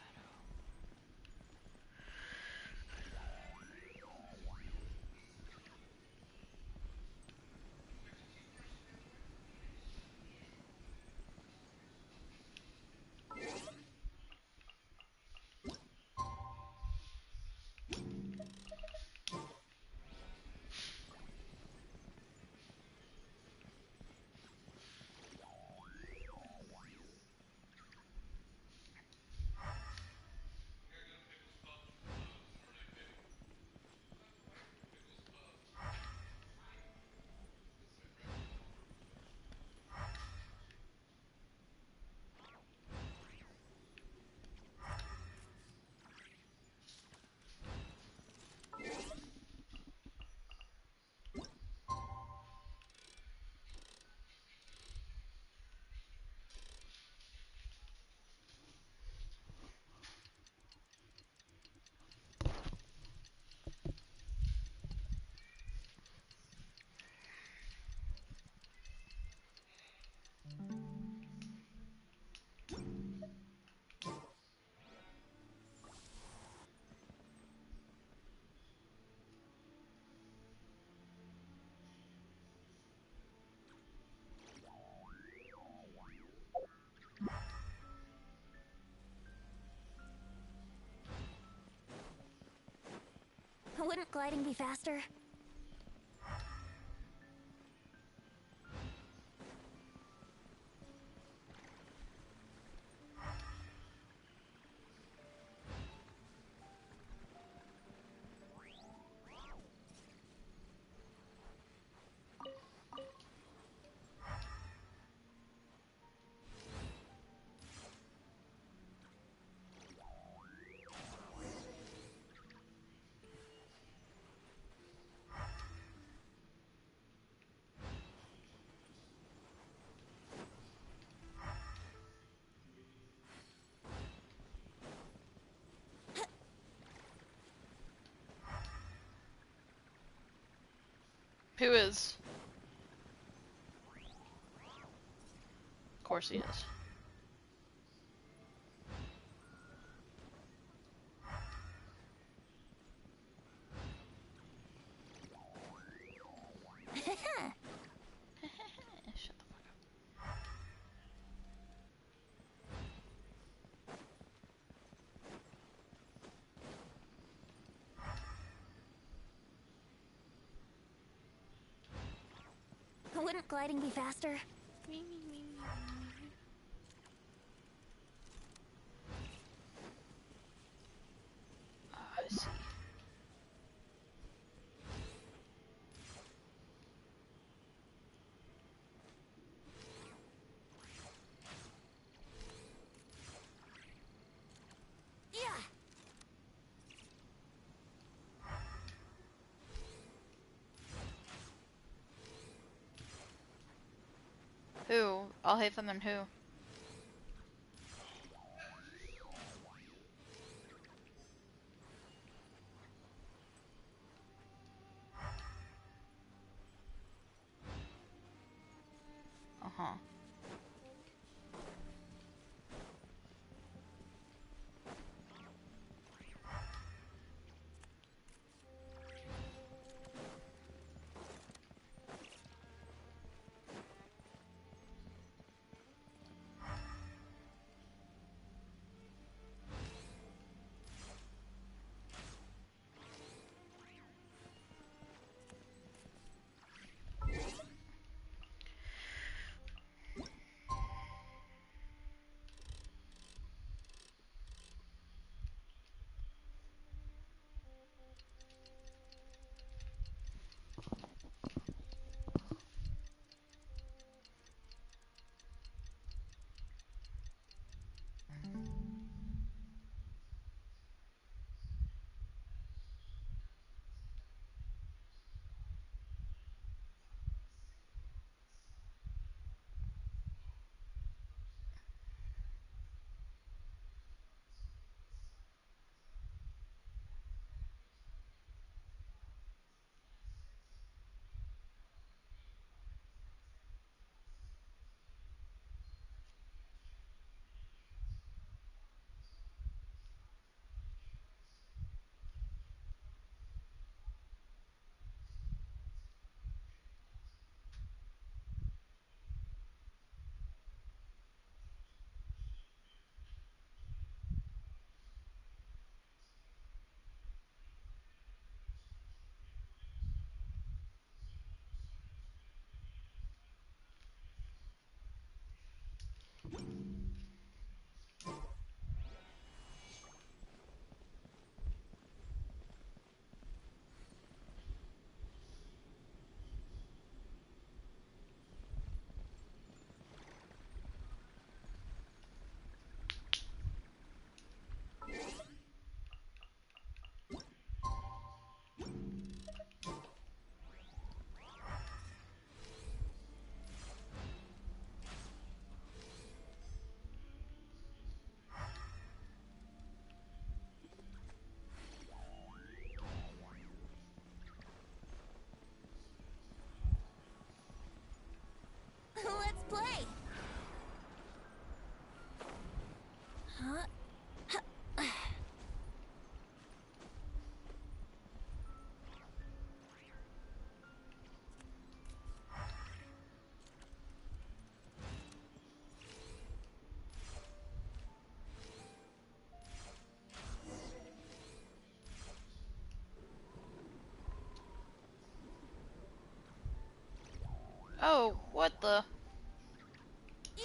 Wouldn't gliding be faster? Who is? Of course he is. Shut the fuck up. Wouldn't gliding be faster? I see. Yeah. Who? I'll hate them and who? Uh-huh. Let's play. Huh? Oh, what the? Yeah.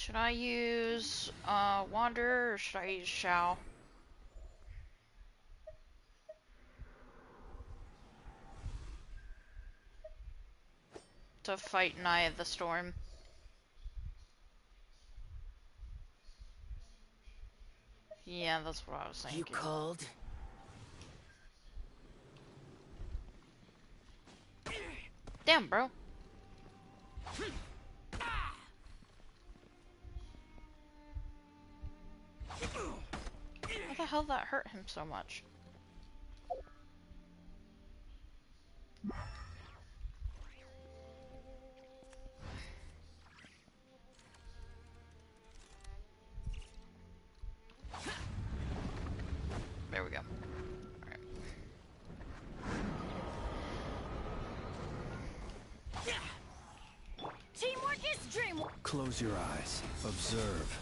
Should I use Wanderer or should I use Shao? To fight an Eye of the Storm. Yeah, that's what I was thinking. You called? Damn, bro. How the hell that hurt him so much? There we go. Alright. Teamwork is dreamwork. Close your eyes. Observe.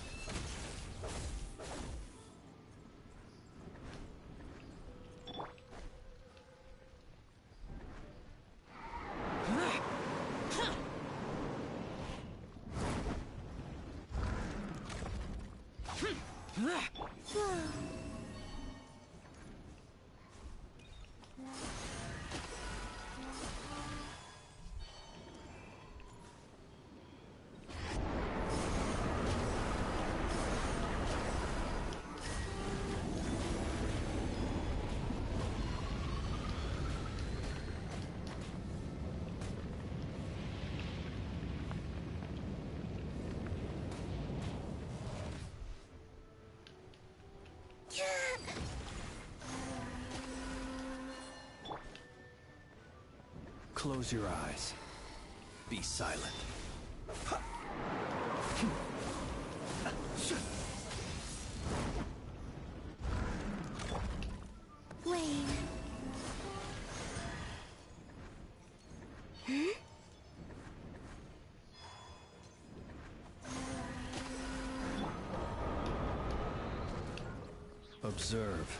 Close your eyes. Be silent. Wayne. Observe.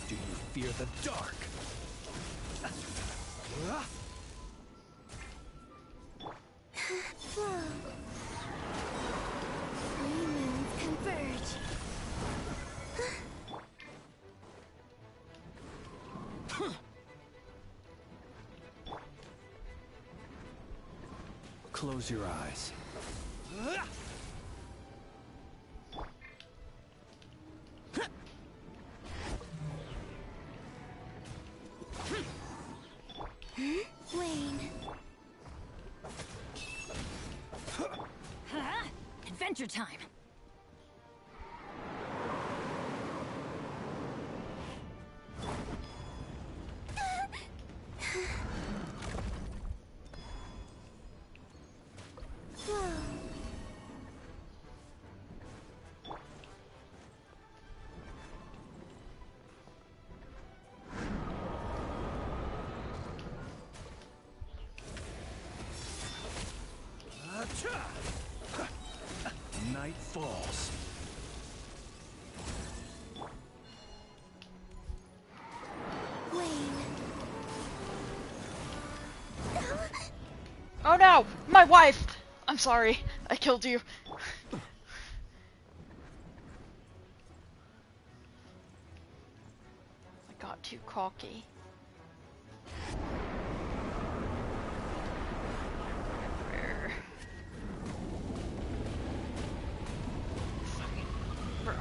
Do you fear the dark? Flow. Three moons converge. Close your eyes. Wayne. Adventure time. Flow. Night falls. Wayne. Oh no! My wife! I'm sorry. I killed you. I got too cocky. Where? Fucking bro.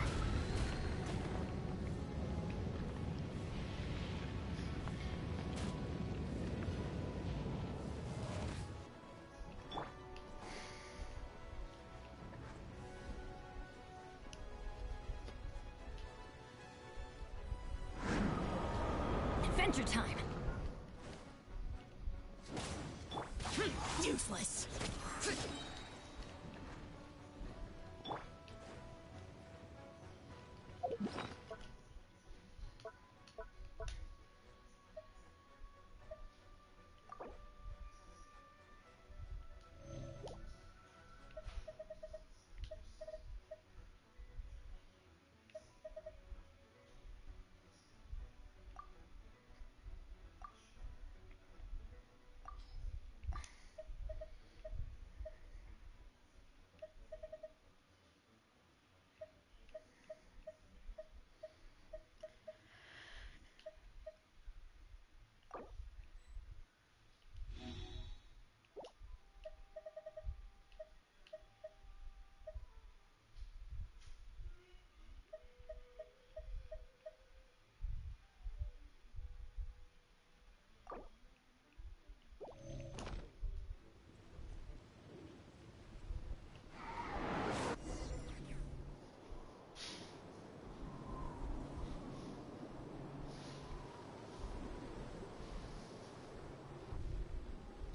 Adventure time. Useless.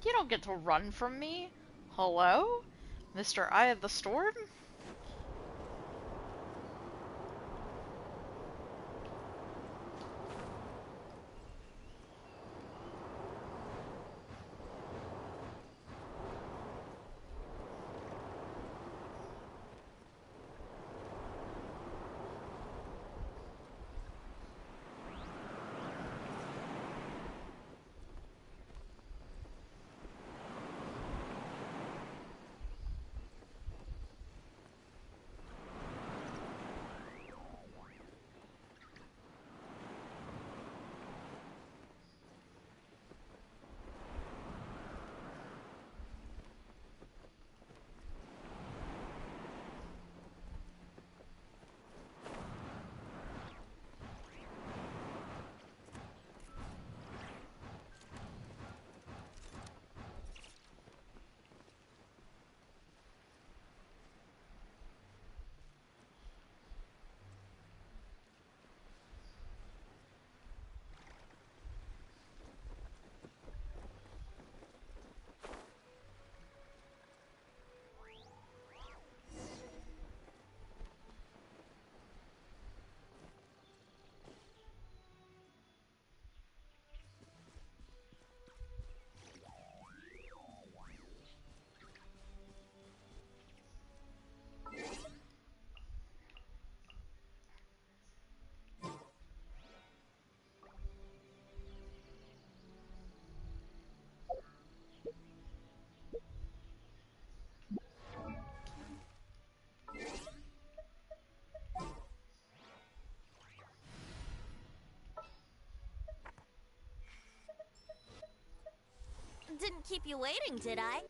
You don't get to run from me. Hello? Mr. Eye of the Storm? Didn't keep you waiting, did I?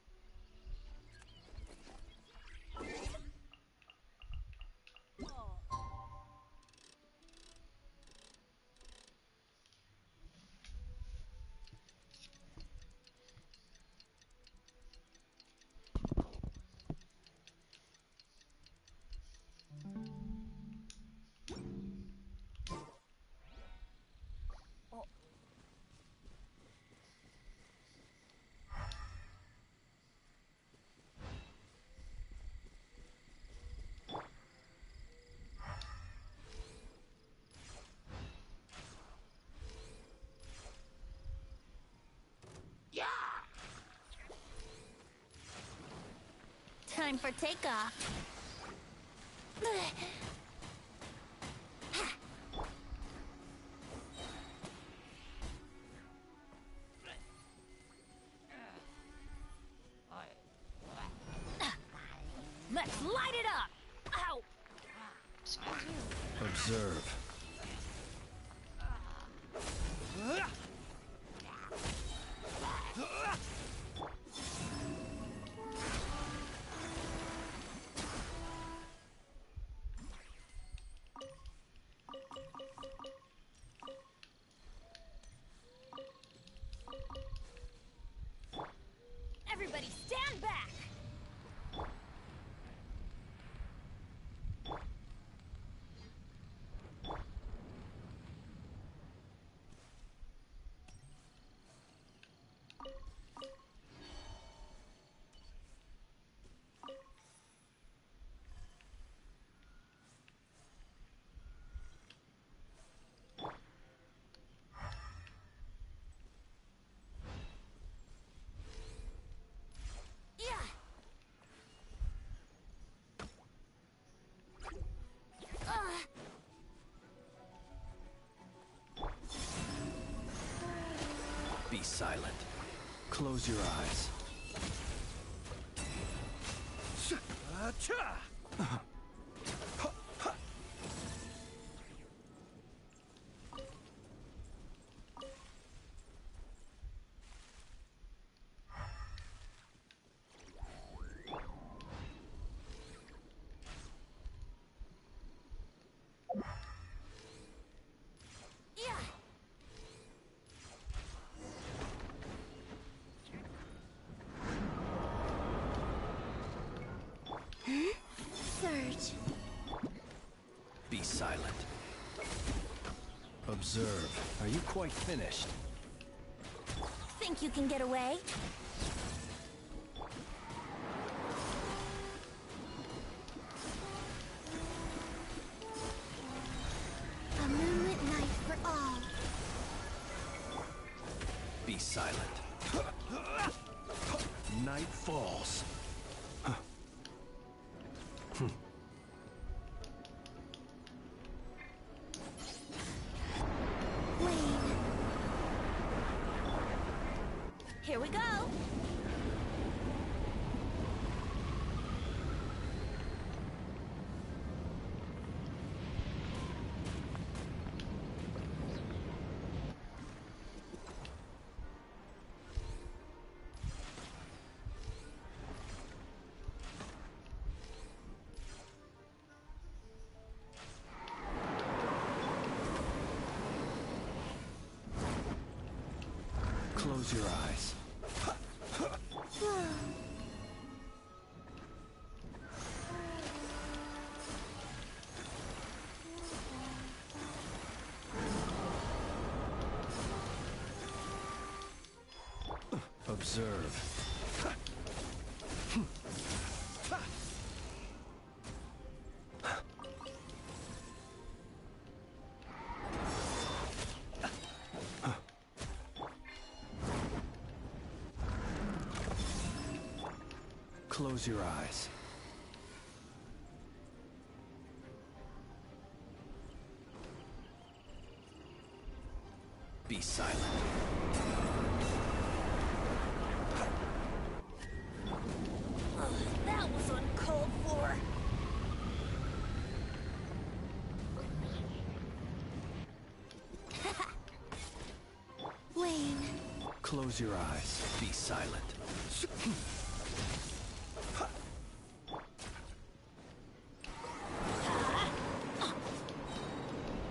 Time for takeoff. Let's light it up! Ow! Observe. Everybody stand back! Be silent. Close your eyes. Surge. Be silent. Observe. Are you quite finished? Think you can get away? A moonlit night for all. Be silent. Night falls. Wayne. Here we go. Close your eyes. Observe. Close your eyes. Be silent. That was uncalled for. Wayne. Close your eyes. Be silent.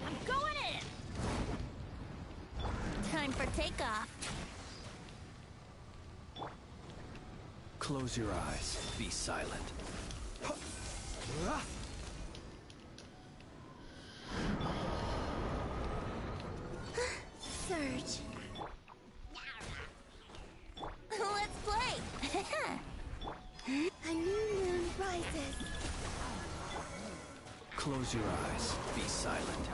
I'm going in. Time for takeoff. Close your eyes. Be silent. Surge. Let's play. A new moon rises. Close your eyes. Be silent.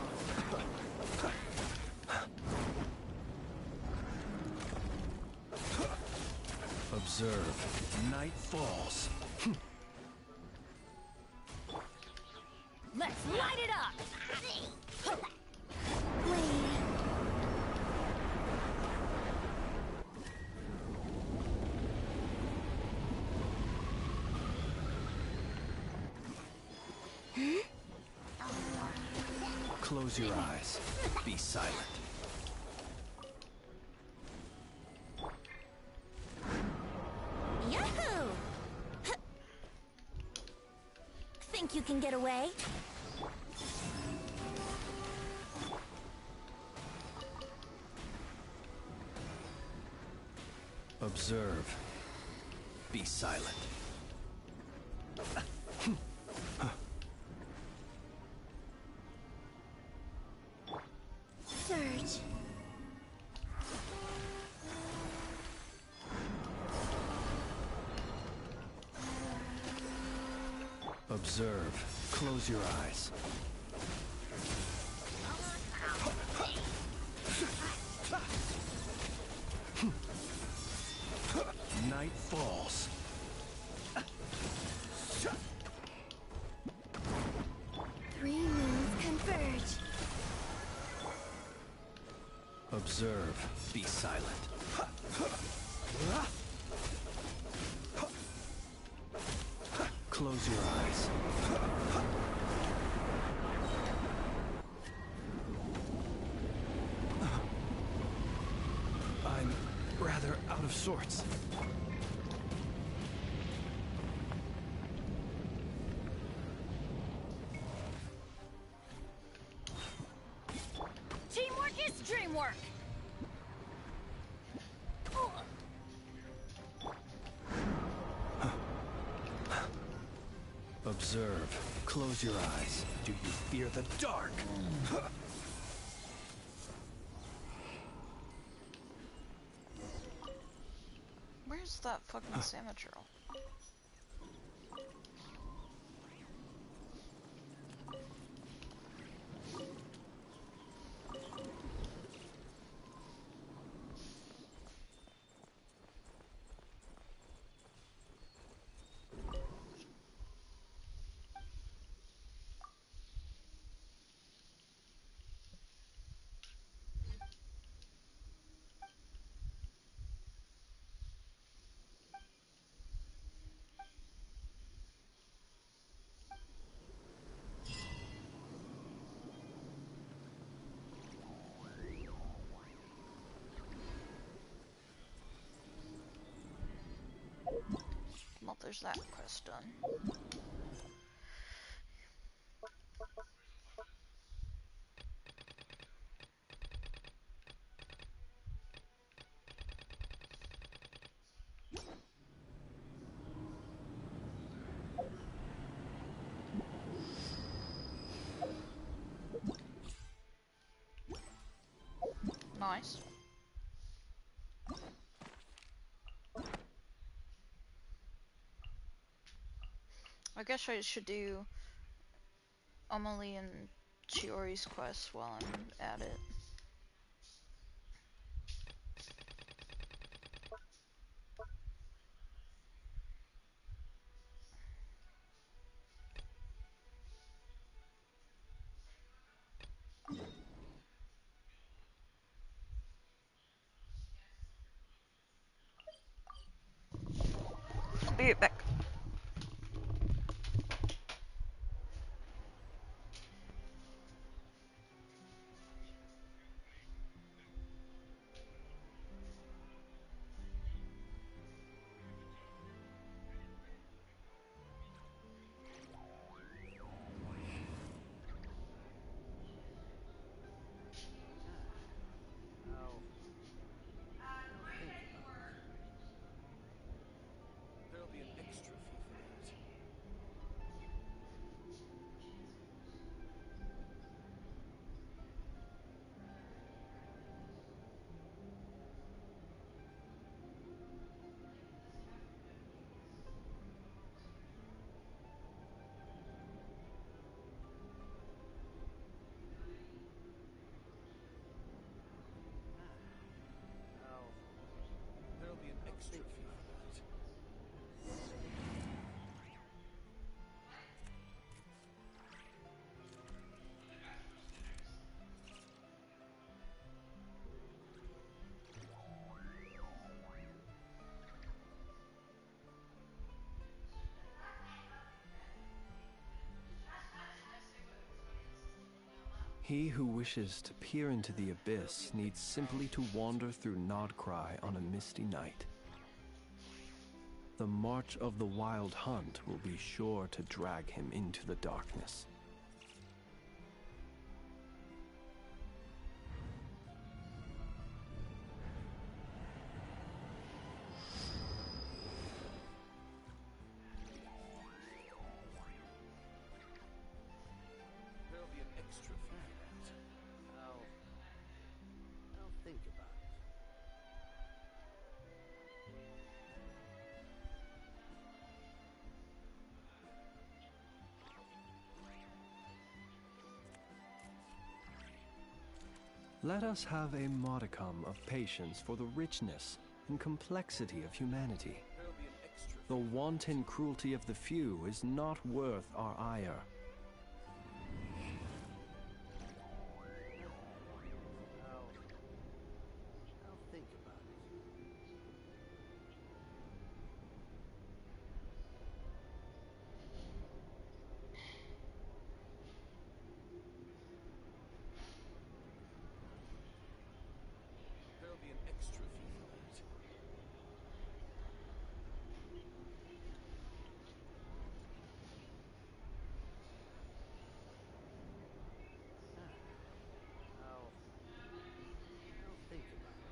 Observe. Night falls. Let's light it up. Wayne. Close your eyes. Be silent. Yahoo! Think you can get away? Observe. Be silent. Surge. Observe. Close your eyes. Night falls. Three moons converge. Observe. Be silent. Close your eyes. I'm rather out of sorts. Teamwork is dreamwork. Observe. Close your eyes. Do you fear the dark? Where's that fucking sandwich roll? Well, there's that quest done. Nice. I guess I should do Amelie and Chiori's quest while I'm at it. I'll be right back. There'll be an extra fee for that. There'll be an extra fee for that. He who wishes to peer into the abyss needs simply to wander through Nod-Krai on a misty night. The march of the Wild Hunt will be sure to drag him into the darkness. There'll be an extra fee for that. I'll think about it. Let us have a modicum of patience for the richness and complexity of humanity. There'll be an extra fee. The wanton cruelty of the few is not worth our ire. I'll think about it. There'll be an extra fee for that. I'll think about it.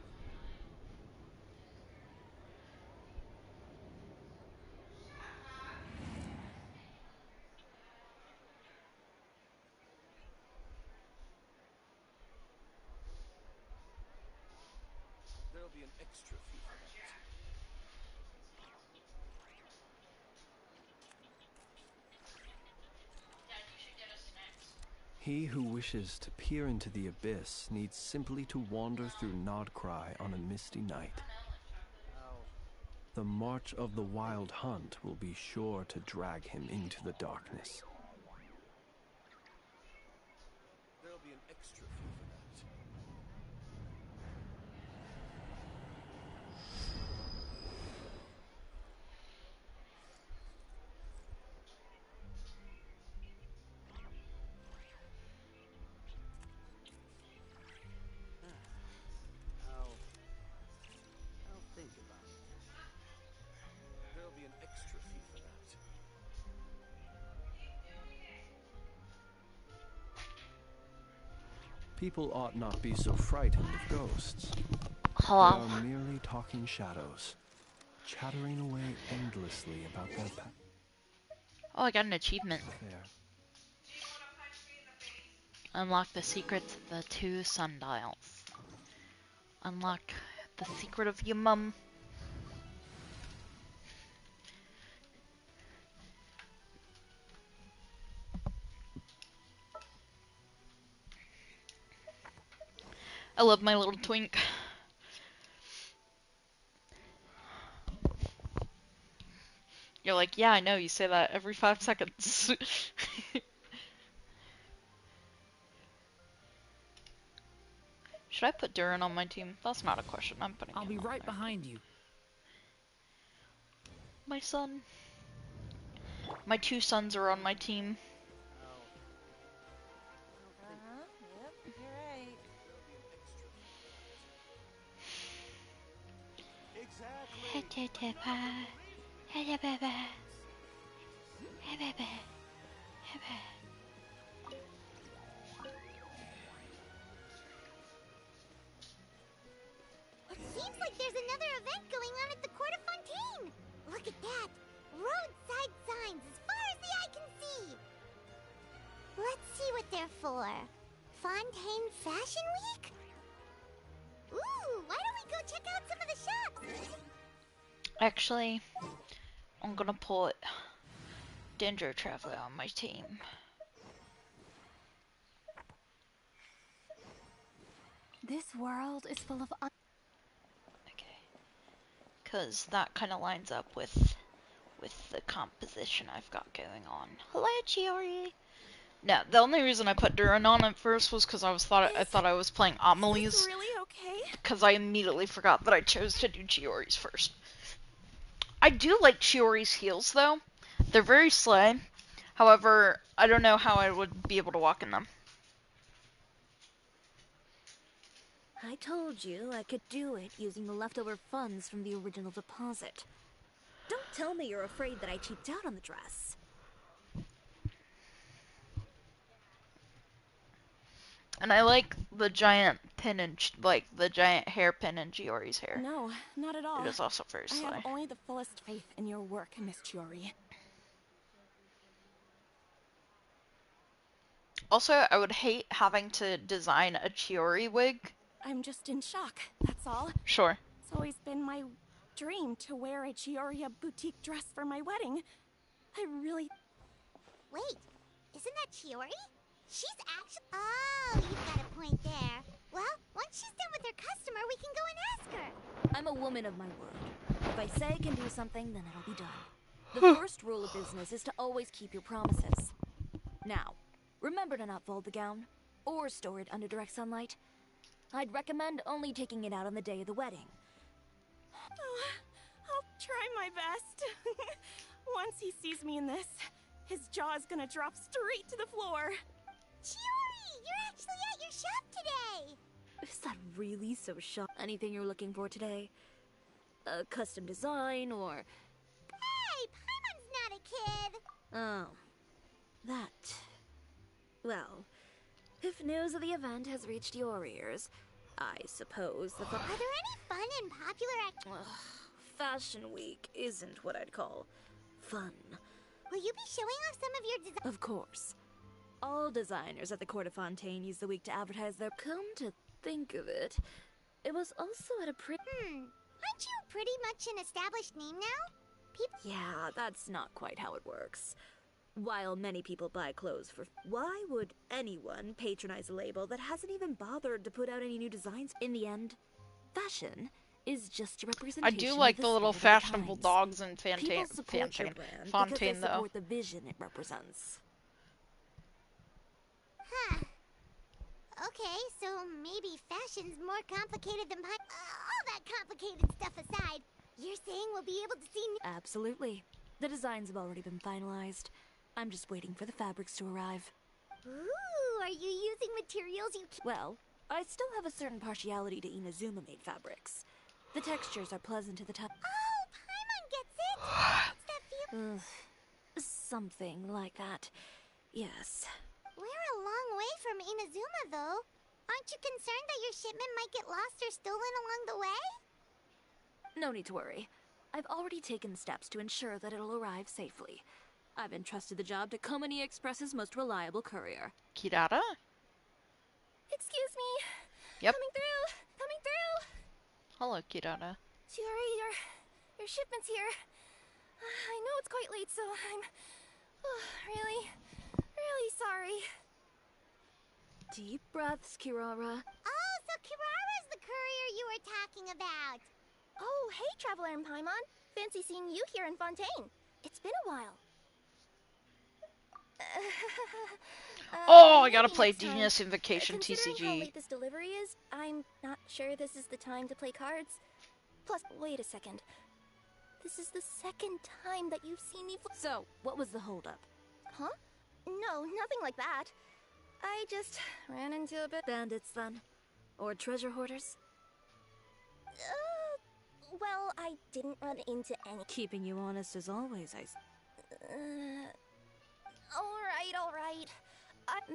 There'll be an extra fee for that. He who wishes to peer into the abyss needs simply to wander through Nod-Krai on a misty night. The march of the wild hunt will be sure to drag him into the darkness. There'll be an extra fee for that. I'll think about it. There'll be an extra fee for that. People ought not be so frightened of ghosts. Hello. They are merely talking shadows, chattering away endlessly about their past. Oh, I got an achievement. There. Unlock the secrets of the 2 sundials. Unlock the secret of your mum. I love my little twink. You're like, yeah, I know, you say that every 5 seconds. Should I put Durin on my team? That's not a question. I'm putting him I'll be on right there. behind you. My son. My 2 sons are on my team. Yep, you're right. It seems like there's another event going on at the Court of Fontaine. Look at that. Roadside signs as far as the eye can see. Let's see what they're for. Fontaine Fashion Week? Ooh, why don't we go check out some of the shops? Actually, I'm gonna put Danger Traveler on my team. This world is full of Because that kind of lines up with the composition I've got going on. Hello, Chiori! No, the only reason I put Durin on at first was because I thought I was playing Amelie's. Really okay? Because I immediately forgot that I chose to do Chiori's first. I do like Chiori's heels, though. They're very slay. However, I don't know how I would be able to walk in them. I told you I could do it using the leftover funds from the original deposit. Don't tell me you're afraid that I cheaped out on the dress. And I like the giant pin and the giant hairpin in Chiori's hair. No, not at all. It is also very I slay. have only the fullest faith in your work, Miss Chiori. Also, I would hate having to design a Chiori wig. I'm just in shock, that's all. Sure. It's always been my dream to wear a Chioria boutique dress for my wedding. I really... Wait, isn't that Chiori? She's actually... Oh, you've got a point there. Well, once she's done with her customer, we can go and ask her. I'm a woman of my word. If I say I can do something, then it'll be done. The first rule of business is to always keep your promises. Now, remember to not fold the gown, or store it under direct sunlight. I'd recommend only taking it out on the day of the wedding. Oh, I'll try my best. Once he sees me in this, his jaw is gonna drop straight to the floor. Chiori, you're actually at your shop today. Is that really so shocking? Anything you're looking for today? A custom design, or... Hey, Paimon's not a kid. Oh. That... Well, if news of the event has reached your ears, I suppose the... Are there any fun and popular Fashion Week isn't what I'd call fun. Will you be showing off some of your designs? Of course. All designers at the Court of Fontaine use the week to advertise their... Come to think of it, it was also at a Aren't you pretty much an established name now? Yeah, that's not quite how it works. While many people buy clothes for... Why would anyone patronize a label that hasn't even bothered to put out any new designs? In the end, fashion is just a I representation do of like the the little spirit of the fashionable times. dogs and People support your brand because they Fontaine, though. support the vision it represents. Huh. Okay, so maybe fashion's more complicated than all that complicated stuff aside, you're saying we'll be able to see Absolutely. The designs have already been finalized. I'm just waiting for the fabrics to arrive. Ooh, are you using materials you... Well, I still have a certain partiality to Inazuma-made fabrics. The textures are pleasant to the touch. Oh, Paimon gets it! What's that feel? Something like that. Yes. We're a long way from Inazuma, though. Aren't you concerned that your shipment might get lost or stolen along the way? No need to worry. I've already taken steps to ensure that it'll arrive safely. I've entrusted the job to Komani Express's most reliable courier. Kirara? Excuse me. Yep. Coming through. Coming through. Hello, Kirara. Chiori, your shipment's here. I know it's quite late, so I'm really sorry. Deep breaths, Kirara. Oh, so Kirara's the courier you were talking about. Oh, hey, Traveler and Paimon. Fancy seeing you here in Fontaine. It's been a while. Oh, I gotta play Genius Invocation Considering how TCG. late this delivery is, I'm not sure this is the time to play cards. Plus, wait a second. This is the second time that you've seen me. So, what was the holdup? Huh? No, nothing like that. I just ran into a bit. Bandits, then? Or treasure hoarders? Well, I didn't run into any. Keeping you honest as always, Alright.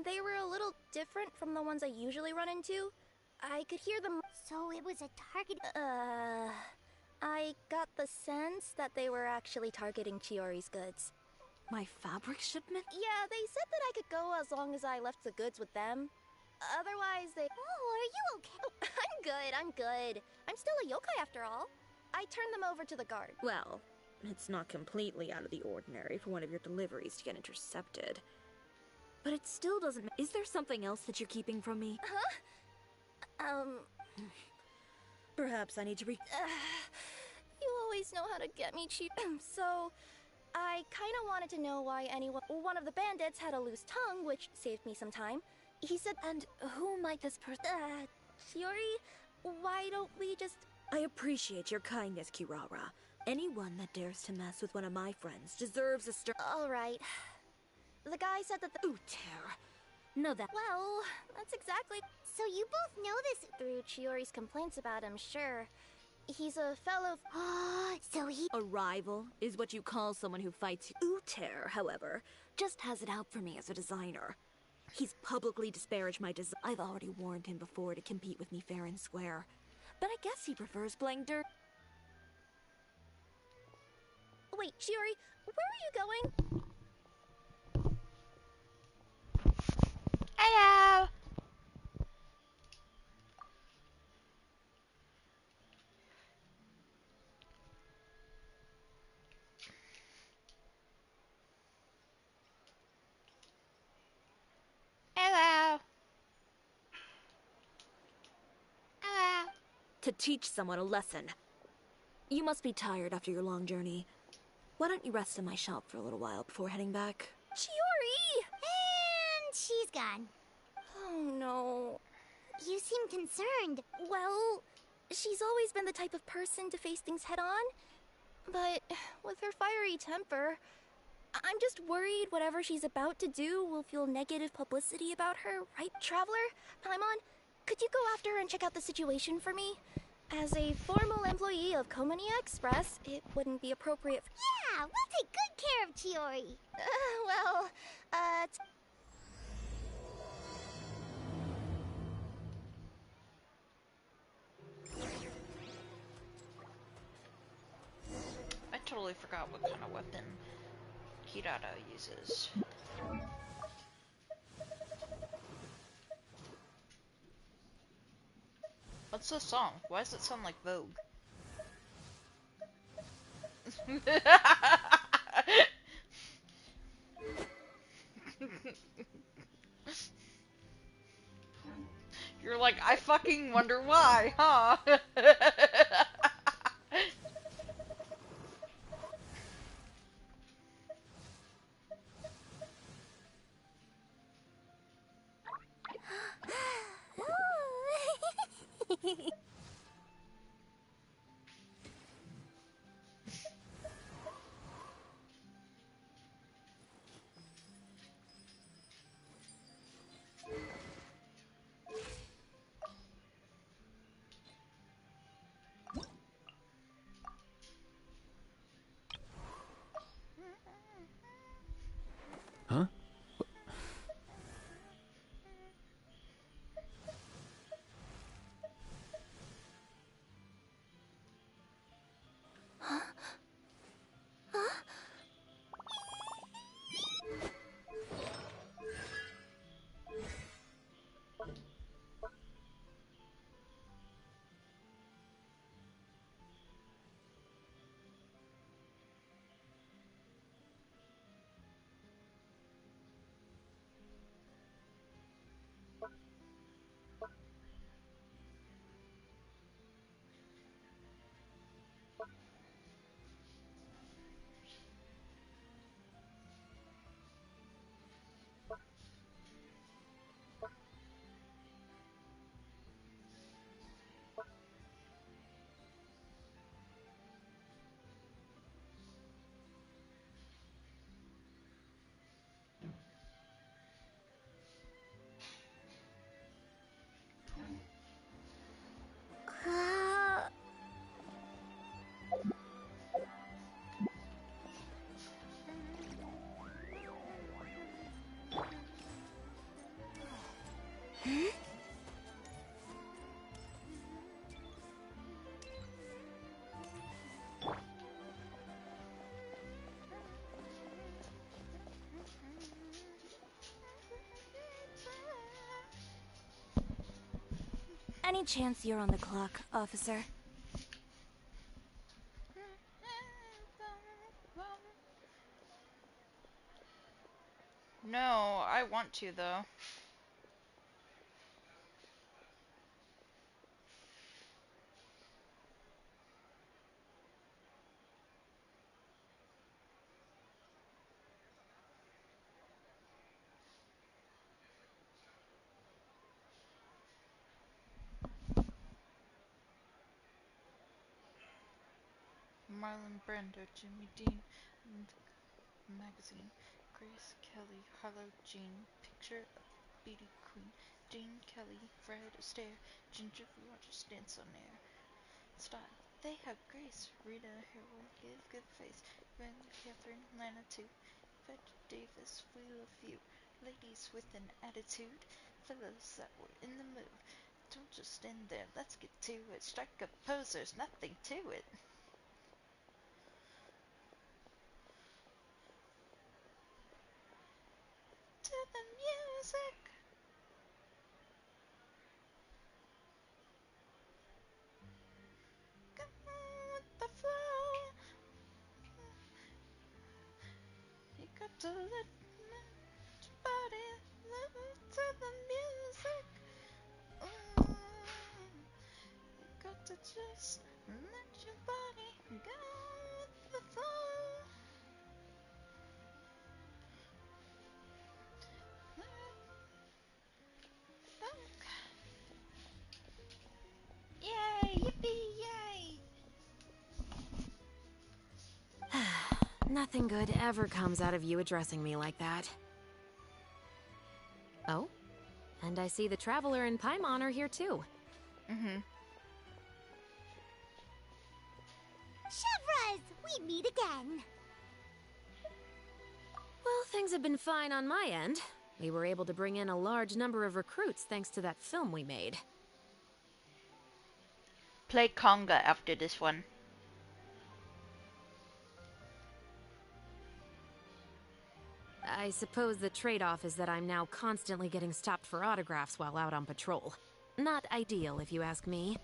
They were a little different from the ones I usually run into. I could hear them. So it was a target. I got the sense that they were actually targeting Chiori's goods. My fabric shipment? Yeah, they said that I could go as long as I left the goods with them. Otherwise, they. Oh, are you okay? I'm good. I'm still a yokai after all. I turned them over to the guard. Well, it's not completely out of the ordinary for one of your deliveries to get intercepted. But it still doesn't. Is there something else that you're keeping from me? Huh? Perhaps I need to You always know how to get me cheap. So, I kinda wanted to know why one of the bandits had a loose tongue, which saved me some time. He said, and who might this person... Shiori, why don't we just... I appreciate your kindness, Kirara. Anyone that dares to mess with one of my friends deserves a Alright. The guy said that the... Uter. No, that... Well, that's exactly... So you both know this... Through Chiori's complaints about him, sure. He's a fellow... so he... A rival is what you call someone who fights you. Uter, however, just has it out for me as a designer. He's publicly disparaged my design. I've already warned him before to compete with me fair and square. But I guess he prefers playing dirt. Wait, Chiori, where are you going? Hello! Hello! Hello! To teach someone a lesson. You must be tired after your long journey. Why don't you rest in my shop for a little while before heading back? Chiori! And she's gone. Oh no. You seem concerned. Well, she's always been the type of person to face things head on. But with her fiery temper, I'm just worried whatever she's about to do will feel negative publicity about her, right, Traveler? Paimon, could you go after her and check out the situation for me? As a formal employee of Komani Express, it wouldn't be appropriate. Yeah, we'll take good care of Chiori. I totally forgot what kind of weapon Kirara uses. What's this song? Why does it sound like Vogue? You're like, I fucking wonder why, huh? Huh? Any chance you're on the clock, officer? No, I want to though. Marlon Brando, Jimmy Dean, Magazine, Grace Kelly, Harlow Jean, Picture of Beauty Queen, Jane Kelly, Fred Astaire, Ginger Rogers, Dance on Air, Style. They have grace. Rita Haraway, give good face. Van Catherine, Lana too. Fetch Davis, we love you. Ladies with an attitude, fellows that were in the mood. Don't just stand there, let's get to it. Strike a pose, there's nothing to it. To the music. Go with the flow. You got to let your body move to the music. You got to just let your body go with the flow. Yay! Yippee! Yay! Nothing good ever comes out of you addressing me like that. Oh? And I see the Traveler and Paimon are here too. Chevras, we meet again. Well, things have been fine on my end. We were able to bring in a large number of recruits thanks to that film we made. Play conga after this one. I suppose the trade-off is that I'm now constantly getting stopped for autographs while out on patrol. Not ideal, if you ask me.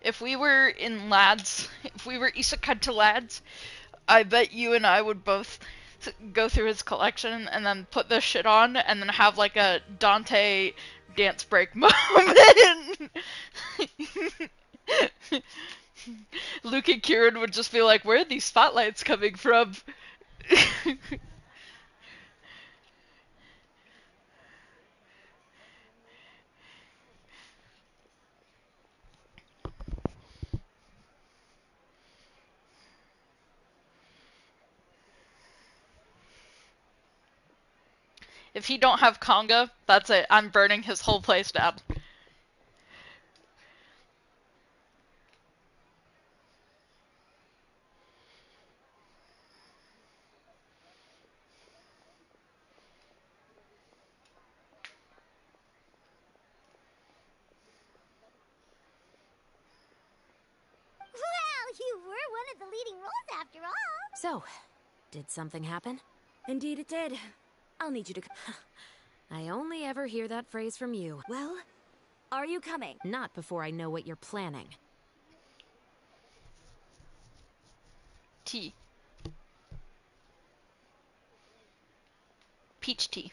if we were in lads, if we were isekai to lads, I bet you and I would both go through his collection and then put this shit on and then have like a Dante dance break moment. Luke and Kieran would just be like, where are these spotlights coming from? If he don't have conga, that's it. I'm burning his whole place down. Well, you were one of the leading roles after all. So, did something happen? Indeed it did. I'll need you to... I only ever hear that phrase from you. Well, are you coming? Not before I know what you're planning. Tea. Peach tea.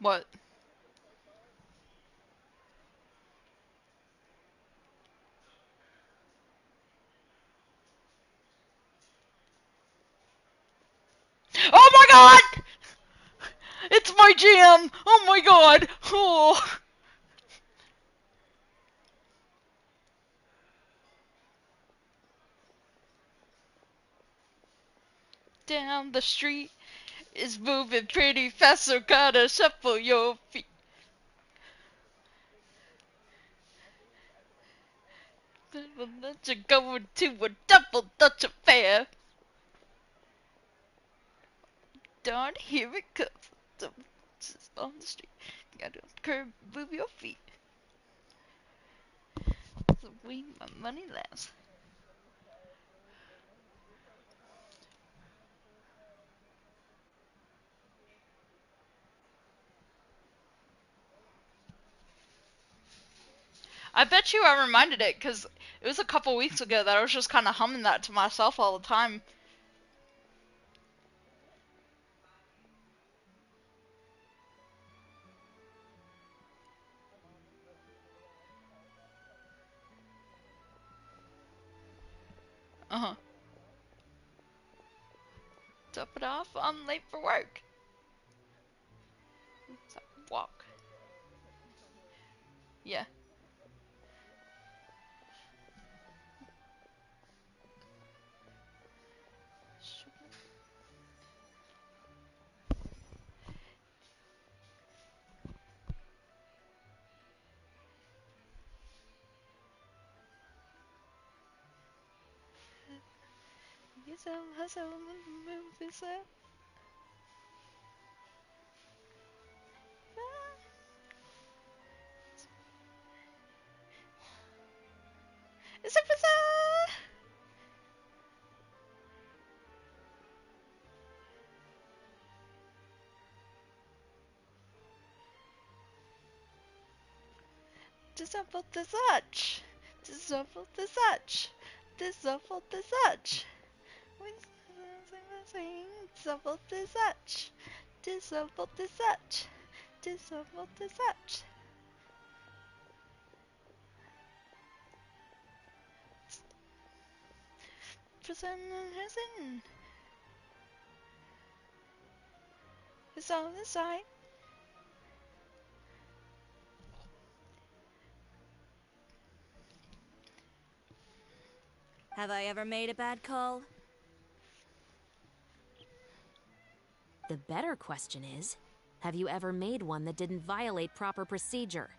What? Oh my god! It's my jam! Oh my god! Oh. Down the street is moving pretty fast, so gotta shuffle your feet. Let you go into a double Dutch affair. Down here it comes. Just on the street. Gotta curb, move your feet. So we my money lasts. I bet you I reminded it because it was a couple weeks ago that I was just kind of humming that to myself all the time. Uh-huh. Top it off, I'm late for work. So, walk. Yeah. hustle, move this up. It's a disable the such. Disable the such. Disable the such. Disable the such. Disable the such. Disable the such. Prison. It's on the side. Have I ever made a bad call? The better question is, have you ever made one that didn't violate proper procedure?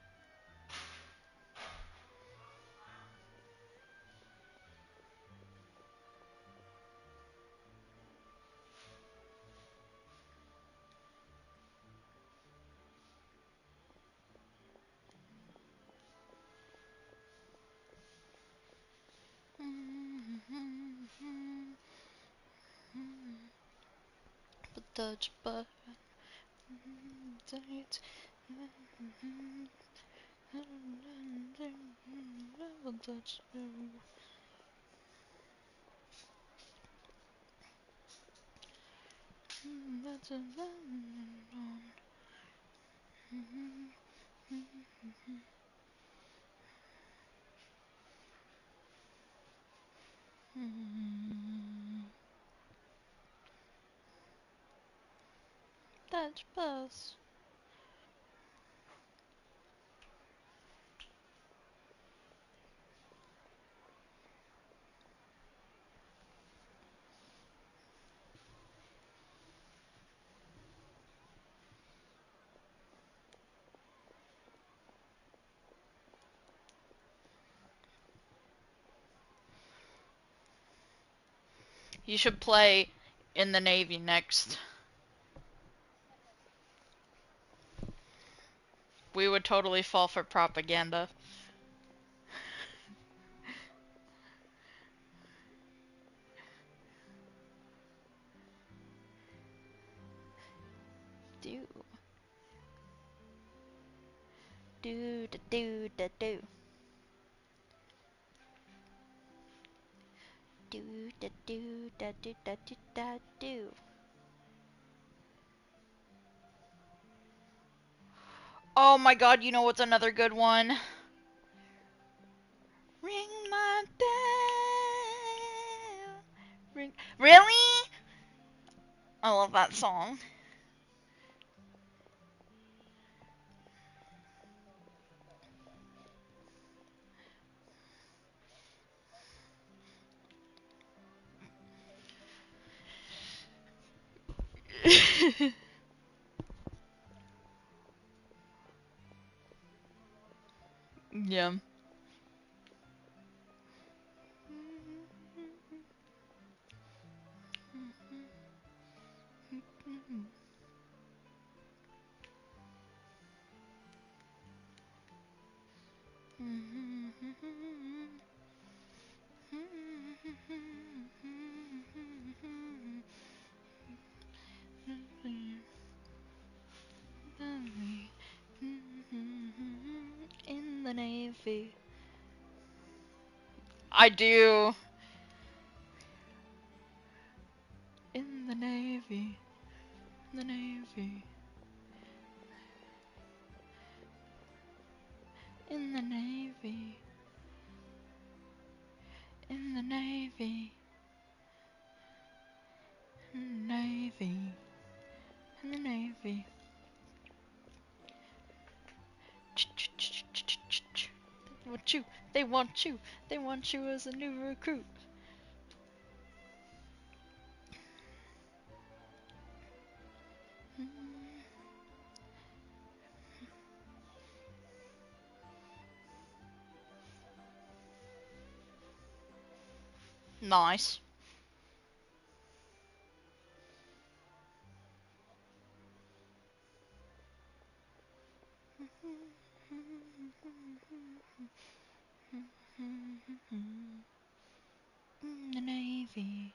Touch button. Touch. That's a touch bus. You should play in the Navy next. We would totally fall for propaganda. Do. Do da do da do. Do da do da do da do da do. Oh my god, you know what's another good one? Ring my bell. Ring. Really? I love that song. Yeah. In the Navy. I do. In the Navy. In the Navy. In the Navy. In the Navy. In the Navy. In the Navy. They want you. They want you. They want you as a new recruit. Nice. In the Navy.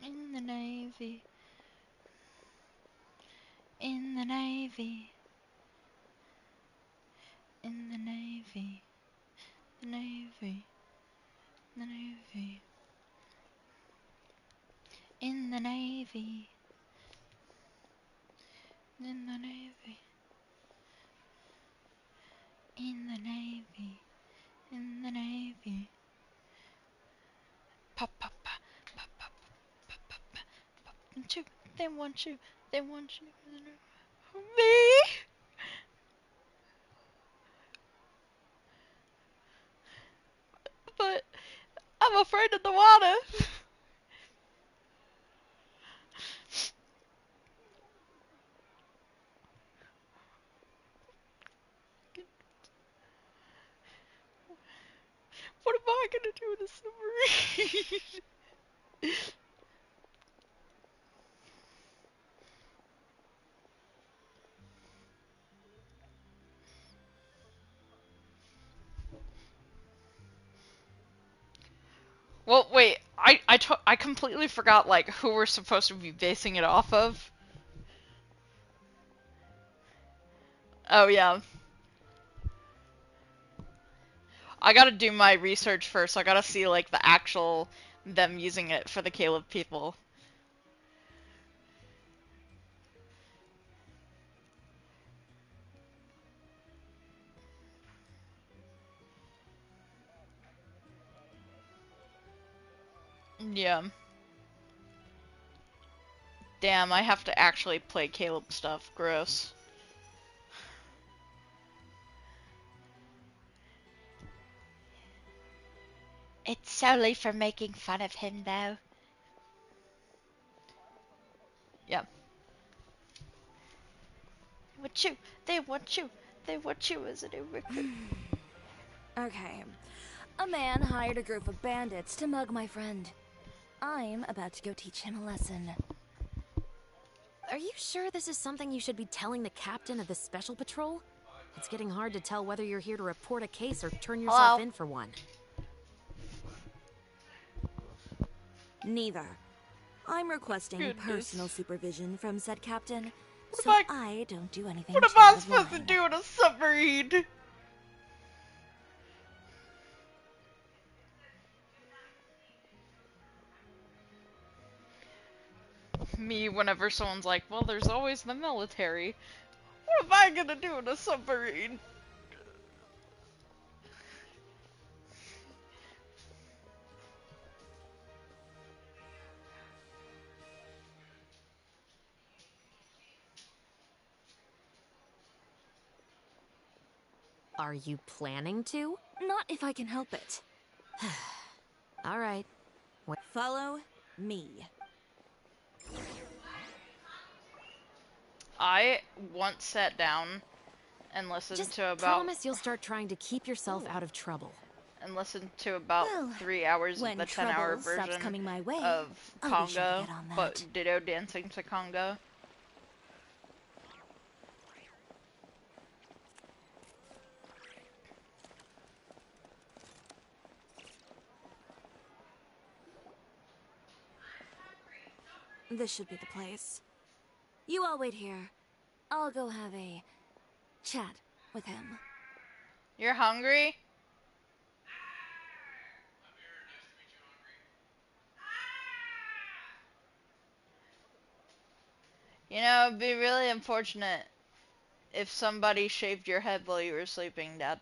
In the Navy. In the Navy. In the Navy. The Navy. The Navy. In the Navy. In the Navy. In the Navy. In the Navy. Pop, pop, pop, pop, pop, pop, pop, pop, pop. You. They want you. They want you. Me? But I'm afraid of the water. What am I gonna do in a submarine? Well, wait. I completely forgot like who we're supposed to be basing it off of. Oh yeah. I gotta do my research first. I gotta see like the actual them using it for the Caleb people. Yeah. Damn, I have to actually play Caleb stuff. Gross. It's solely for making fun of him, though. Yeah. They want you. They want you. They want you as a new recruit. Okay. A man hired a group of bandits to mug my friend. I'm about to go teach him a lesson. Are you sure this is something you should be telling the captain of the special patrol? It's getting hard to tell whether you're here to report a case or turn yourself in for one. Neither. I'm requesting Goodness. personal supervision from said captain, What so I don't do anything What am out I of supposed to line. do in a submarine? Me, whenever someone's like, well, there's always the military. What am I gonna do in a submarine? Are you planning to? Not if I can help it. All right. Follow me. I once sat down and listened Just to about promise you'll start trying to keep yourself out of trouble. and listened to about Well, 3 hours of when the 10-hour trouble stops version coming my way, of I'll be sure to Congo, get on that. but Ditto dancing to Congo. This should be the place. You all wait here. I'll go have a chat with him. You're hungry? You know, it'd be really unfortunate if somebody shaved your head while you were sleeping, Dad.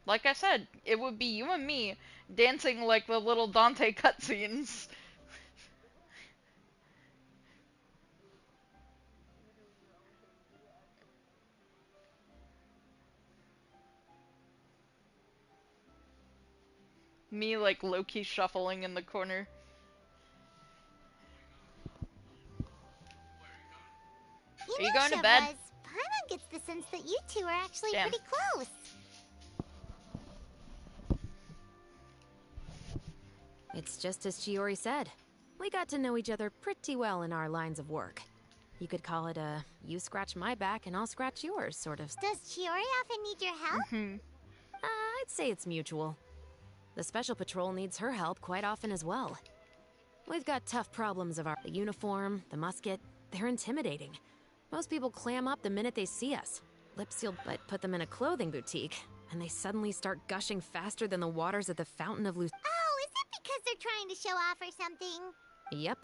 Like I said, it would be you and me dancing like the little Dante cutscenes. Me like low-key shuffling in the corner. You Are you know, going to bed? Chevroz, Paimon gets the sense that you two are actually Damn. pretty close. It's just as Chiori said. We got to know each other pretty well in our lines of work. You could call it a you scratch my back and I'll scratch yours sort of. Does Chiori often need your help? I'd say it's mutual. The Special Patrol needs her help quite often as well. We've got tough problems of the uniform, the musket. They're intimidating. Most people clam up the minute they see us. Lip sealed, but put them in a clothing boutique, and they suddenly start gushing faster than the waters at the Fountain of Luce. Oh, is it because they're trying to show off or something? Yep.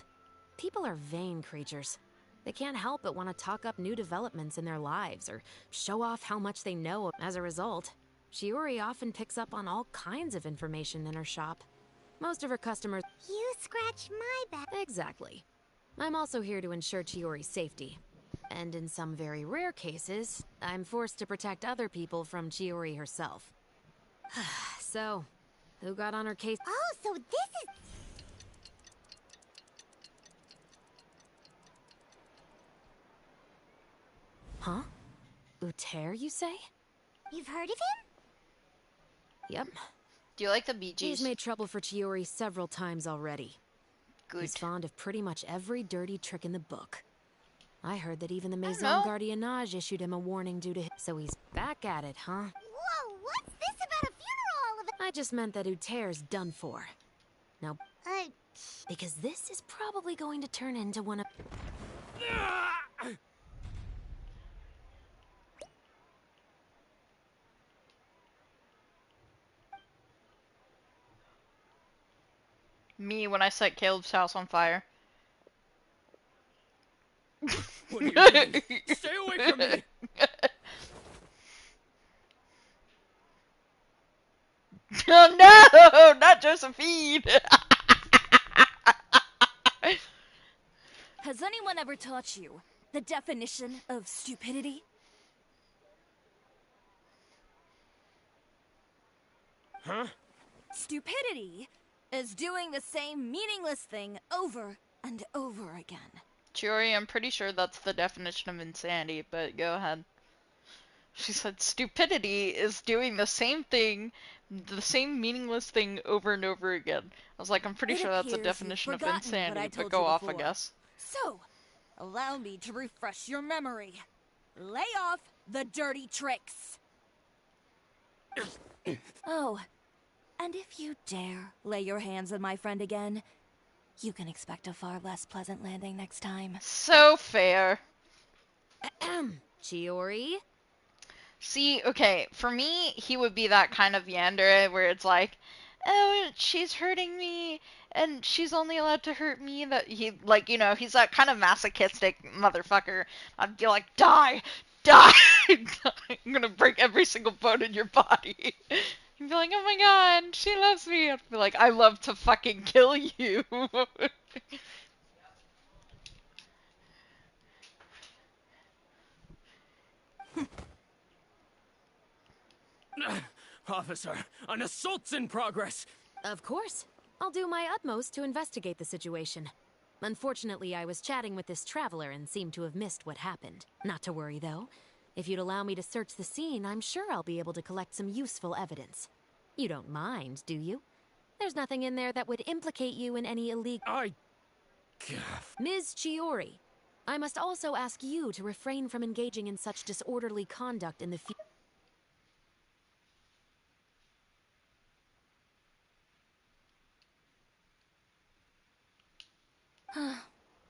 People are vain creatures. They can't help but want to talk up new developments in their lives or show off how much they know. As a result, Shiori often picks up on all kinds of information in her shop. Most of her customers... You scratch my back. Exactly. I'm also here to ensure Chiori's safety. And in some very rare cases, I'm forced to protect other people from Chiori herself. So, who got on her case? Oh, so this is... Huh? Uter, you say? You've heard of him? Yep. Do you like the Bee Gees? He's made trouble for Chiori several times already. Good. He's fond of pretty much every dirty trick in the book. I heard that even the Maison Gardiennage issued him a warning due to him. So he's back at it, huh? Whoa, what's this about a funeral? I just meant that Uter's done for. Now, because this is probably going to turn into one of... Me when I set Caleb's house on fire. What are you doing? Stay away from me! Oh no! Not Josephine! Has anyone ever taught you the definition of stupidity? Huh? Stupidity is doing the same meaningless thing over and over again. Chiori, I'm pretty sure that's the definition of insanity, but go ahead. She said stupidity is doing the same thing, the same meaningless thing over and over again. I was like, I'm pretty sure that's the definition of insanity, but go off, I guess. So, allow me to refresh your memory. Lay off the dirty tricks. Oh, and if you dare lay your hands on my friend again, you can expect a far less pleasant landing next time. So fair. Chiori? See, okay, for me, he would be that kind of Yandere where it's like, oh, she's hurting me, and she's only allowed to hurt me. That he, like, you know, he's that kind of masochistic motherfucker. I'd be like, die! Die! Die! I'm gonna break every single bone in your body. You'd be like, oh my god, she loves me. I'd be like, I love to fucking kill you. Officer, an assault's in progress! Of course. I'll do my utmost to investigate the situation. Unfortunately, I was chatting with this traveler and seemed to have missed what happened. Not to worry, though. If you'd allow me to search the scene, I'm sure I'll be able to collect some useful evidence. You don't mind, do you? There's nothing in there that would implicate you in any illegal... Ms. Chiori, I must also ask you to refrain from engaging in such disorderly conduct in the future.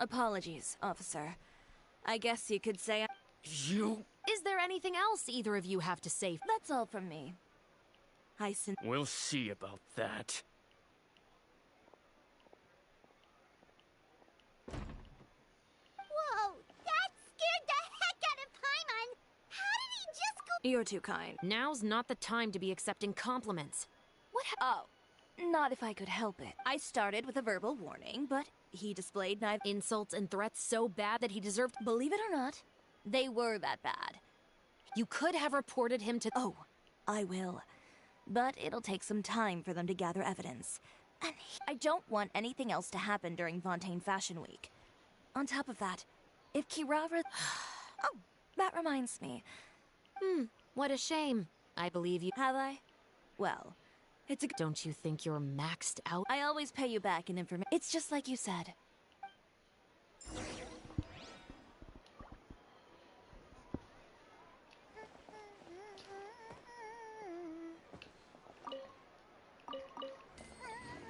Apologies, officer. I guess you could say You... Is there anything else either of you have to say? That's all from me. We'll see about that. Whoa, that scared the heck out of Paimon! How did he just go— You're too kind. Now's not the time to be accepting compliments. Oh, not if I could help it. I started with a verbal warning, but he displayed neither insults and threats so bad that he deserved— Believe it or not, they were that bad. You could have reported him to— Oh, I will. But it'll take some time for them to gather evidence. And I don't want anything else to happen during Fontaine Fashion Week. On top of that, if Kirara... Oh, That reminds me. What a shame. I believe you. Have I? Well, it's a. Don't you think you're maxed out? I always pay you back in information. It's just like you said.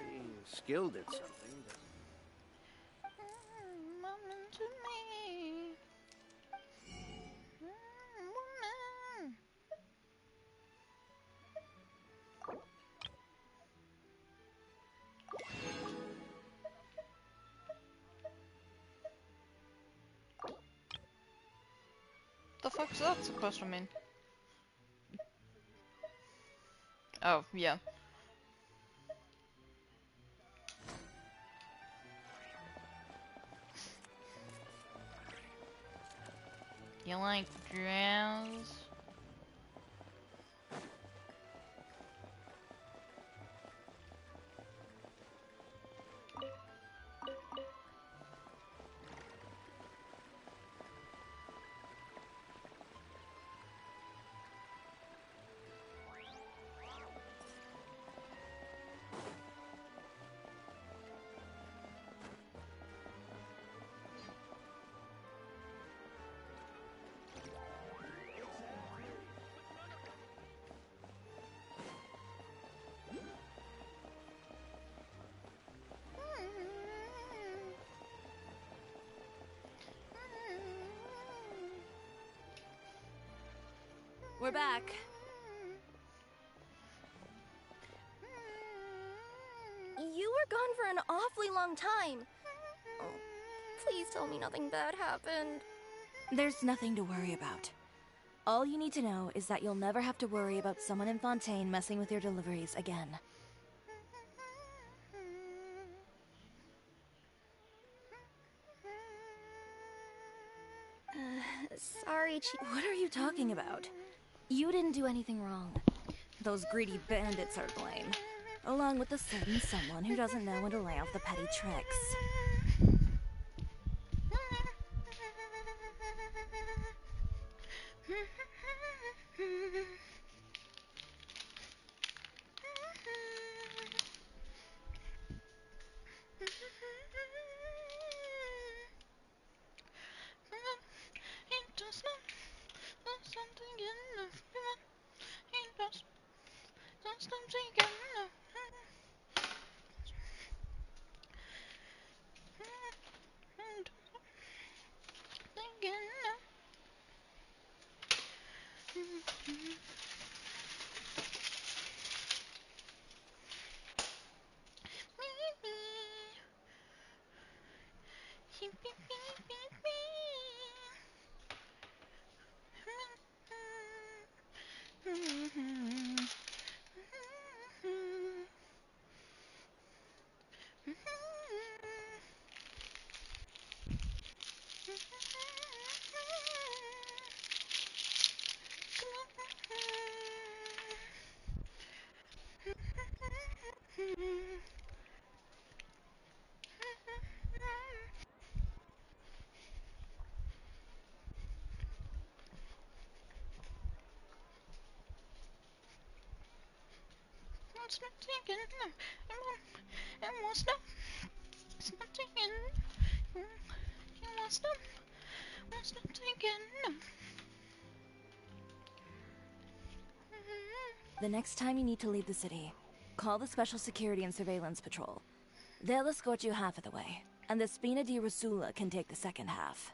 Being skilled at something doesn't. Woman to me. Woman. The fuck's that supposed to mean? Oh, yeah. You like jazz? We're back. You were gone for an awfully long time. Oh, please tell me nothing bad happened. There's nothing to worry about. All you need to know is that you'll never have to worry about someone in Fontaine messing with your deliveries again. Sorry, What are you talking about? You didn't do anything wrong. Those greedy bandits are to blame, along with the certain someone who doesn't know when to lay off the petty tricks. The next time you need to leave the city, call the Special Security and Surveillance Patrol. They'll escort you half of the way, and the Spina di Rosula can take the second half.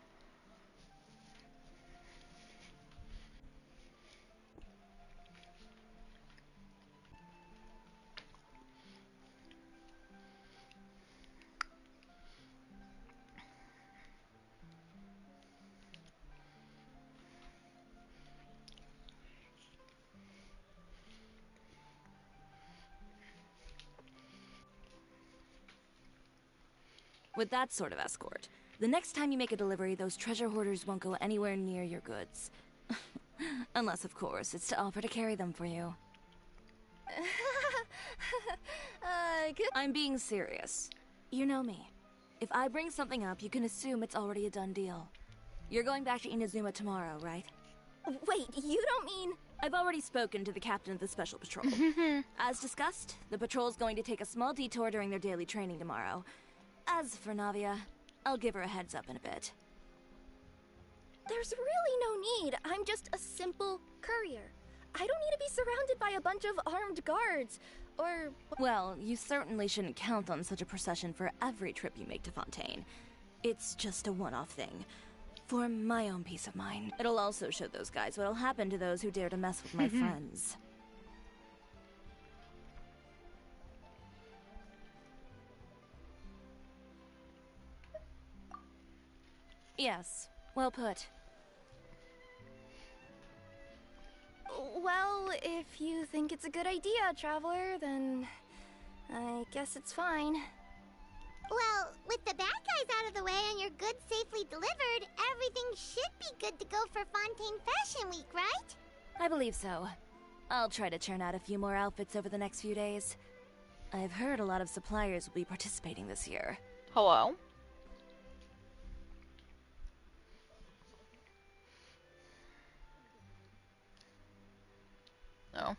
With that sort of escort, the next time you make a delivery, those treasure hoarders won't go anywhere near your goods. Unless, of course, it's to offer to carry them for you. I'm being serious. You know me. If I bring something up, you can assume it's already a done deal. You're going back to Inazuma tomorrow, right? Wait, you don't mean... I've already spoken to the captain of the Special Patrol. As discussed, the patrol's going to take a small detour during their daily training tomorrow. As for Navia, I'll give her a heads up in a bit. There's really no need. I'm just a simple courier. I don't need to be surrounded by a bunch of armed guards, or... Well, you certainly shouldn't count on such a procession for every trip you make to Fontaine. It's just a one-off thing. For my own peace of mind. It'll also show those guys what'll happen to those who dare to mess with my friends. Yes, well put. Well, if you think it's a good idea, Traveler, then I guess it's fine. Well, with the bad guys out of the way and your goods safely delivered, everything should be good to go for Fontaine Fashion Week, right? I believe so. I'll try to churn out a few more outfits over the next few days. I've heard a lot of suppliers will be participating this year. Hello? No.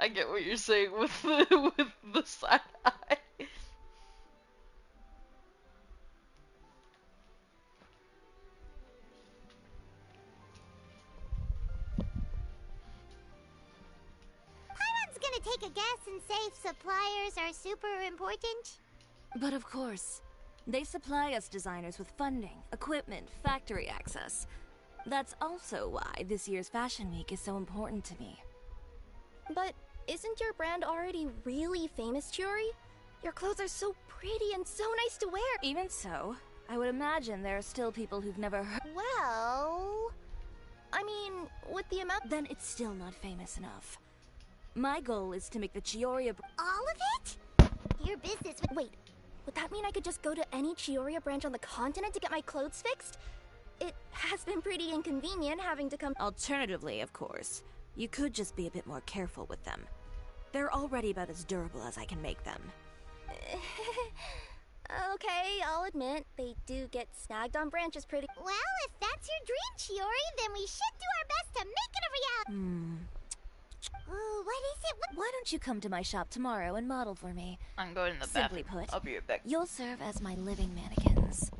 I get what you're saying with the side eye. Paimon's gonna take a guess and say suppliers are super important. But of course, they supply us designers with funding, equipment, factory access. That's also why this year's Fashion Week is so important to me. But isn't your brand already really famous, Chiori? Your clothes are so pretty and so nice to wear. Even so, I would imagine there are still people who've never heard. Well, I mean, with the amount... Then it's still not famous enough. My goal is to make the Chioria... All of it? Your business with... Wait, would that mean I could just go to any Chioria branch on the continent to get my clothes fixed? It has been pretty inconvenient having to come... Alternatively, of course, you could just be a bit more careful with them. They're already about as durable as I can make them. Okay, I'll admit, they do get snagged on branches pretty... Well, if that's your dream, Chiori, then we should do our best to make it a reality. Oh, what is it? Why don't you come to my shop tomorrow and model for me? I'm going to the Simply bathroom. put, I'll be right back. You'll serve as my living mannequins.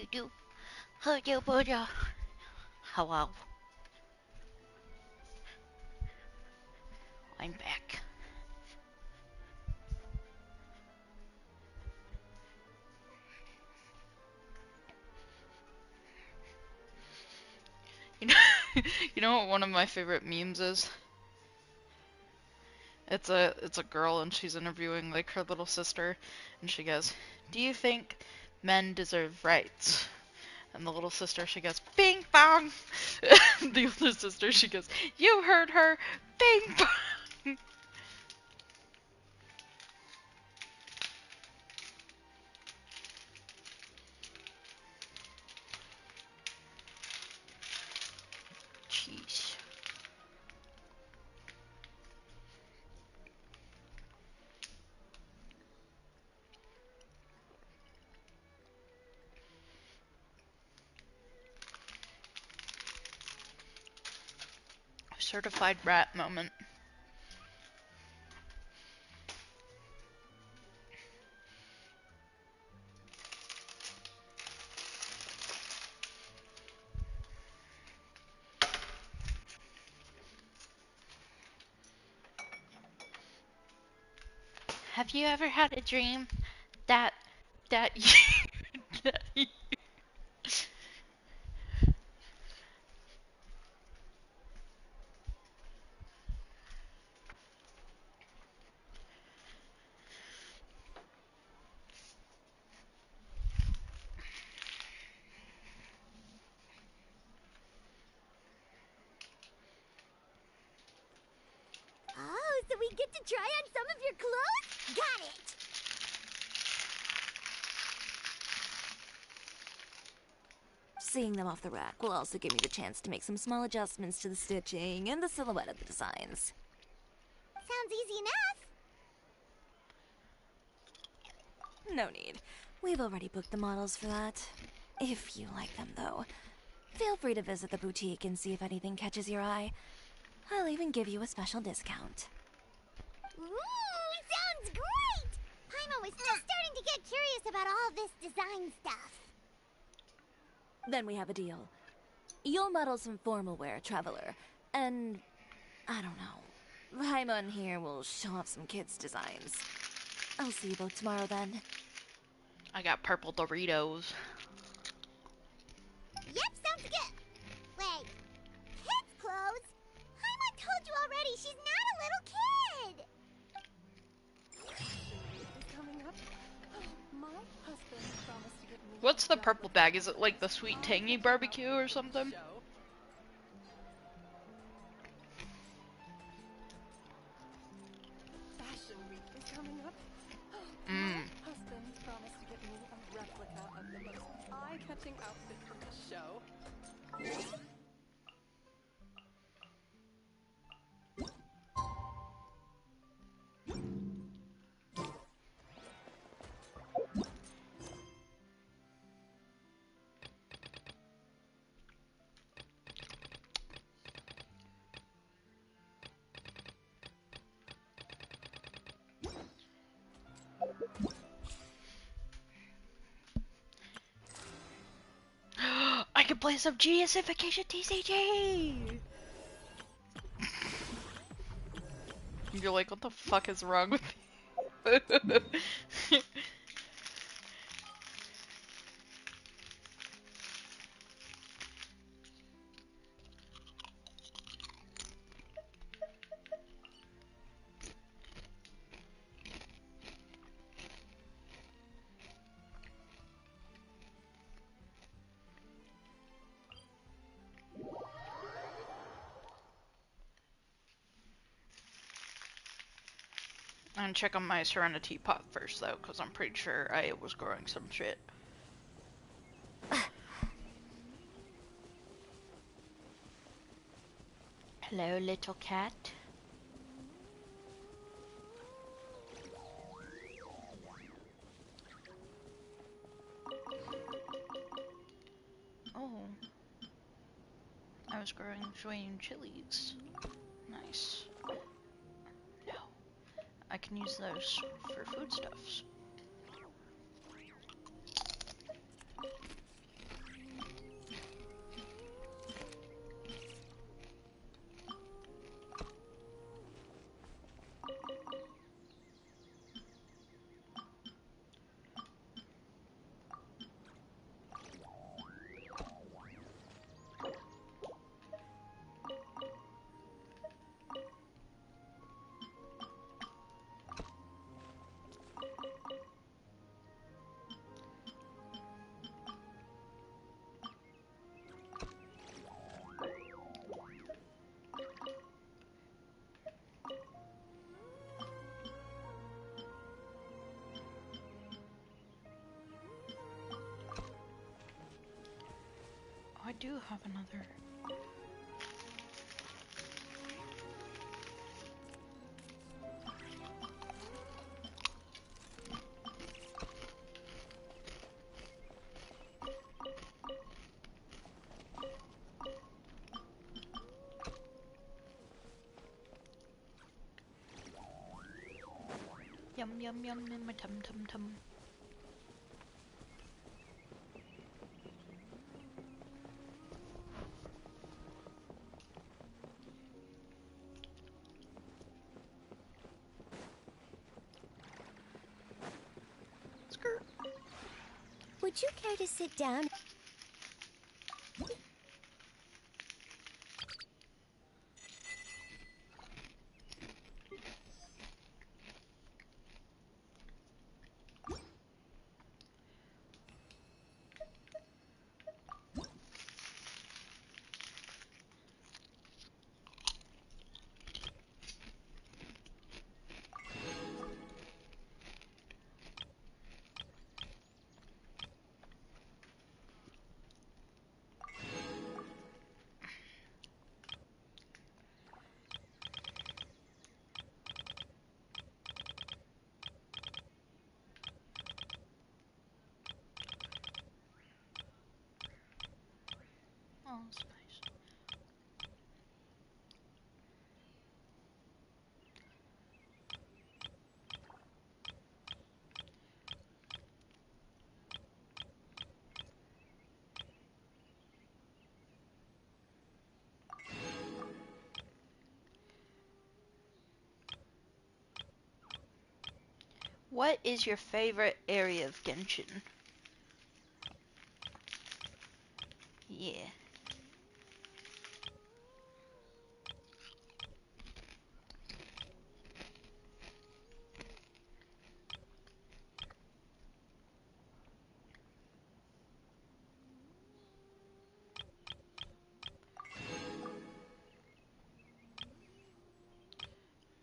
do do. Hojo bojo. Hello. I'm back. You know, you know what one of my favorite memes is? It's a girl and she's interviewing like her little sister and she goes, "Do you think men deserve rights?" And the little sister she goes, "Bing bong." The older sister she goes, "You heard her. Bing bong." Jeez. Certified rat moment. Have you ever had a dream that that you, that you Oh, so we get to try on some of your clothes? Got it! Seeing them off the rack will also give me the chance to make some small adjustments to the stitching and the silhouette of the designs. Sounds easy enough. No need. We've already booked the models for that. If you like them, though, feel free to visit the boutique and see if anything catches your eye. I'll even give you a special discount. Ooh, sounds great! Paimon was just starting to get curious about all this design stuff. Then we have a deal. You'll model some formal wear, Traveler, and I don't know. Paimon here will show off some kids' designs. I'll see you both tomorrow then. I got purple Doritos. Yep, sounds good. Wait, kids' clothes? Paimon told you already, she's not a little kid. What's the purple bag? Is it like the sweet tangy barbecue or something? Fashion week is coming up. Mm. My husband promised to get me a replica of the most eye-catching outfit from the show. I could play some Geosification TCG! You're like, what the fuck is wrong with you? I'm gonna check on my Serenity pot first though, because I'm pretty sure I was growing some shit. Hello, little cat. Oh. I was growing chilies. Nice. No. I can use those for foodstuffs. do have another. Yum yum yum in my tum tum tum. Would you care to sit down? Oh, that's nice. What is your favorite area of Genshin? Yeah.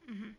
Mhm.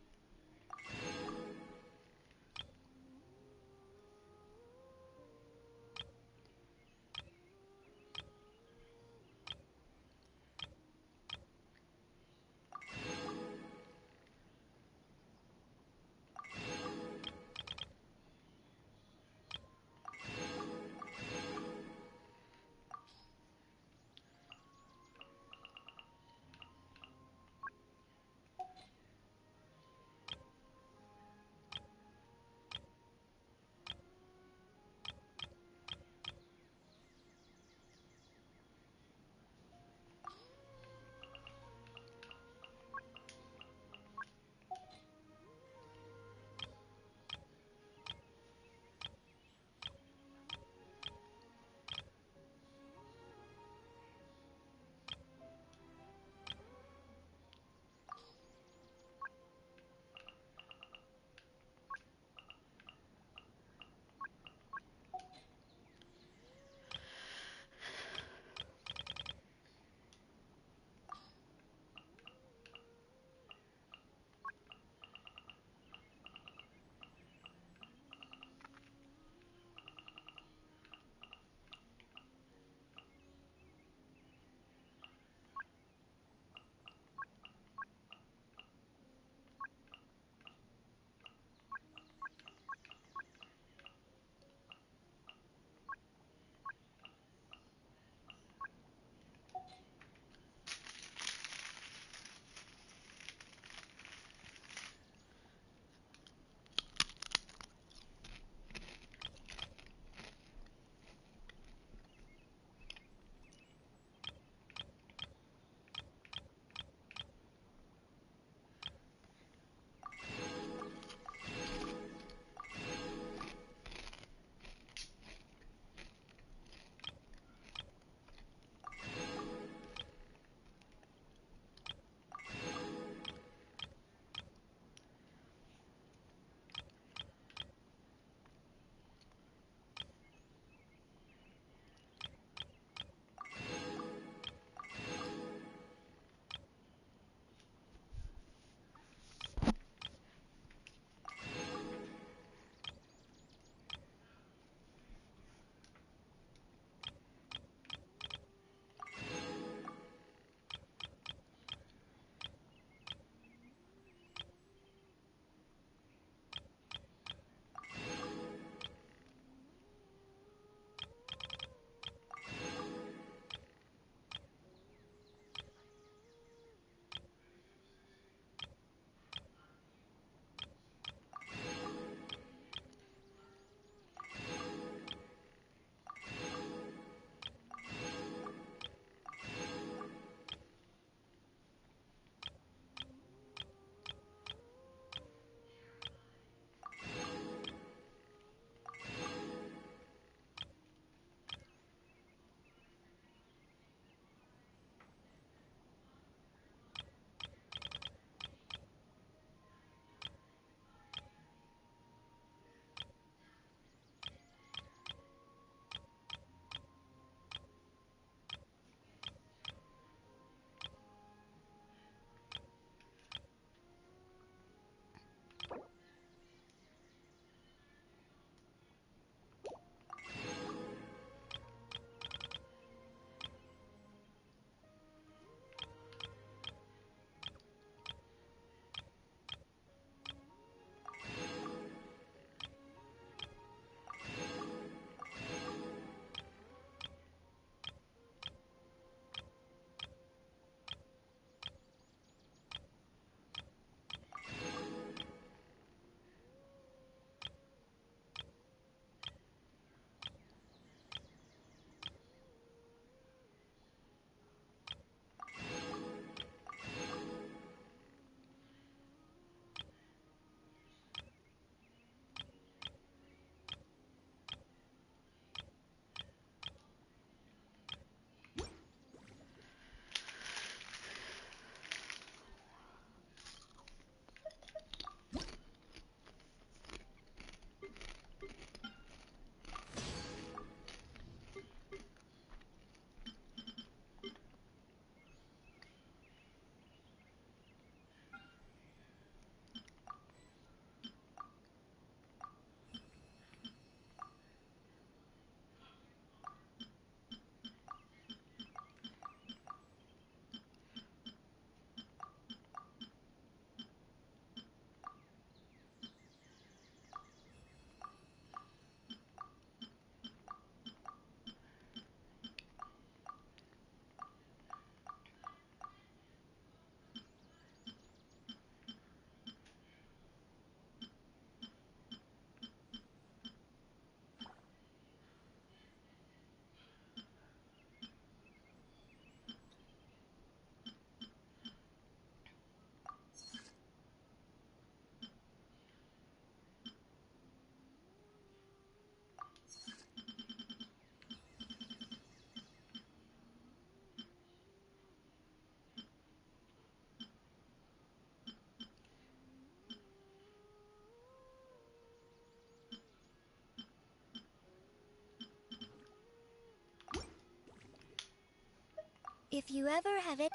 If you ever have it.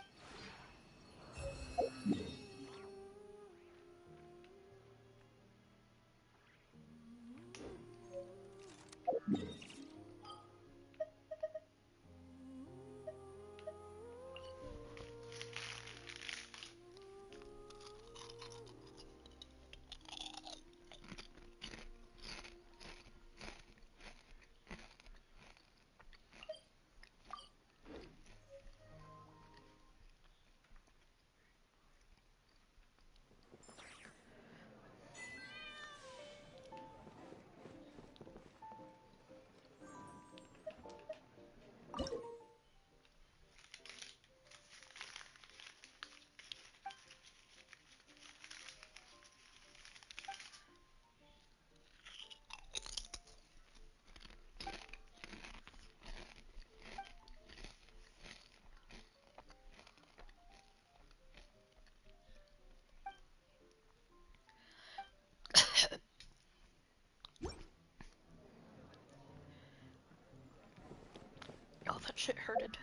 Oh, that shit hurted.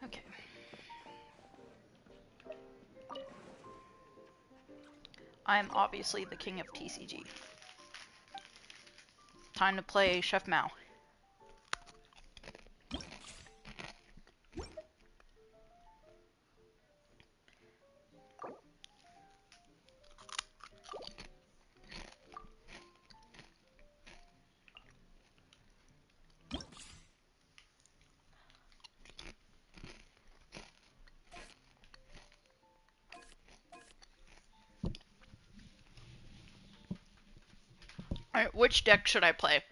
Okay. I am obviously the king of TCG. Time to play Chef Mao. Alright, which deck should I play?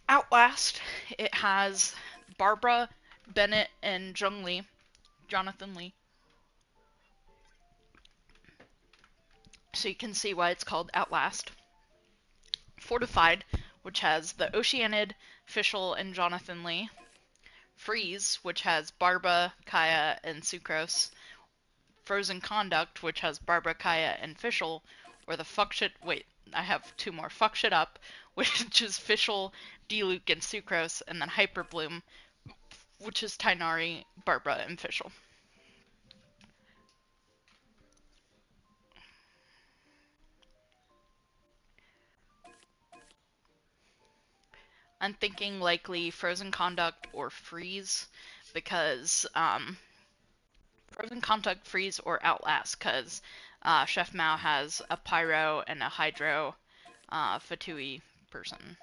Outlast, it has Barbara, Bennett, and Jonathan Lee. So you can see why it's called Outlast. Fortified, which has the Oceanid, Fischl, and Jonathan Lee. Freeze, which has Barba, Kaya, and Sucrose. Frozen Conduct, which has Barbara, Kaya, and Fischl. Or the Fuck Shit... Wait, I have two more. Fuck Shit Up, which is Fischl, Diluc, and Sucrose. And then Hyper Bloom, which is Tighnari, Barbara, and Fischl. I'm thinking likely Frozen Conduct or Freeze, because Frozen Conduct, Freeze, or Outlast, because Chef Mao has a Pyro and a Hydro Fatui person.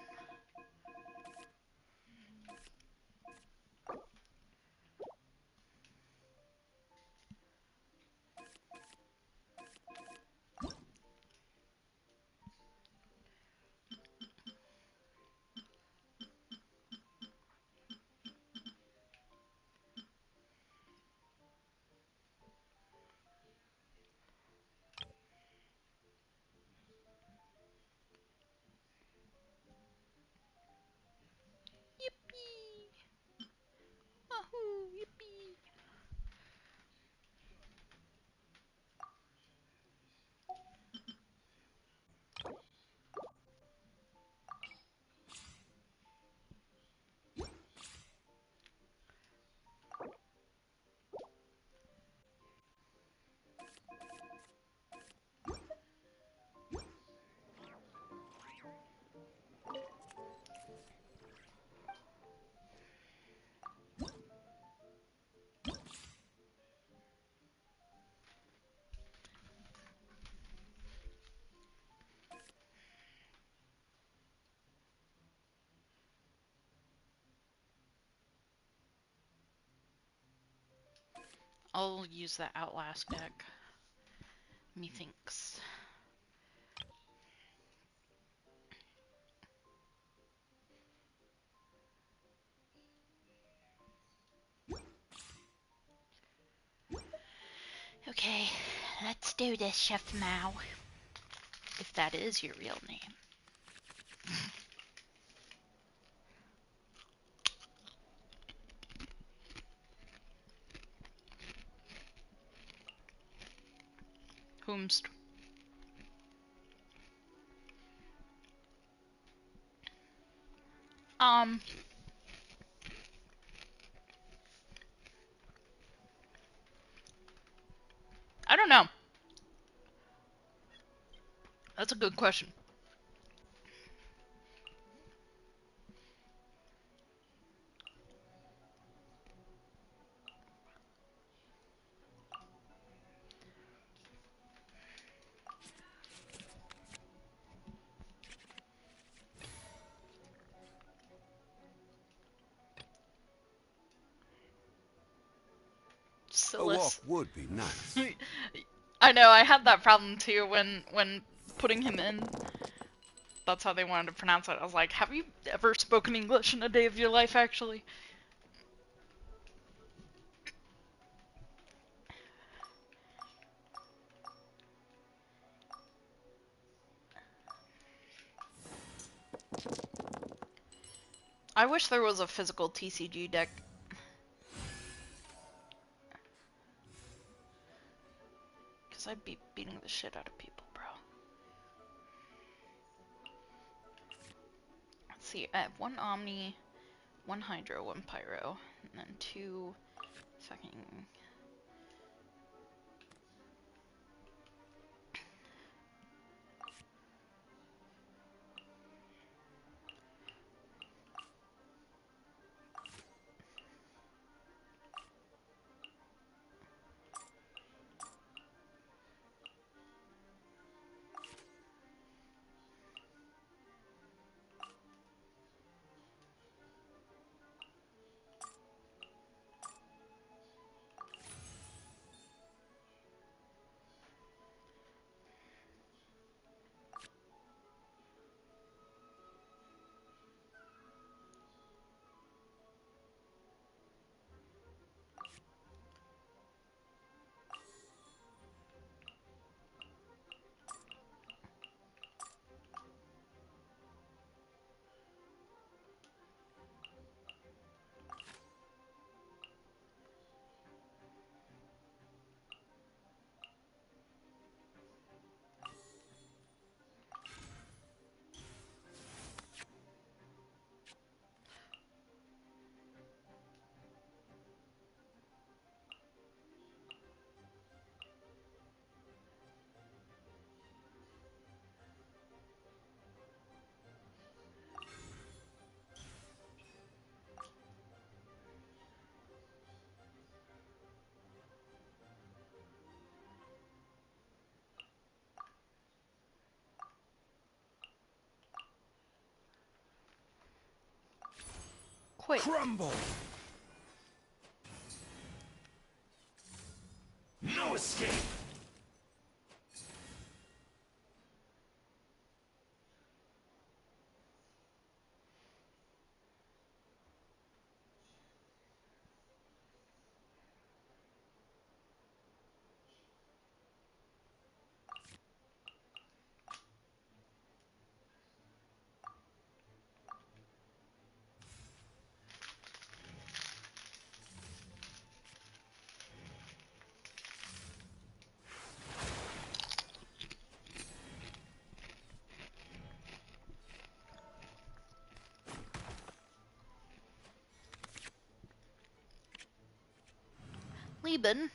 I'll use the Outlast deck. Methinks. Okay, let's do this, Chef Mao. If that is your real name. Whomst. I don't know. That's a good question. A walk Silas. would be nice. I know, I had that problem too when putting him in. That's how they wanted to pronounce it. I was like, have you ever spoken English in a day of your life, actually? I wish there was a physical TCG deck. Because I'd be beating the shit out of people, bro. Let's see, I have 1 Omni, 1 Hydro, 1 Pyro, and then 2 fucking... Quick. Crumble! No escape! Lieben.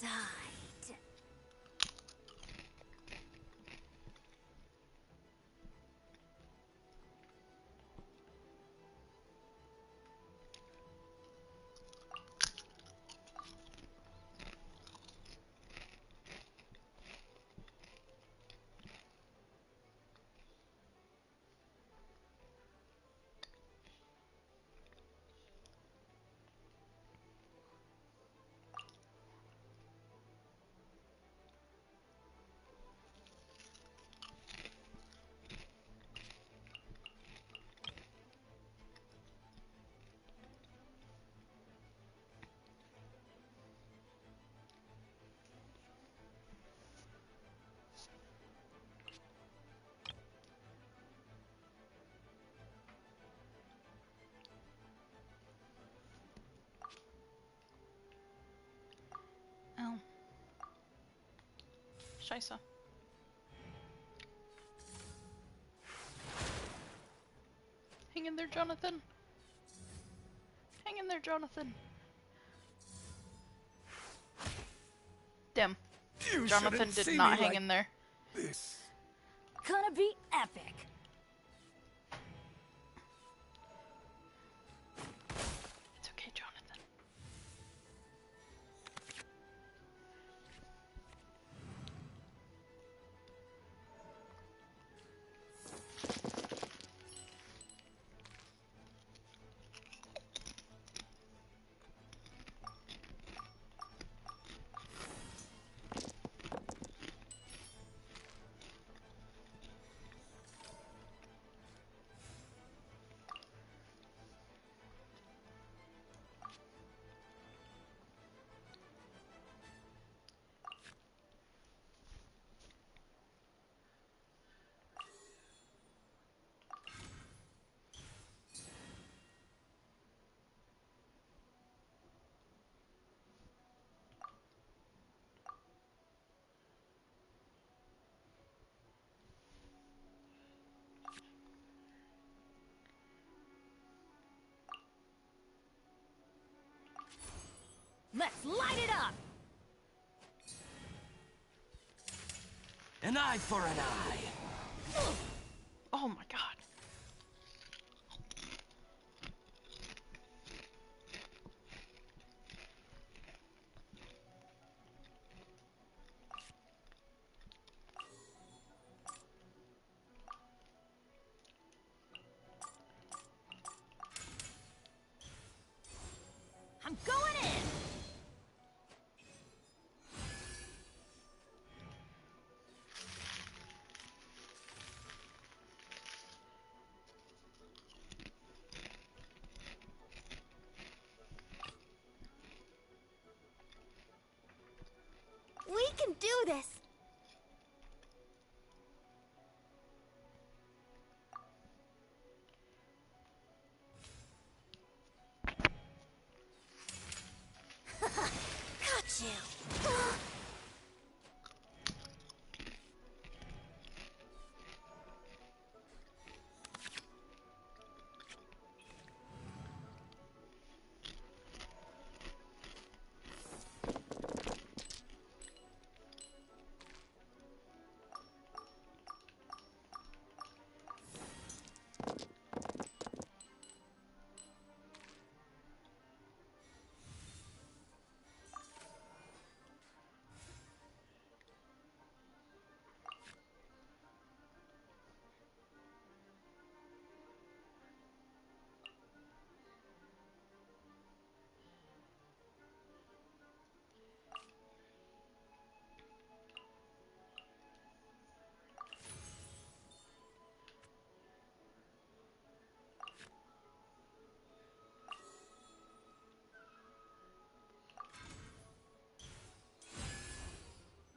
tide. Oh. Scheiße. Hang in there, Jonathan. Hang in there, Jonathan. Damn. You Jonathan shouldn't did see not me hang like in there. this. Gonna be epic. It's okay, Jonathan. Let's light it up! An eye for an eye. Oh my god. I'm going in! We can do this! Got you!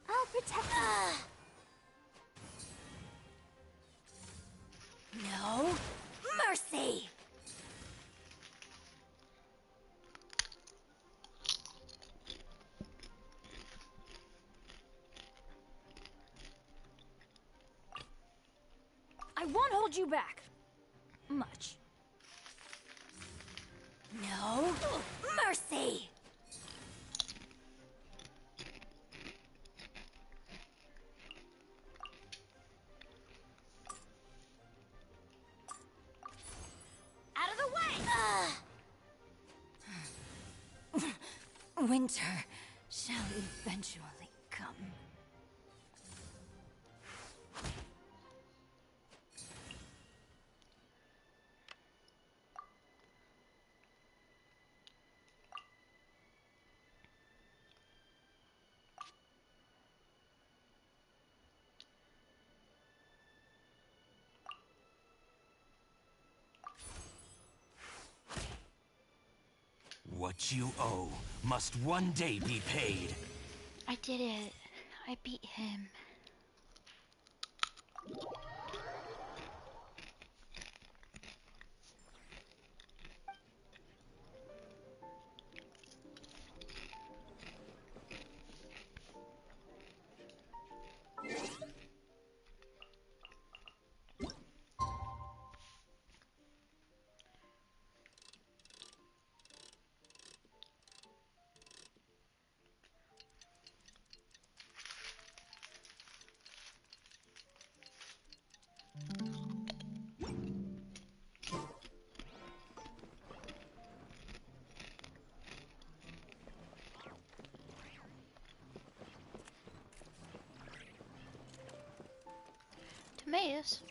I'll protect you. No mercy! I won't hold you back. Much. No mercy! Winter shall eventually come. What you owe must one day be paid. I did it. I beat him. Tomatoes.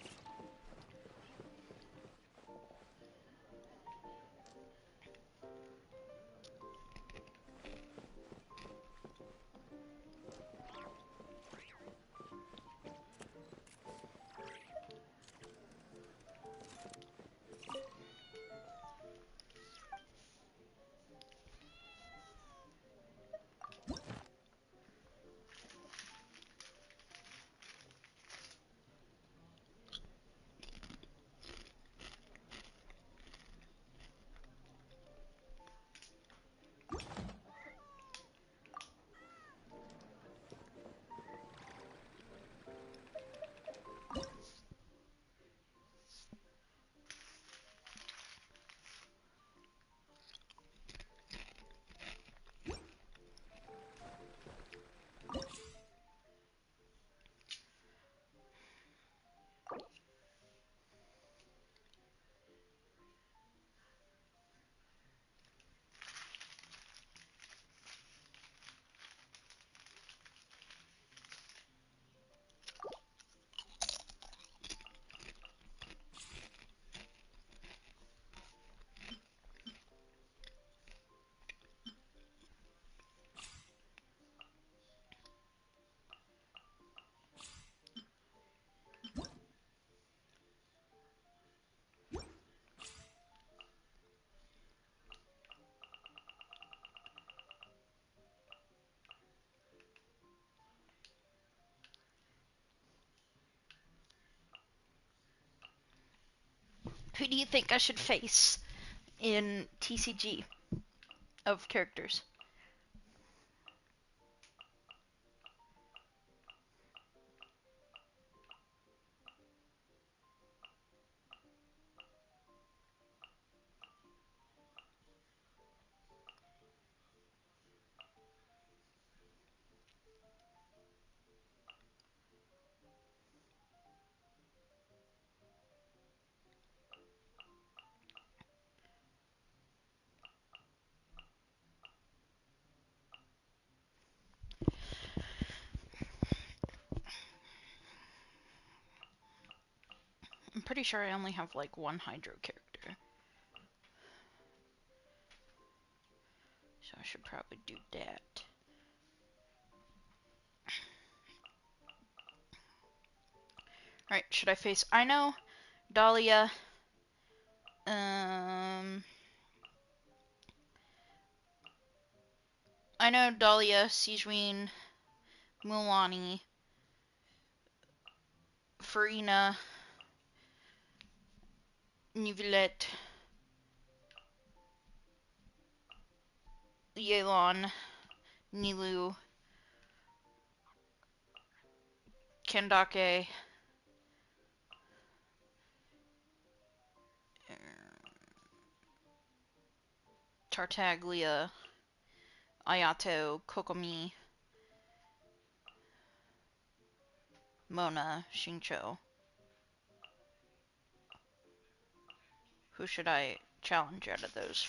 Who do you think I should face in TCG of characters? I'm pretty sure I only have like one Hydro character. So I should probably do that. Alright, should I face Ino, Dahlia, Ino, Dahlia, Sejuani, Mulan, Farina, Neuvillette, Yelan, Nilu, Kendake, Tartaglia, Ayato, Kokomi, Mona, Shincho. Who should I challenge out of those?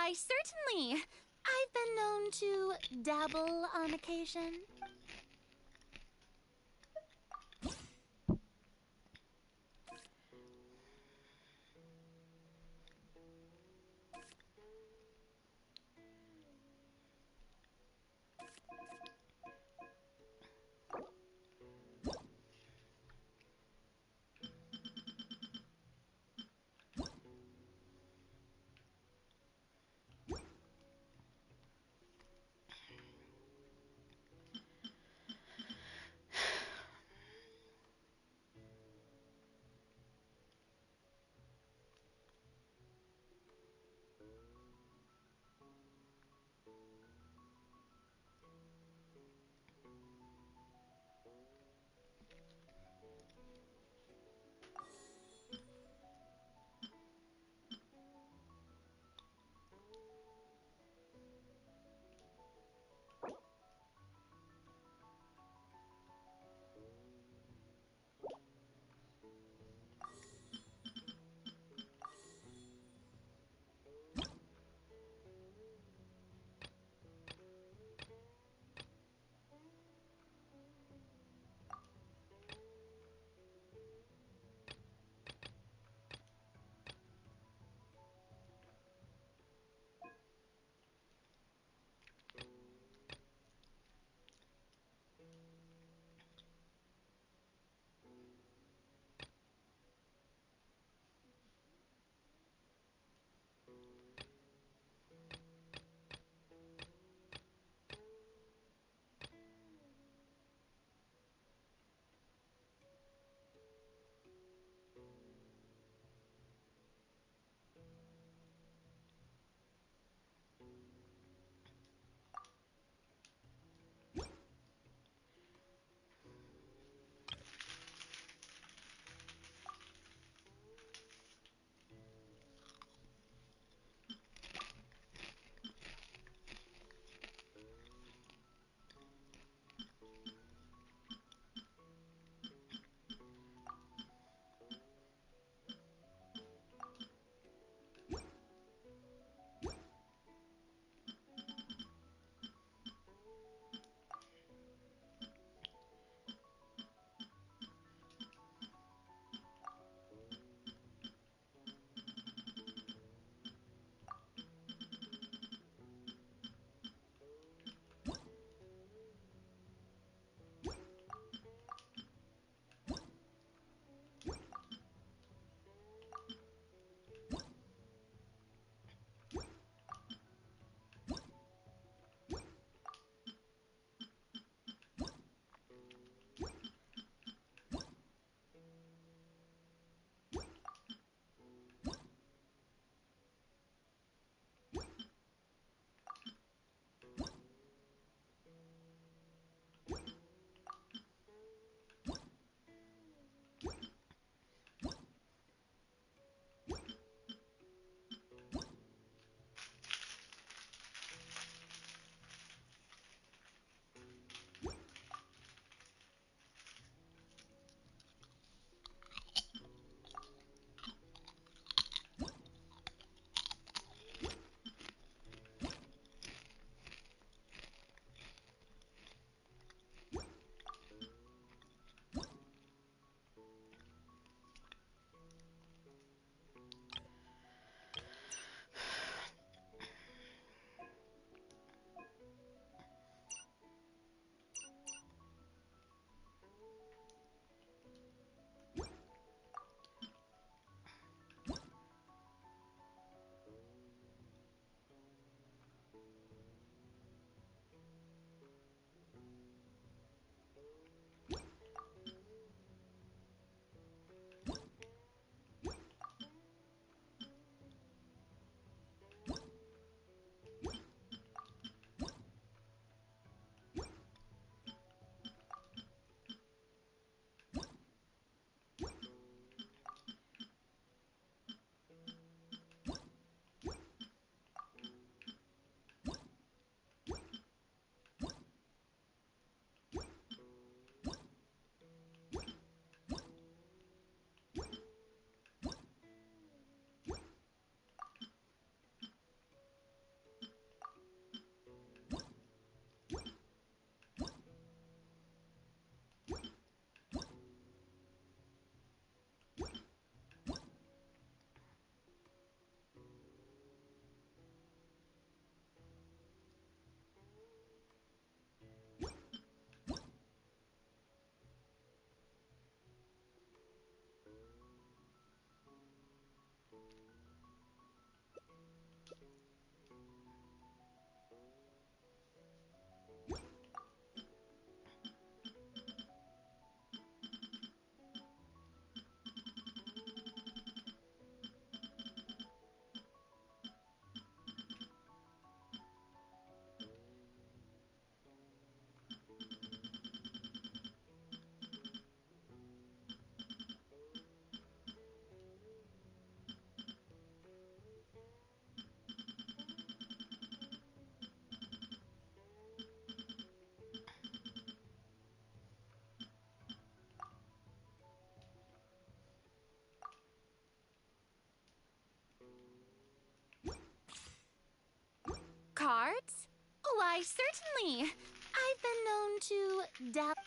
Why, certainly. I've been known to dabble on occasion. Why, certainly. I've been known to doubt.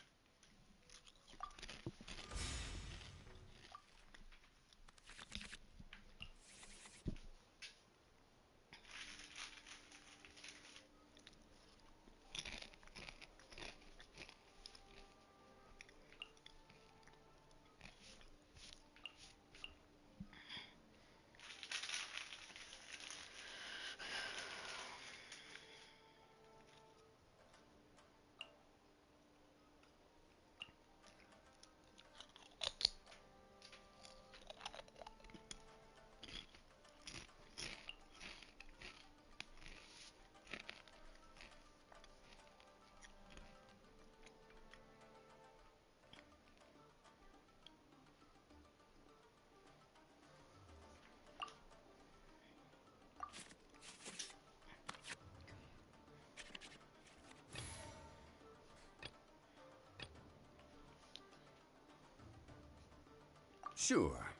Sure.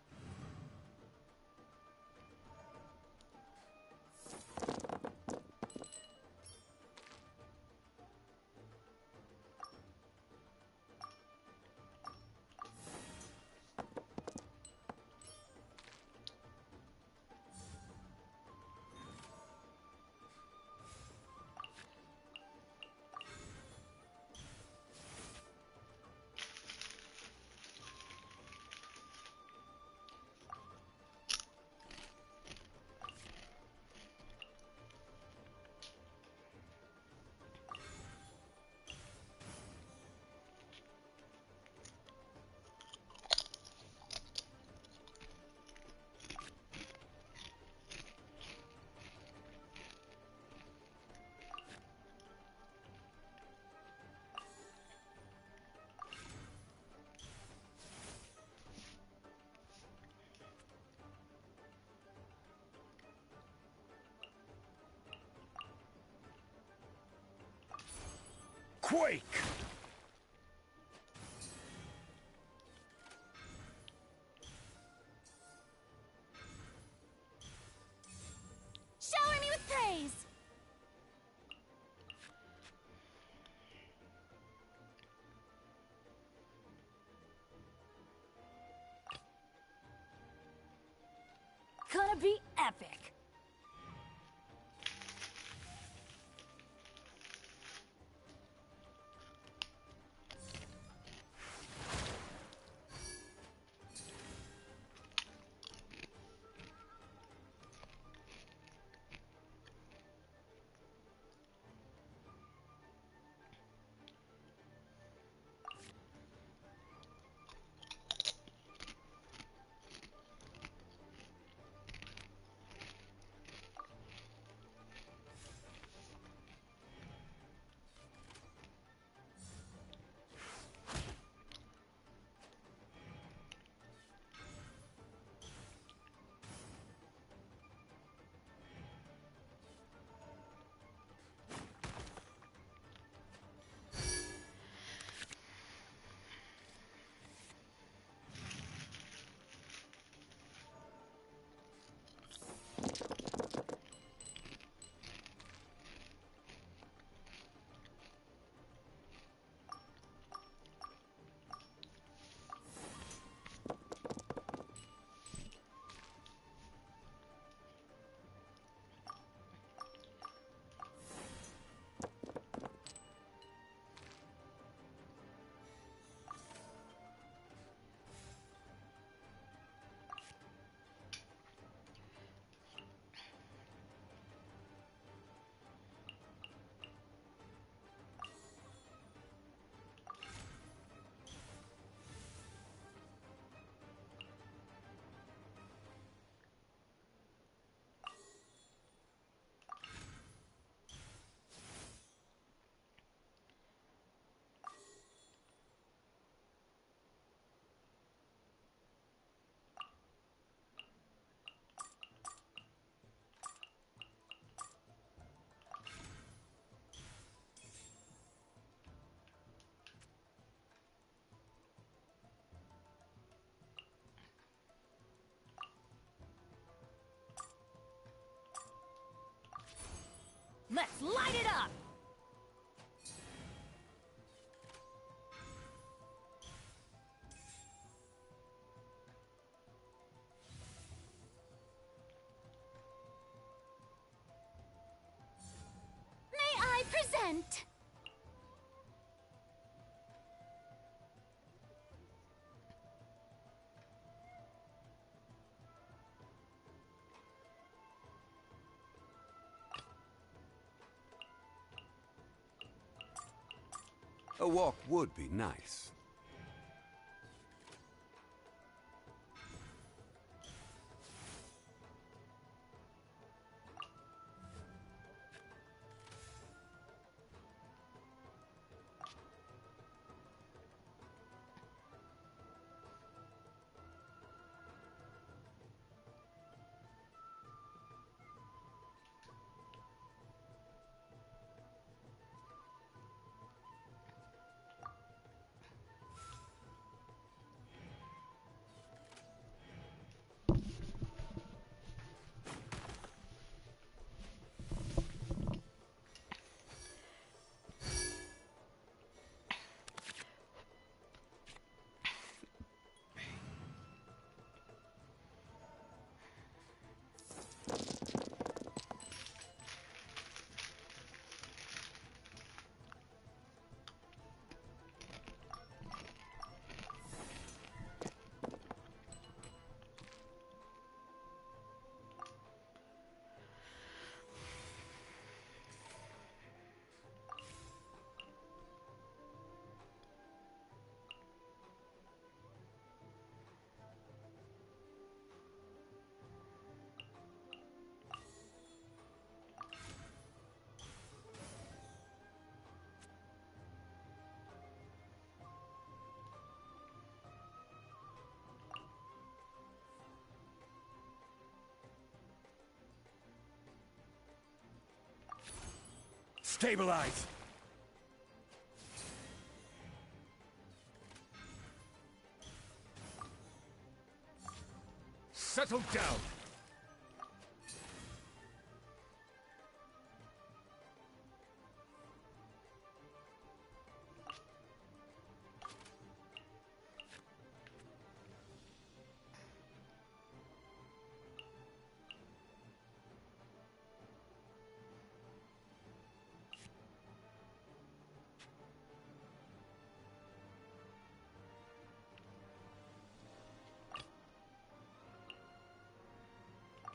Quake! Shower me with praise! Gonna be epic. Let's light it up! scent. A walk would be nice. Stabilize! Settle down!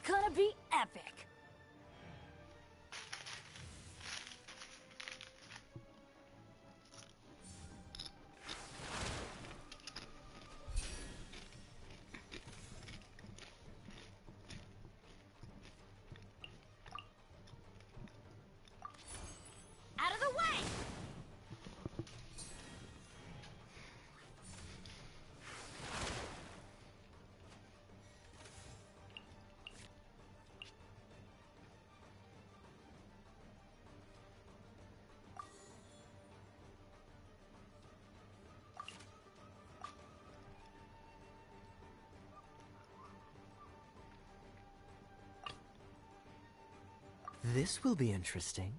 Gonna be epic. Out of the way! This will be interesting.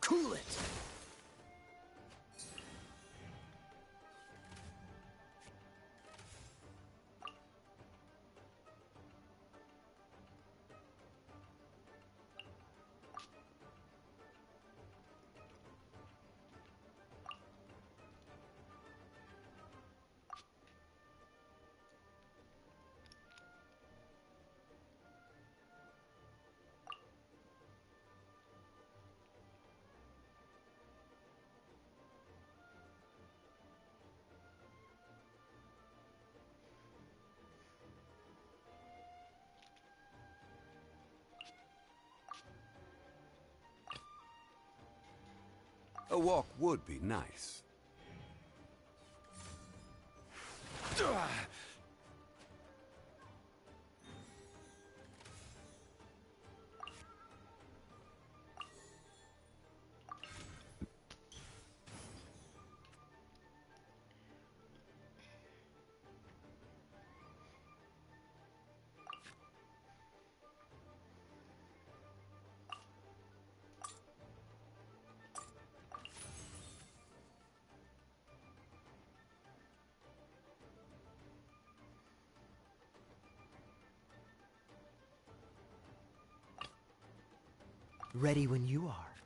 Cool it! A walk would be nice. Ready when you are.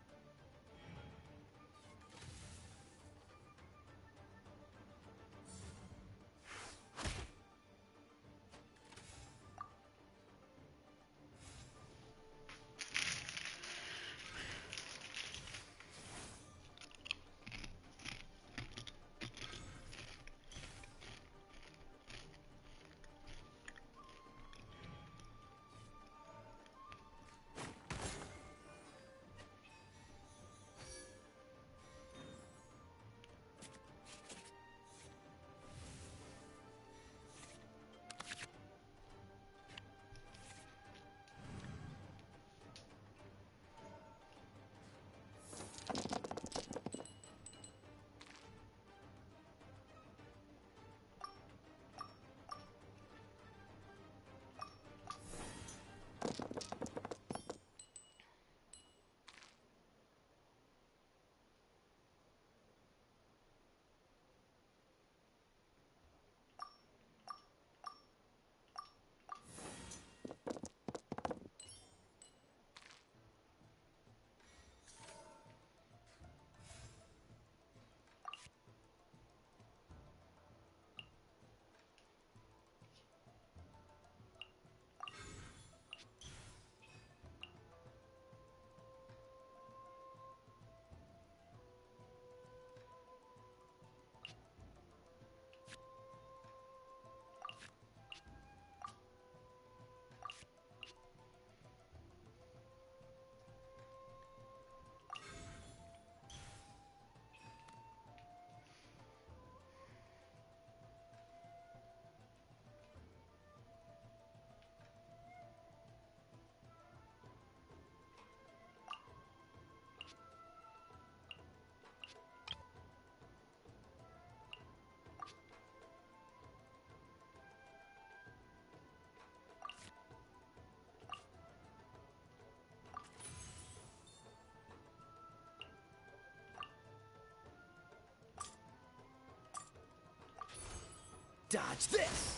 Dodge this!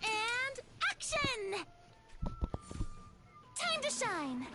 And action! Time to shine!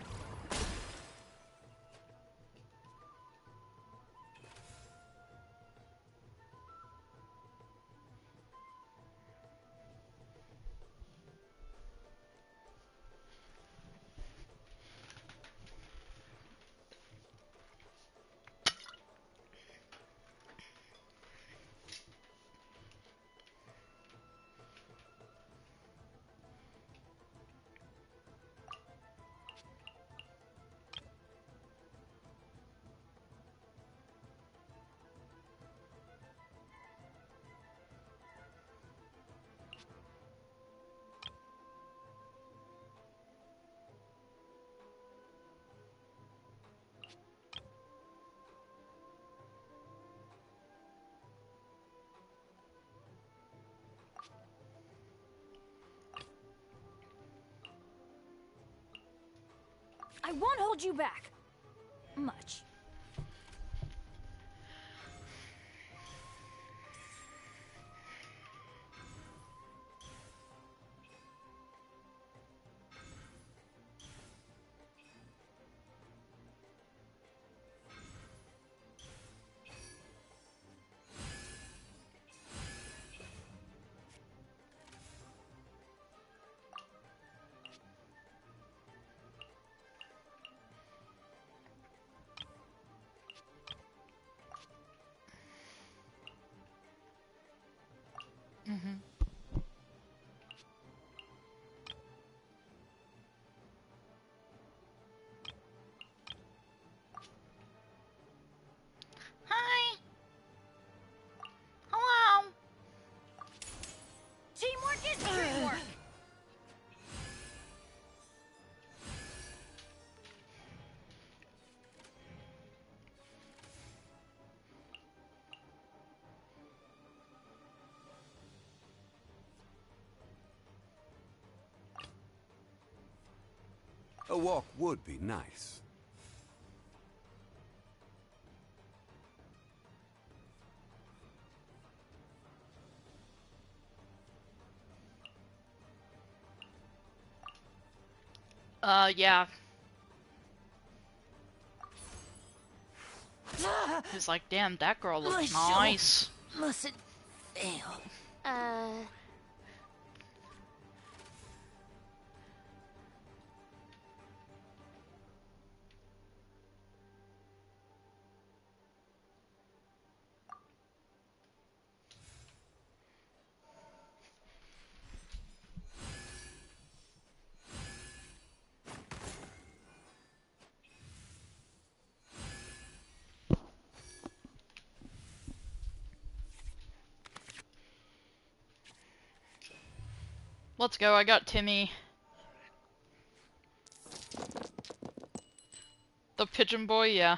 I won't hold you back. Much. Mm-hmm. Hi. Hello. Teamwork is dreamwork. A walk would be nice. Yeah. He's like, damn, that girl looks nice. Mustn't fail. Let's go, I got Timmy. The pigeon boy, yeah.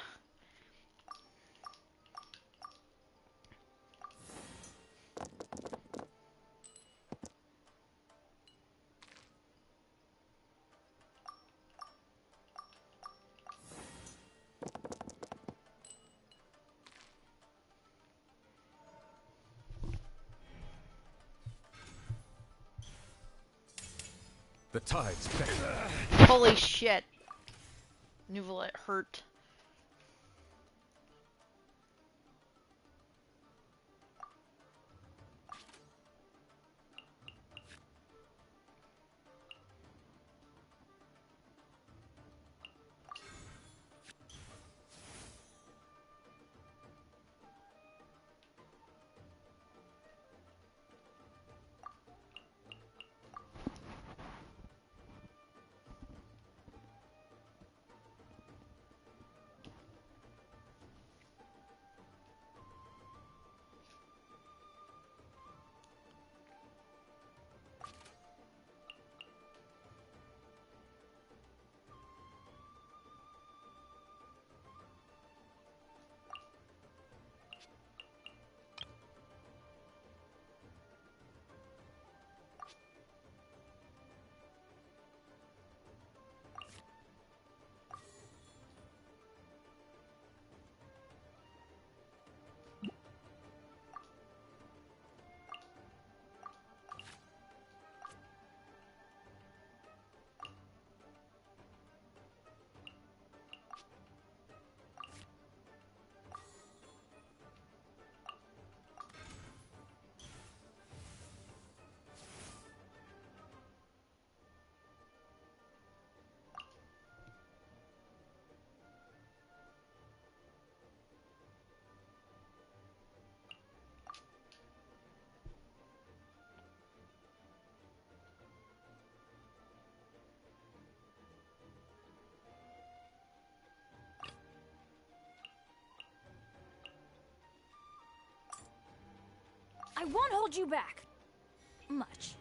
The tide's back. Holy shit. Knew it hurt. I won't hold you back. Much.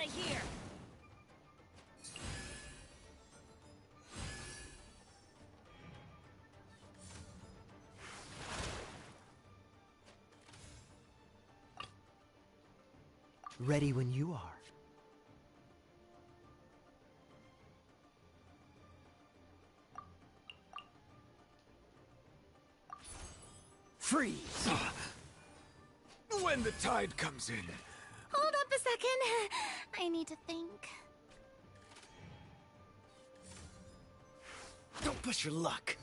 out of here! Ready when you are. Freeze! When the tide comes in. Hold up a second. I need to think. Don't push your luck.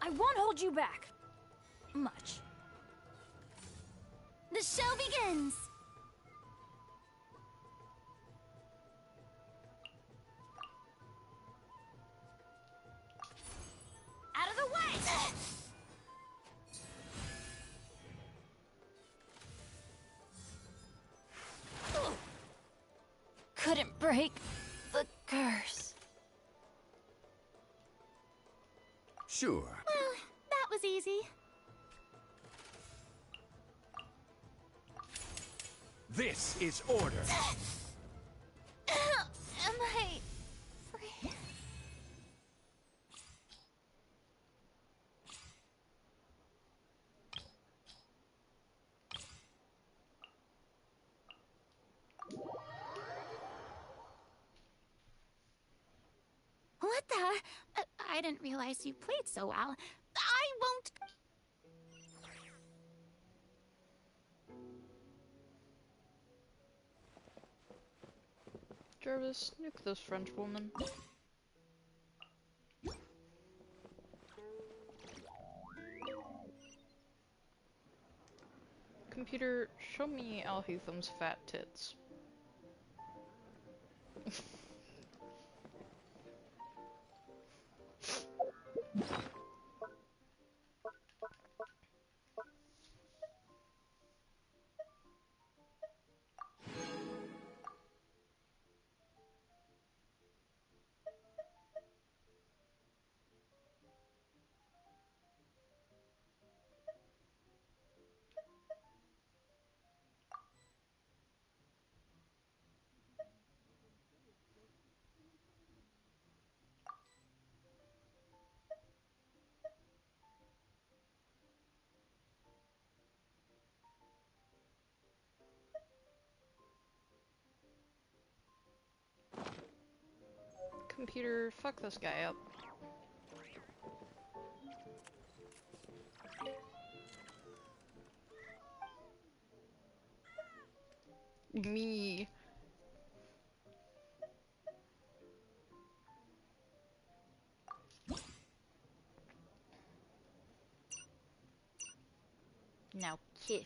I won't hold you back. Much. The show begins! Out of the way! Couldn't break the curse. Sure. Well, that was easy. This is order. Am I free? What the? I didn't realize you played so well. I won't. Jarvis, nuke this French woman. Computer, show me Alhatham's fat tits. Computer, fuck this guy up. Me. Now kiss.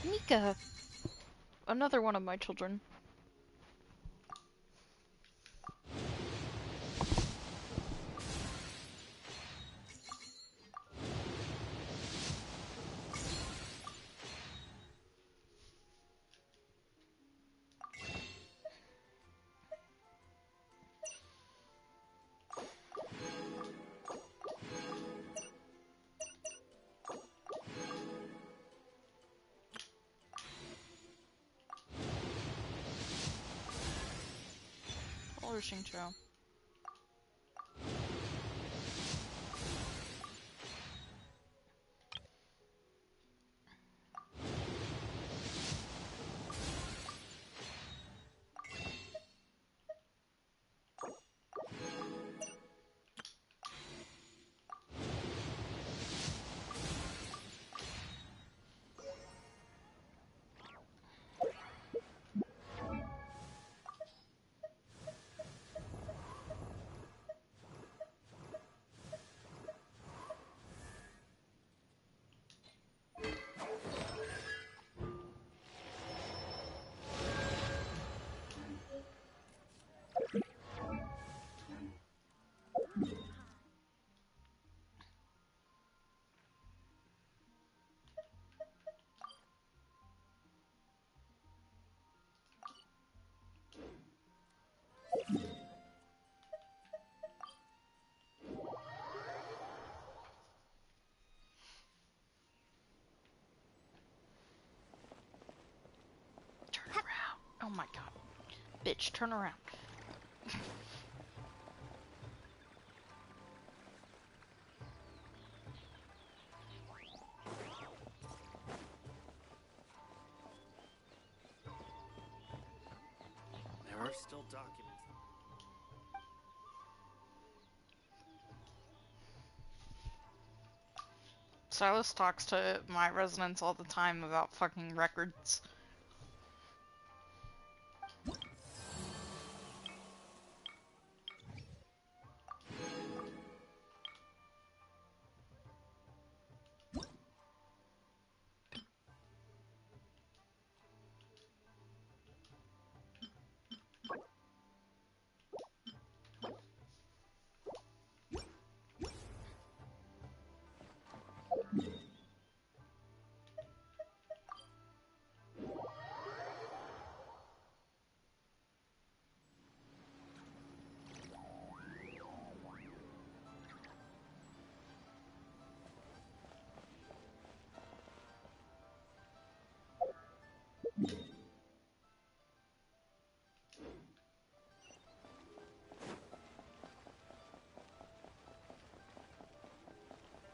Mika! Another one of my children. Polishing show. my god. Bitch, turn around. There are still documents. Silas talks to my residents all the time about fucking records.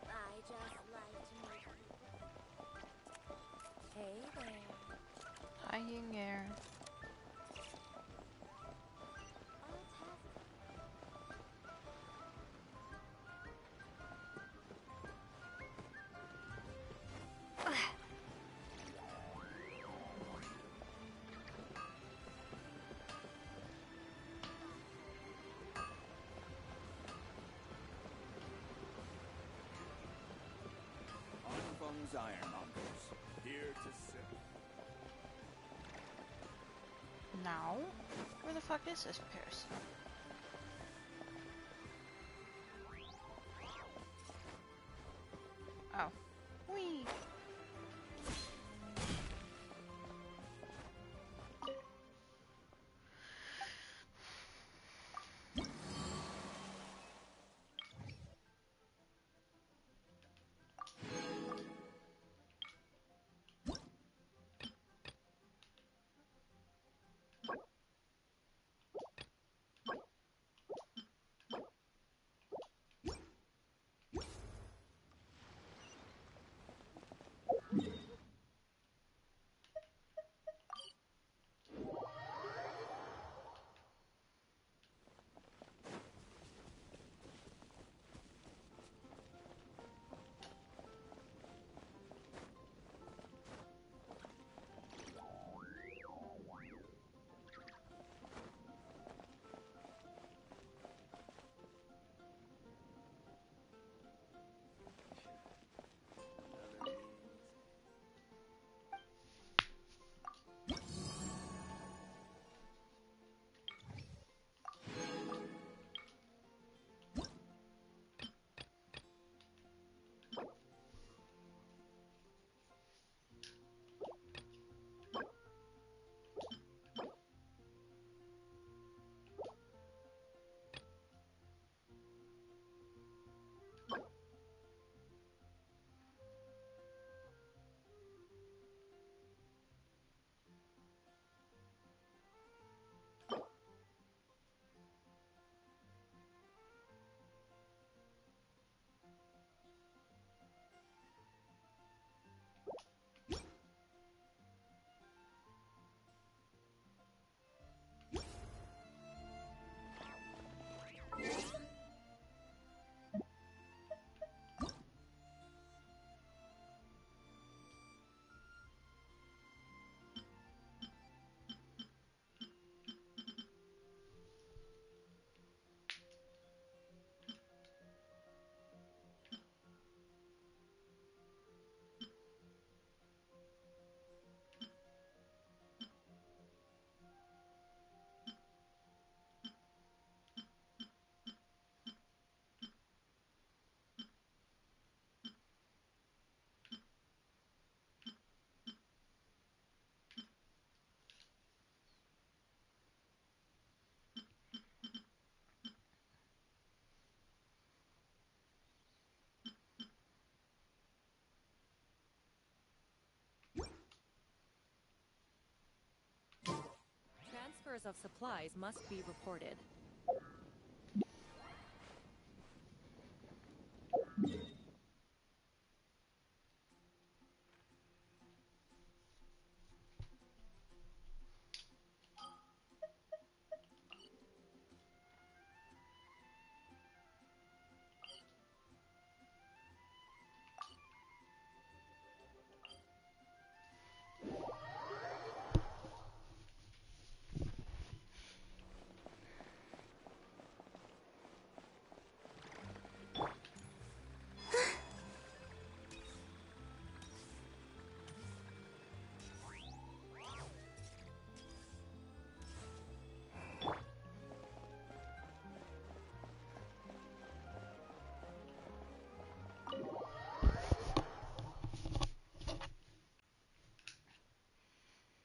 I just like to make. Hey there. Hanging air. Anfang's ironmongers, here to sell. Now? Where the fuck is this person? Oh. Whee! errors of supplies must be reported.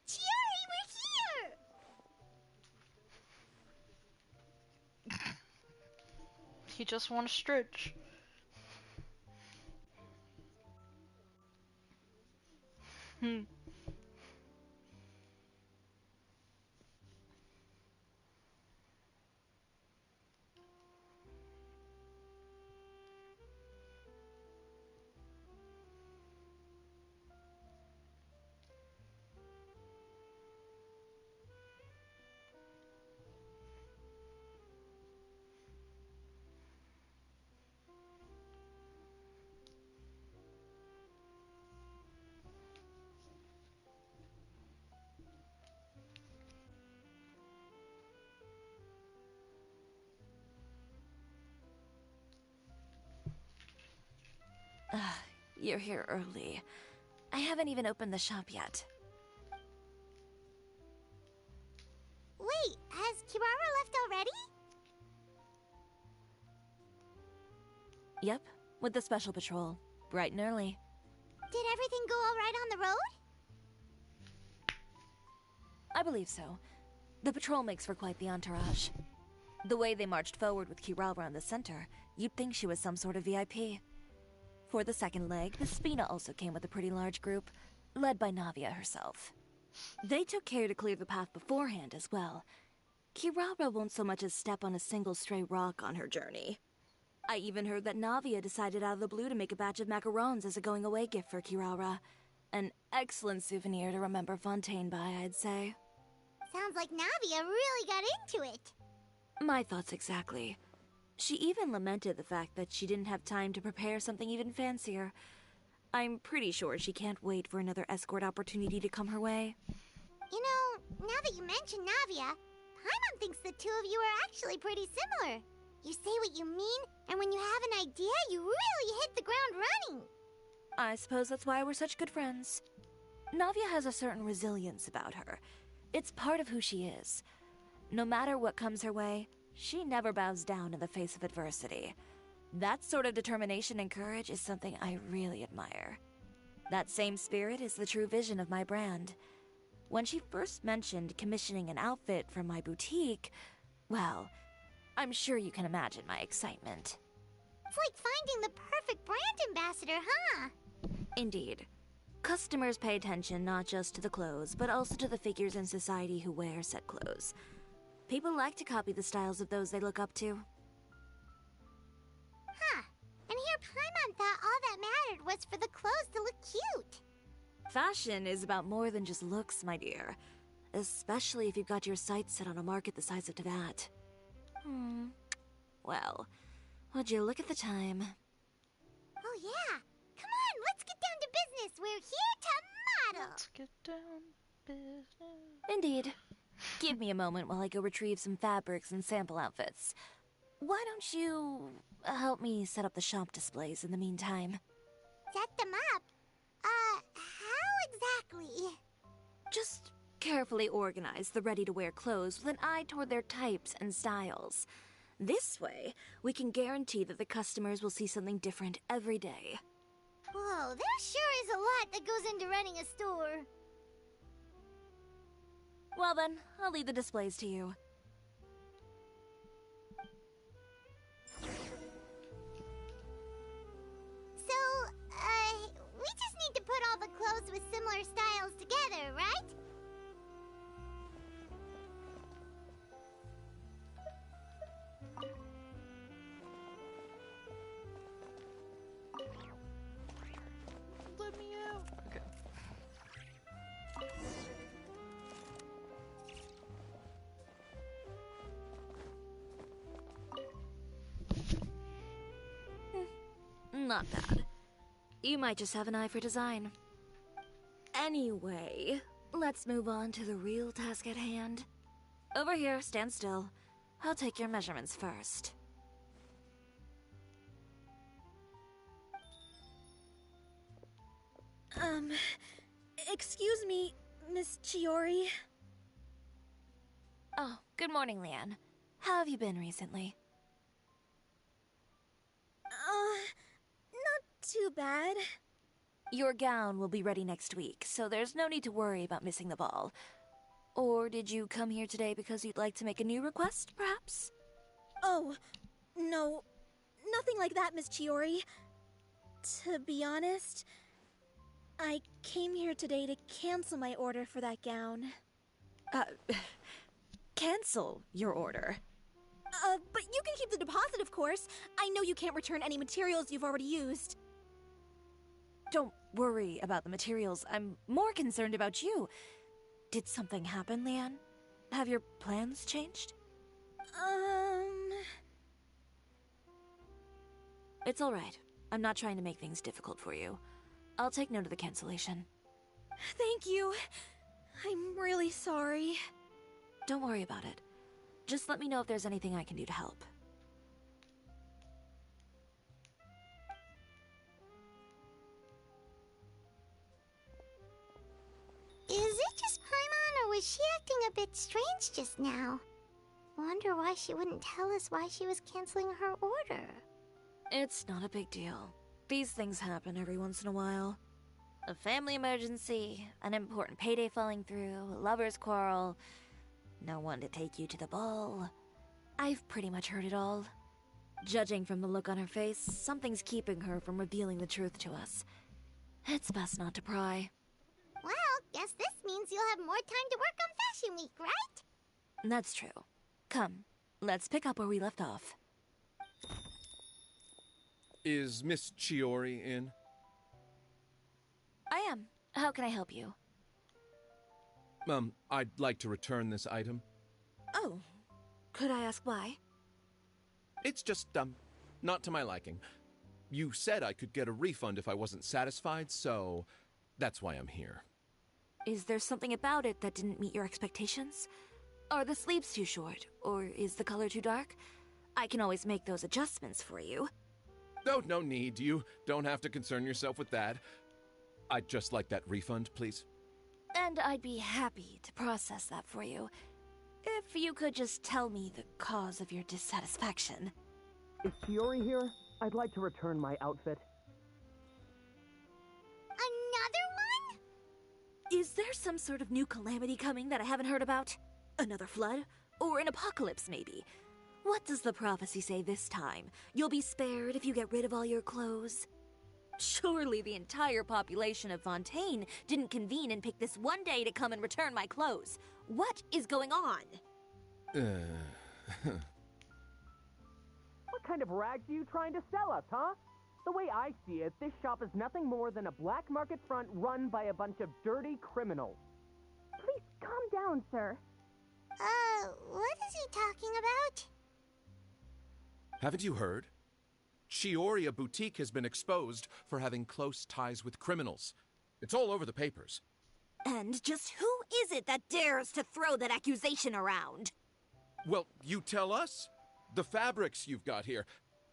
Chiori, we're here! He just wants stretch. Hmm. You're here early. I haven't even opened the shop yet. Wait, has Kirara left already? Yep, with the special patrol. Bright and early. Did everything go alright on the road? I believe so. The patrol makes for quite the entourage. The way they marched forward with Kirara in the center, you'd think she was some sort of VIP. For the second leg, the Spina also came with a pretty large group, led by Navia herself. They took care to clear the path beforehand as well. Kirara won't so much as step on a single stray rock on her journey. I even heard that Navia decided out of the blue to make a batch of macarons as a going-away gift for Kirara. An excellent souvenir to remember Fontaine by, I'd say. Sounds like Navia really got into it. My thoughts exactly. She even lamented the fact that she didn't have time to prepare something even fancier. I'm pretty sure she can't wait for another escort opportunity to come her way. You know, now that you mention Navia, Paimon thinks the two of you are actually pretty similar. You say what you mean, and when you have an idea, you really hit the ground running. I suppose that's why we're such good friends. Navia has a certain resilience about her. It's part of who she is. No matter what comes her way, she never bows down in the face of adversity. That sort of determination and courage is something I really admire. That same spirit is the true vision of my brand. When she first mentioned commissioning an outfit from my boutique, well, I'm sure you can imagine my excitement. It's like finding the perfect brand ambassador, huh? Indeed. Customers pay attention not just to the clothes, but also to the figures in society who wear said clothes. People like to copy the styles of those they look up to. Huh. And here Paimon thought all that mattered was for the clothes to look cute. Fashion is about more than just looks, my dear. Especially if you've got your sights set on a market the size of that. Well, would you look at the time? Oh yeah. Come on, let's get down to business. We're here to model. Let's get down to business. Indeed. Give me a moment while I go retrieve some fabrics and sample outfits. Why don't you help me set up the shop displays in the meantime? Set them up? How exactly? Just carefully organize the ready-to-wear clothes with an eye toward their types and styles. This way, we can guarantee that the customers will see something different every day. Whoa, there sure is a lot that goes into running a store. Well then, I'll leave the displays to you. So, we just need to put all the clothes with similar styles together, right? not bad. You might just have an eye for design. Anyway, let's move on to the real task at hand. Over here, stand still. I'll take your measurements first. Excuse me, Miss Chiori. Oh, good morning, Leanne. How have you been recently? Not too bad. Your gown will be ready next week, so there's no need to worry about missing the ball. Or did you come here today because you'd like to make a new request, perhaps? Oh, no. Nothing like that, Miss Chiori. To be honest, I came here today to cancel my order for that gown. Cancel your order. But you can keep the deposit, of course. I know you can't return any materials you've already used. Don't worry about the materials. I'm more concerned about you. Did something happen, Leanne? Have your plans changed? It's alright. I'm not trying to make things difficult for you. I'll take note of the cancellation. Thank you. I'm really sorry. Don't worry about it. Just let me know if there's anything I can do to help. Is it just Paimon, or was she acting a bit strange just now? Wonder why she wouldn't tell us why she was canceling her order. It's not a big deal. These things happen every once in a while. A family emergency, an important payday falling through, a lover's quarrel, no one to take you to the ball. I've pretty much heard it all. Judging from the look on her face, something's keeping her from revealing the truth to us. It's best not to pry. Well, guess this means you'll have more time to work on Fashion Week, right? That's true. Come, let's pick up where we left off. Is Miss Chiori in? I am. How can I help you? I'd like to return this item. Oh, could I ask why? It's just, not to my liking. You said I could get a refund if I wasn't satisfied, so that's why I'm here. Is there something about it that didn't meet your expectations? Are the sleeves too short, or is the color too dark? I can always make those adjustments for you. Oh, no need. You don't have to concern yourself with that. I'd just like that refund, please. And I'd be happy to process that for you. If you could just tell me the cause of your dissatisfaction. Is Chiori here? I'd like to return my outfit. Another one? Is there some sort of new calamity coming that I haven't heard about? Another flood? Or an apocalypse, maybe? What does the prophecy say this time? You'll be spared if you get rid of all your clothes? Surely the entire population of Fontaine didn't convene and pick this one day to come and return my clothes. What is going on? What kind of rags are you trying to sell us, huh? The way I see it, this shop is nothing more than a black market front run by a bunch of dirty criminals. Please calm down, sir. What is he talking about? Haven't you heard? Chioria Boutique has been exposed for having close ties with criminals. It's all over the papers. And just who is it that dares to throw that accusation around? Well, you tell us. The fabrics you've got here,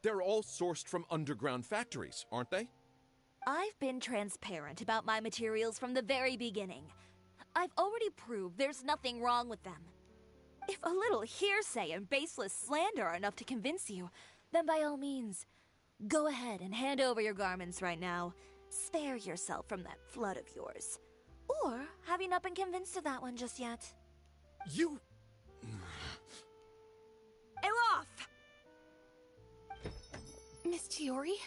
they're all sourced from underground factories, aren't they? I've been transparent about my materials from the very beginning. I've already proved there's nothing wrong with them. If a little hearsay and baseless slander are enough to convince you, then by all means, go ahead and hand over your garments right now. Spare yourself from that flood of yours. Or have you not been convinced of that one just yet? You... Elof! Miss Chiori?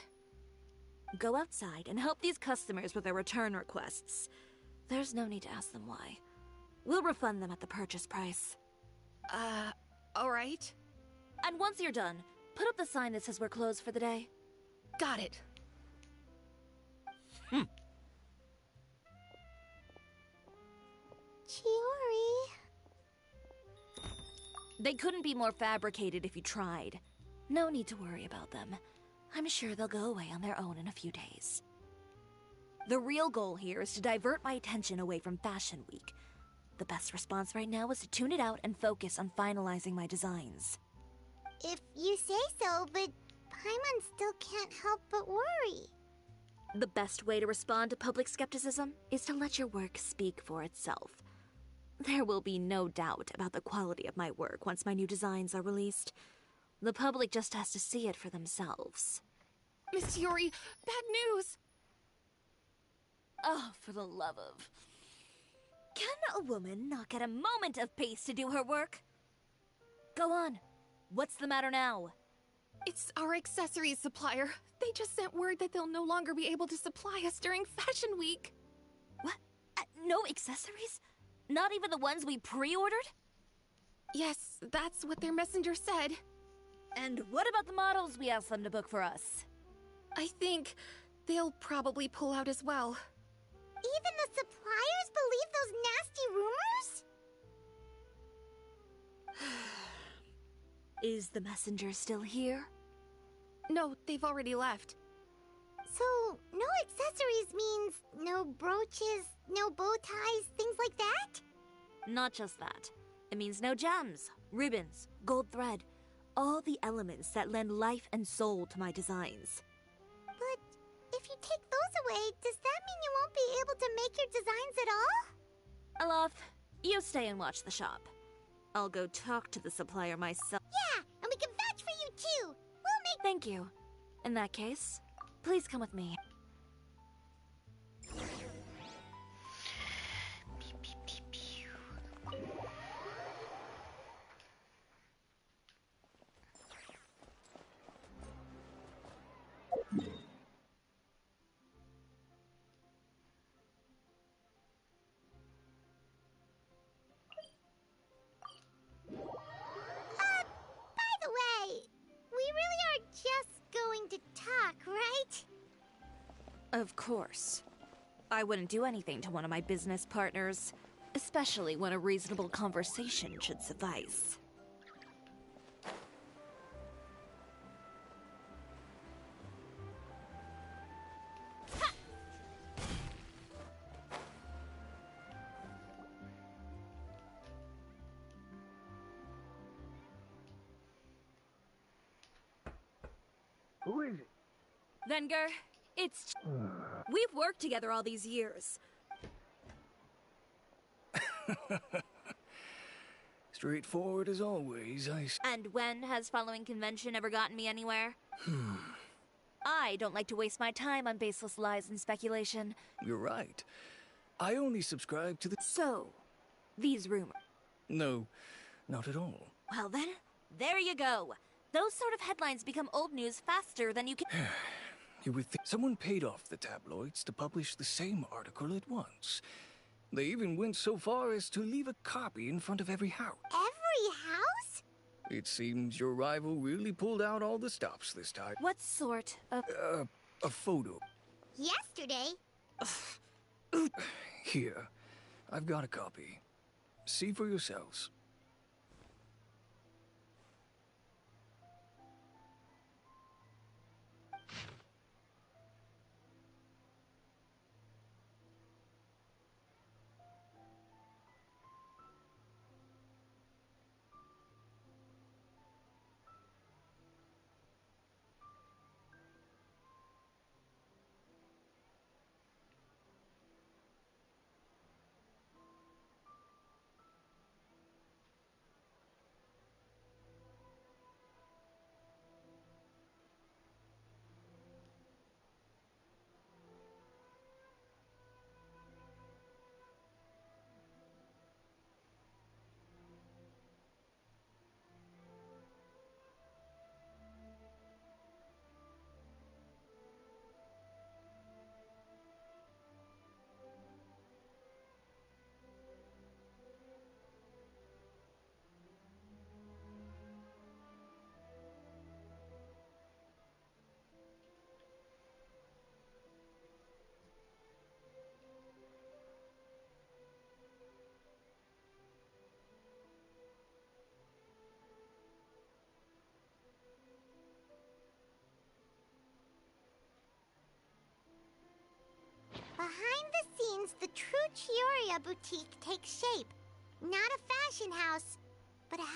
Go outside and help these customers with their return requests. There's no need to ask them why. We'll refund them at the purchase price. Alright. And once you're done, put up the sign that says we're closed for the day. Got it. Chiori. They couldn't be more fabricated if you tried. No need to worry about them. I'm sure they'll go away on their own in a few days. The real goal here is to divert my attention away from Fashion Week. The best response right now is to tune it out and focus on finalizing my designs. If you say so, but Paimon still can't help but worry. The best way to respond to public skepticism is to let your work speak for itself. There will be no doubt about the quality of my work once my new designs are released. The public just has to see it for themselves. Miss Yuri, bad news! Oh, for the love of... Can a woman not get a moment of peace to do her work? Go on. What's the matter now? It's our accessories supplier. They just sent word that they'll no longer be able to supply us during Fashion Week. What? No accessories? Not even the ones we pre-ordered? Yes, that's what their messenger said. And what about the models we asked them to book for us? I think they'll probably pull out as well. Even the suppliers believe those nasty rumors? Is the messenger still here? No, they've already left. So, no accessories means no brooches, no bow ties, things like that? Not just that. It means no gems, ribbons, gold thread, all the elements that lend life and soul to my designs. But if you take those away, does that mean you won't be able to make your designs at all? Alof, you stay and watch the shop. I'll go talk to the supplier myself. Yeah, and we can vouch for you too. We'll make... Thank you. In that case, please come with me. By the way, we really are just going to talk, right? Of course. I wouldn't do anything to one of my business partners, especially when a reasonable conversation should suffice. Who is it? Venger, it's... We've worked together all these years. Straightforward as always, And when has following convention ever gotten me anywhere? I don't like to waste my time on baseless lies and speculation. You're right. I only subscribe to the... So, these rumors... No, not at all. Well then, there you go. Those sort of headlines become old news faster than you can... You would think someone paid off the tabloids to publish the same article at once. They even went so far as to leave a copy in front of every house. Every house? It seems your rival really pulled out all the stops this time. What sort of... A photo. Yesterday. Here, I've got a copy. See for yourselves. behind the scenes, the true Chioria boutique takes shape. Not a fashion house, but a house